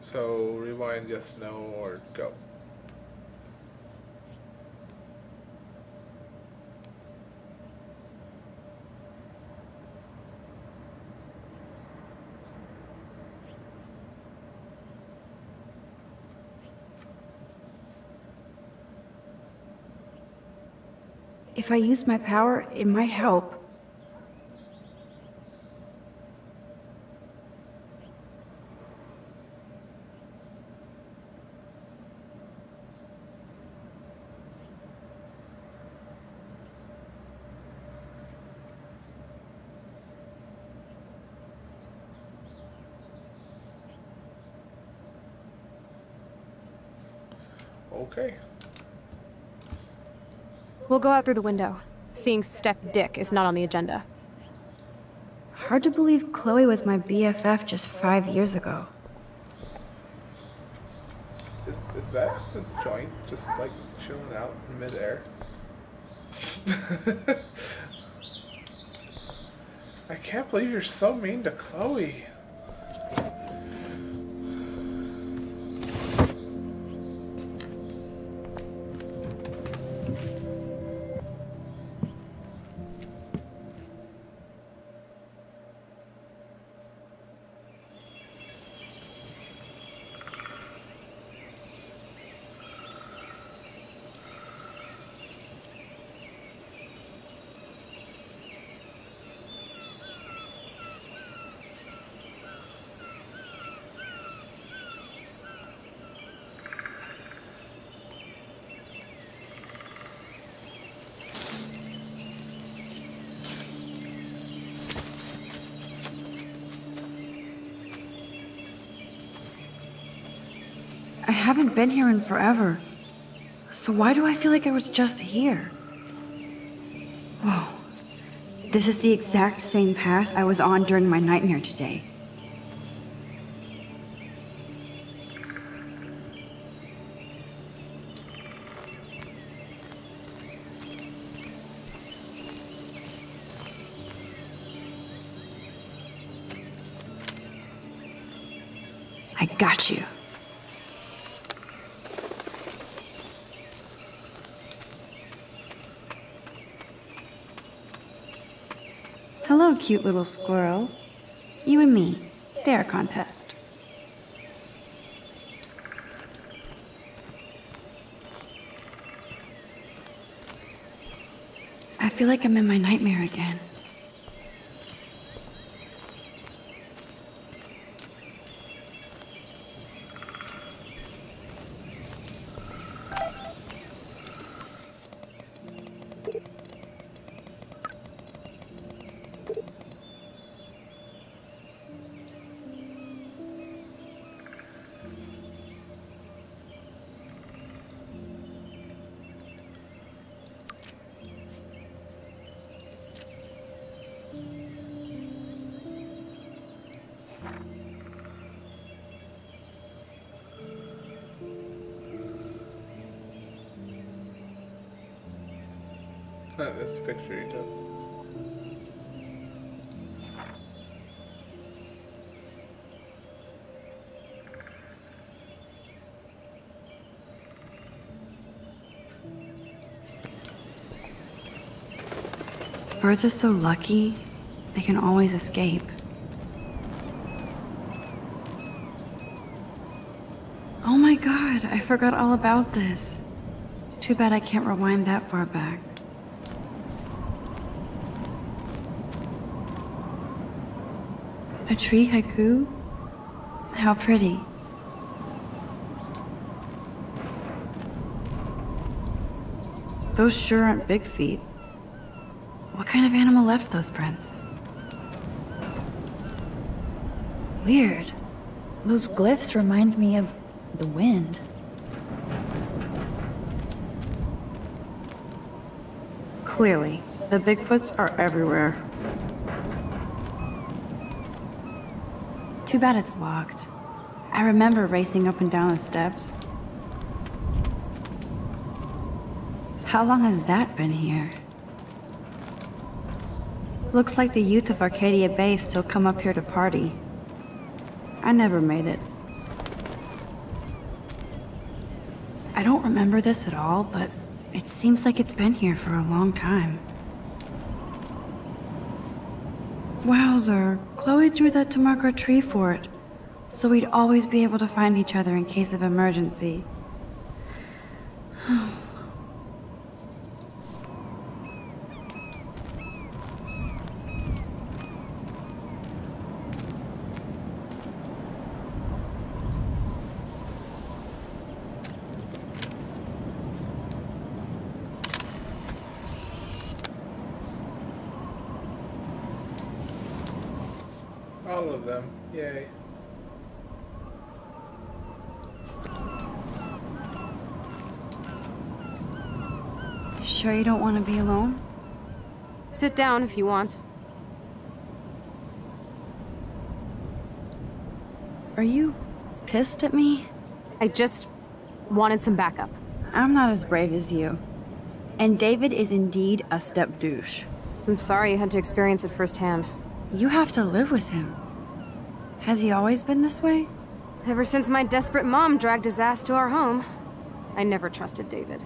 So, rewind, yes, no, or go. If I used my power, it might help. Okay. We'll go out through the window. Seeing Step Dick is not on the agenda. Hard to believe Chloe was my BFF just 5 years ago. Is that the joint just like chilling out in midair? I can't believe you're so mean to Chloe. I haven't been here in forever. So why do I feel like I was just here? Whoa. This is the exact same path I was on during my nightmare today. I got you. Hello, cute little squirrel. You and me, stare contest. I feel like I'm in my nightmare again. That's the picture you took. birds are so lucky, they can always escape. Oh my god, I forgot all about this. Too bad I can't rewind that far back. A tree haiku? How pretty. Those sure aren't big feet. What kind of animal left those prints? Weird. Those glyphs remind me of the wind. Clearly, the Bigfoots are everywhere. Too bad it's locked. I remember racing up and down the steps. How long has that been here? Looks like the youth of Arcadia Bay still come up here to party. I never made it. I don't remember this at all, but it seems like it's been here for a long time. Wowzer, Chloe drew that to mark our tree fort, so we'd always be able to find each other in case of emergency. All of them. Yay. Sure you don't want to be alone? Sit down if you want. Are you pissed at me? I just wanted some backup. I'm not as brave as you. And David is indeed a step douche. I'm sorry you had to experience it firsthand. You have to live with him. Has he always been this way? Ever since my desperate mom dragged his ass to our home, I never trusted David.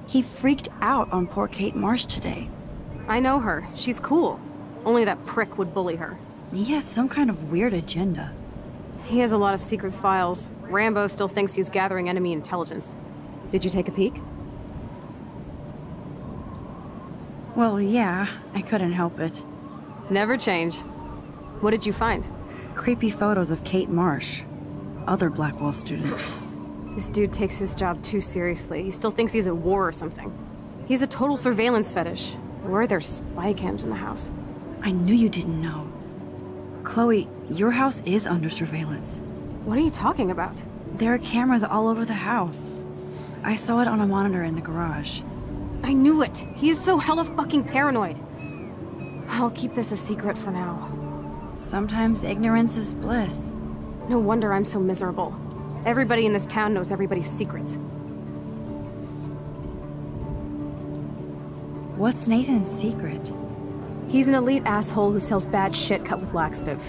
He freaked out on poor Kate Marsh today. I know her. She's cool. Only that prick would bully her. He has some kind of weird agenda. He has a lot of secret files. Rambo still thinks he's gathering enemy intelligence. Did you take a peek? Well, yeah, I couldn't help it. Never change. What did you find? Creepy photos of Kate Marsh. Other Blackwell students. This dude takes his job too seriously. He still thinks he's at war or something. He's a total surveillance fetish. Where are there spy cams in the house? I knew you didn't know. Chloe, your house is under surveillance. What are you talking about? There are cameras all over the house. I saw it on a monitor in the garage. I knew it! He's so hella fucking paranoid. I'll keep this a secret for now. Sometimes ignorance is bliss. No wonder I'm so miserable. Everybody in this town knows everybody's secrets. What's Nathan's secret? He's an elite asshole who sells bad shit cut with laxative.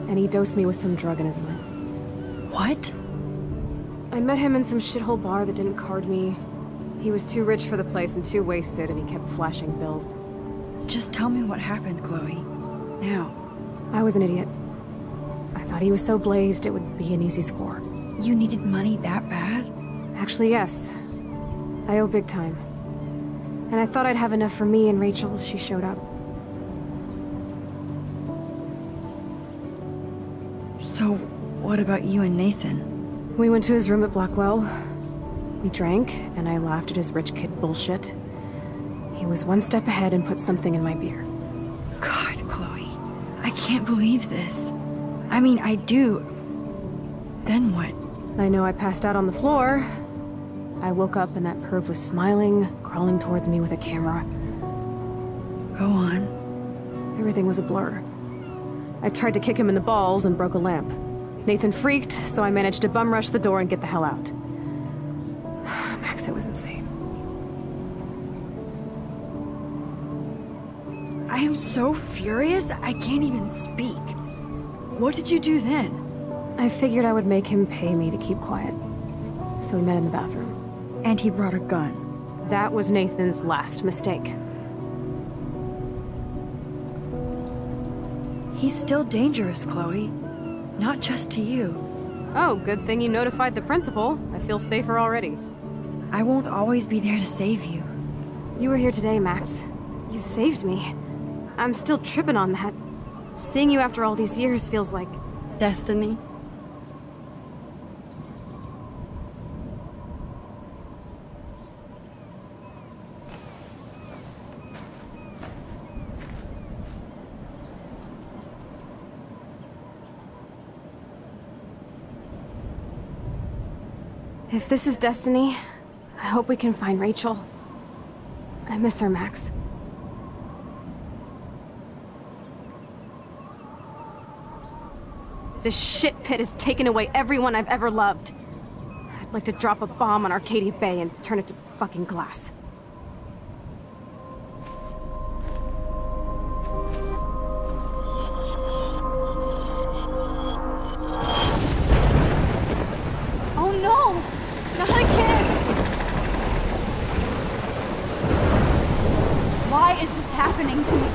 And he dosed me with some drug in his room. What? I met him in some shithole bar that didn't card me. He was too rich for the place and too wasted, and he kept flashing bills. Just tell me what happened, Chloe. Now. I was an idiot. I thought he was so blazed it would be an easy score. You needed money that bad? Actually, yes. I owe big time. And I thought I'd have enough for me and Rachel if she showed up. So, what about you and Nathan? We went to his room at Blackwell. We drank, and I laughed at his rich kid bullshit. He was one step ahead and put something in my beer. God, Chloe. I can't believe this. I mean, I do. Then what? I know I passed out on the floor. I woke up and that perv was smiling, crawling towards me with a camera. Go on. Everything was a blur. I tried to kick him in the balls and broke a lamp. Nathan freaked, so I managed to bum rush the door and get the hell out. Max, it was insane. I am so furious, I can't even speak. What did you do then? I figured I would make him pay me to keep quiet. so we met in the bathroom. And he brought a gun. That was Nathan's last mistake. He's still dangerous, Chloe. Not just to you. Oh, good thing you notified the principal. I feel safer already. I won't always be there to save you. You were here today, Max. You saved me. I'm still tripping on that. Seeing you after all these years feels like... destiny. If this is destiny, I hope we can find Rachel. I miss her, Max. This shit pit has taken away everyone I've ever loved. I'd like to drop a bomb on Arcadia Bay and turn it to fucking glass. Oh no! Not again! Why is this happening to me?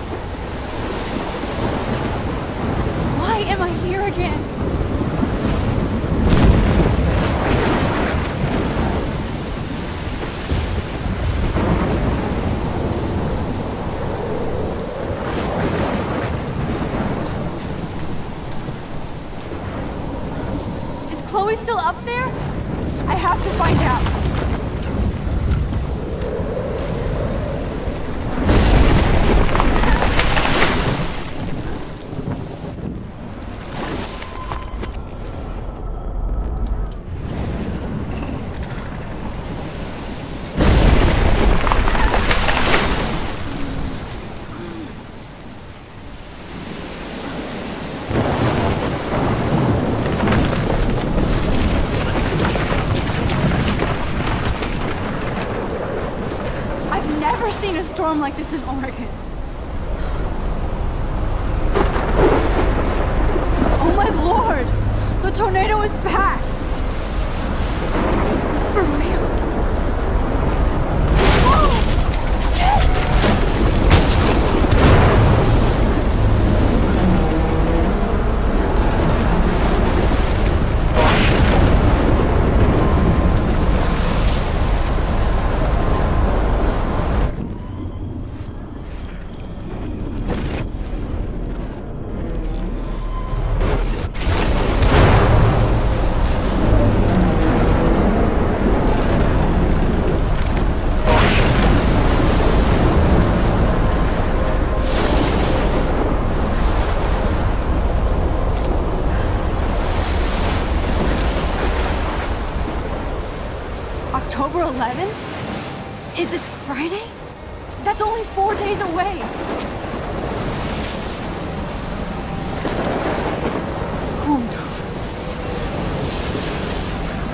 Why am I here again? Is Chloe still up there? I have to find out. Seen a storm like this in Oregon. Oh my lord! The tornado is back! Is this for real? Oh! Shit! October 11? Is this Friday? That's only 4 days away! Oh no.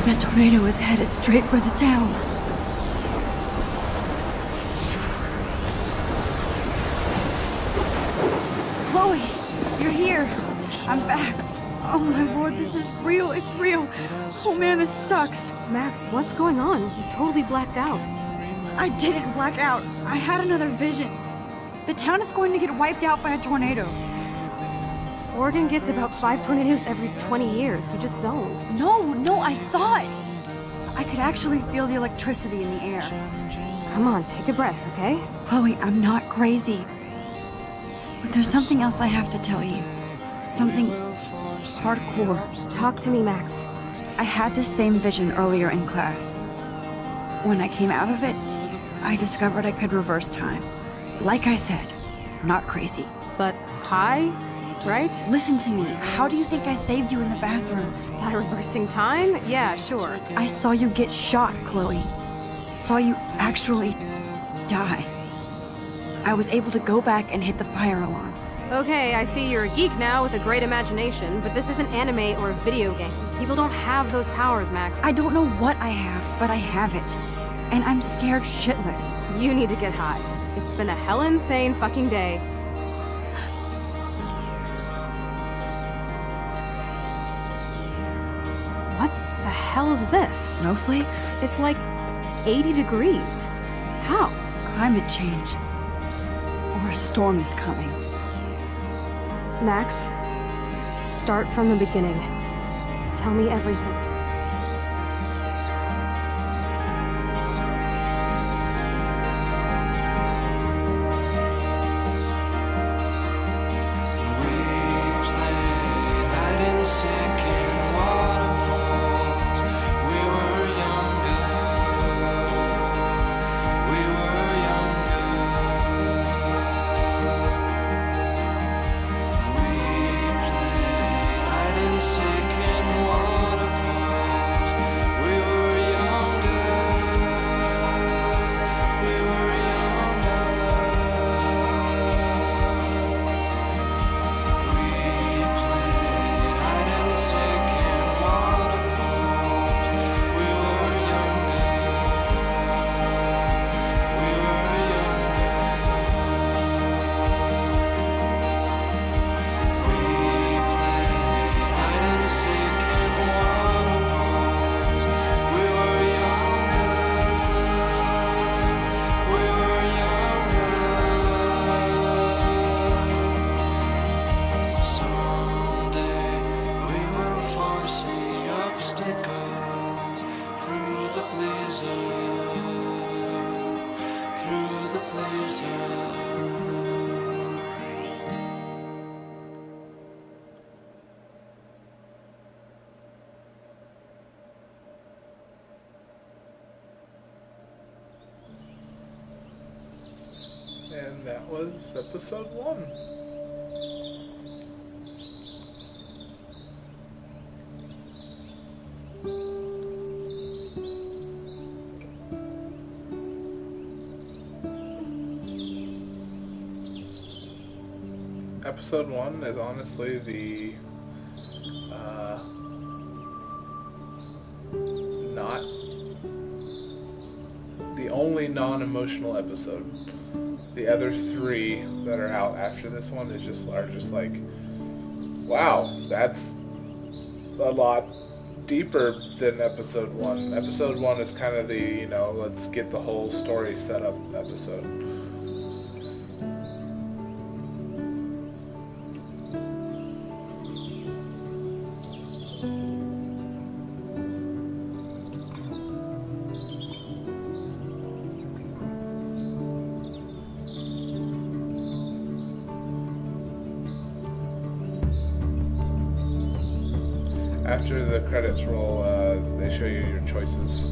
That tornado is headed straight for the town. Chloe, you're here. I'm back. Oh my lord, this is real. It's real. Oh man, this sucks. Max, what's going on? You totally blacked out. I didn't black out. I had another vision. The town is going to get wiped out by a tornado. Oregon gets about 5 tornadoes every 20 years. You just zoned. No, I saw it. I could actually feel the electricity in the air. Come on, take a breath, okay? Chloe, I'm not crazy. But there's something else I have to tell you. Something hardcore. Talk to me, Max. I had this same vision earlier in class. When I came out of it, I discovered I could reverse time. Like I said, not crazy. But high, right? Listen to me. How do you think I saved you in the bathroom? By reversing time? Yeah, sure. I saw you get shot, Chloe. Saw you actually die. I was able to go back and hit the fire alarm. Okay, I see you're a geek now with a great imagination, but this isn't anime or a video game. People don't have those powers, Max. I don't know what I have, but I have it. And I'm scared shitless. You need to get high. It's been a hell insane fucking day. What the hell hell is this? Snowflakes? It's like 80 degrees. How? Climate change. Or a storm is coming. Max, start from the beginning. Tell me everything. And that was episode 1. Episode 1 is honestly the not the only non-emotional episode. The other 3 that are out after this one are just like, wow, that's a lot deeper than episode 1. Episode 1 is kind of the, let's get the whole story set up episode. After the credits roll, they show you your choices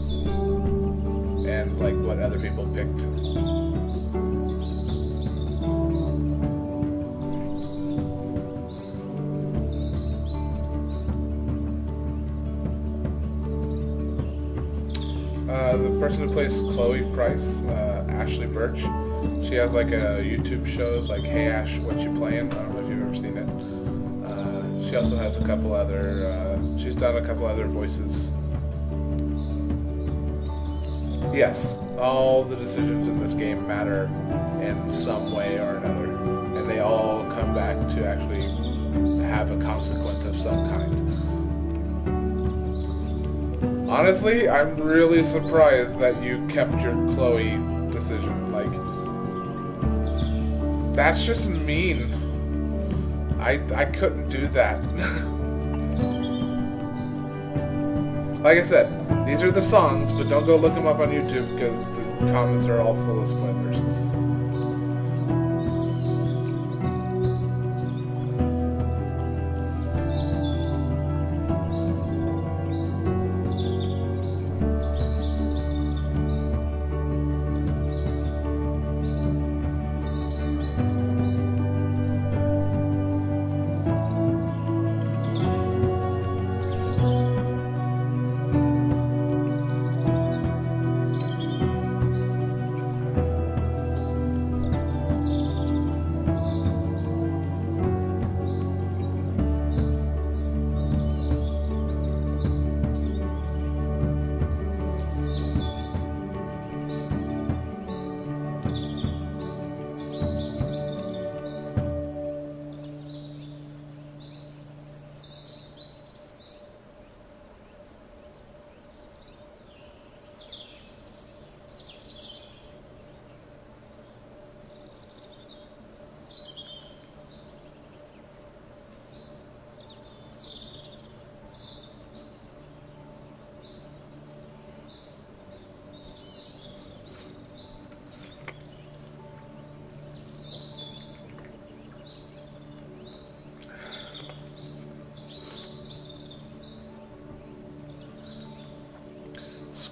and like what other people picked. The person who plays Chloe Price, Ashley Birch, she has like a YouTube shows like Hey Ash, What You Playing? I don't know if you've ever seen it. She also has a couple other, she's done a couple other voices. Yes, all the decisions in this game matter in some way or another, and they all come back to actually have a consequence of some kind. Honestly, I'm really surprised that you kept your Chloe decision. Like, that's just mean. I couldn't do that. Like I said, these are the songs, but don't go look them up on YouTube because the comments are all full of spoilers.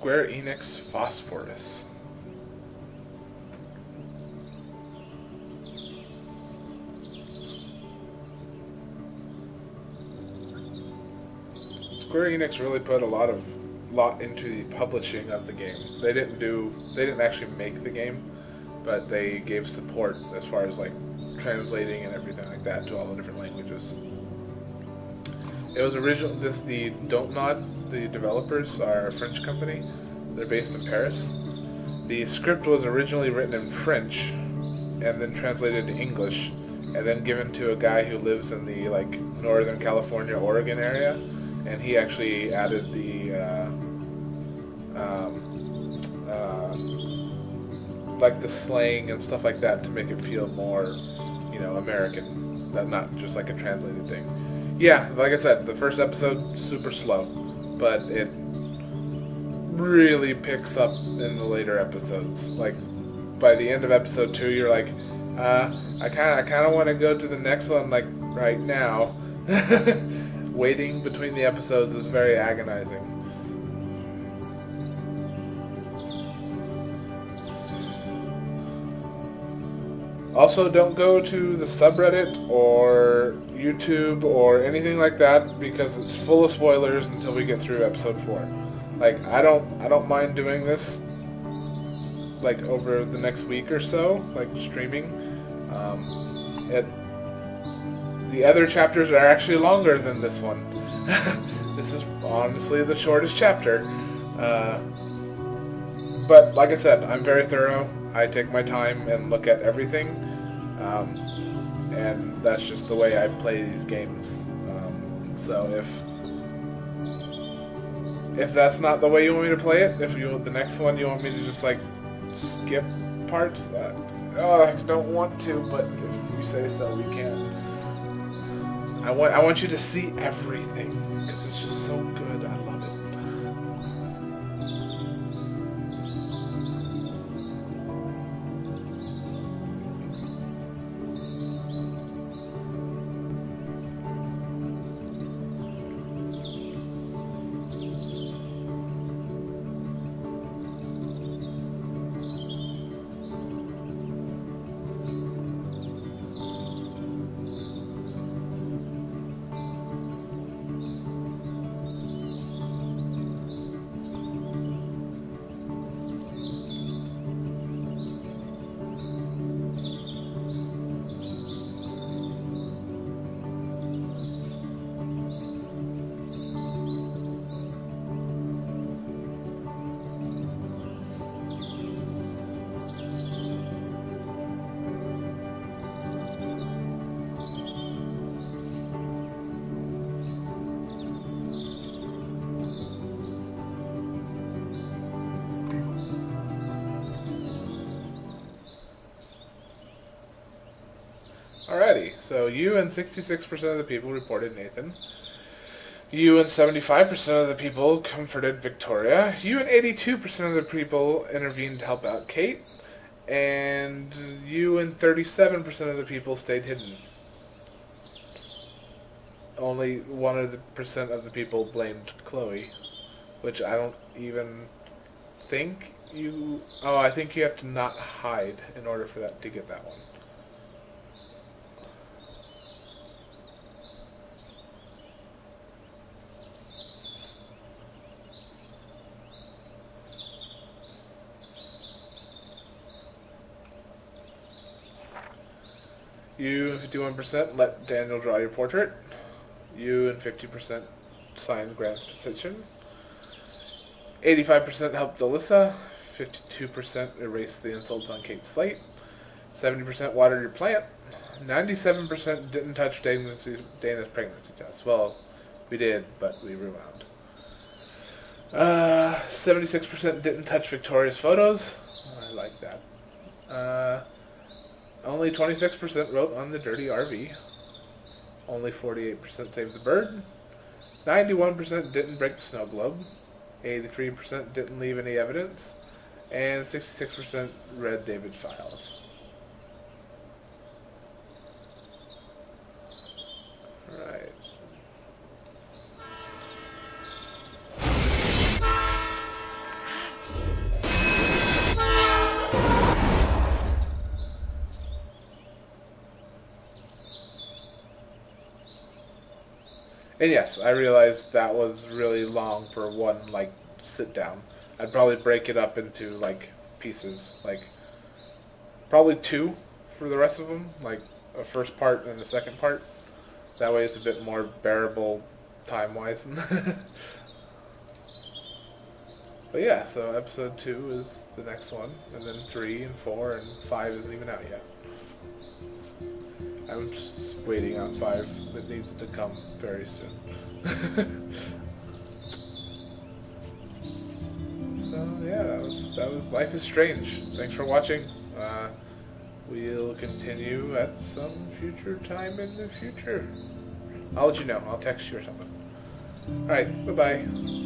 Square Enix Phosphorus. Square Enix really put a lot into the publishing of the game. They didn't actually make the game, but they gave support as far as like translating and everything like that to all the different languages. It was the Dontnod, the developers, are a French company. They're based in Paris. The script was originally written in French and then translated to English and then given to a guy who lives in the like Northern California, Oregon area, and he actually added the like the slang and stuff like that to make it feel more, you know, American, not just like a translated thing. Yeah, like I said, the first episode, super slow, but it really picks up in the later episodes. Like, by the end of episode 2, you're like, I kind of want to go to the next one, like, right now. Waiting between the episodes is very agonizing. Also, don't go to the subreddit or YouTube or anything like that because it's full of spoilers until we get through episode 4. Like, I don't mind doing this like over the next week or so, like streaming. The other chapters are actually longer than this one. This is honestly the shortest chapter. But like I said, I'm very thorough. I take my time and look at everything. And that's just the way I play these games. So if that's not the way you want me to play it, if the next one you want me to just like skip parts, I don't want to, but if you say so, we can. I want you to see everything because it's just so good. I love it. Alrighty, so you and 66% of the people reported Nathan. You and 75% of the people comforted Victoria. You and 82% of the people intervened to help out Kate. And you and 37% of the people stayed hidden. Only 1% of the people blamed Chloe, which I don't even think you... Oh, I think you have to not hide in order for that to get that one. You and 51% let Daniel draw your portrait. You and 50% signed Grant's petition. 85% helped Alyssa. 52% erased the insults on Kate's slate. 70% watered your plant. 97% didn't touch Dana's pregnancy test. Well, we did, but we rewound. 76% didn't touch Victoria's photos. I like that. Only 26% wrote on the dirty RV. Only 48% saved the bird. 91% didn't break the snow globe. 83% didn't leave any evidence. And 66% read David's files. Right. And yes, I realized that was really long for one, like, sit down. I'd probably break it up into, like, pieces. Like, probably 2 for the rest of them. Like, a first part and a second part. That way it's a bit more bearable time-wise. But yeah, so episode 2 is the next one. And then 3 and 4 and 5 isn't even out yet. I'm just waiting on 5. It needs to come very soon. So yeah, that was Life is Strange. Thanks for watching. We'll continue at some future time in the future. I'll let you know. I'll text you or something. Alright, bye-bye.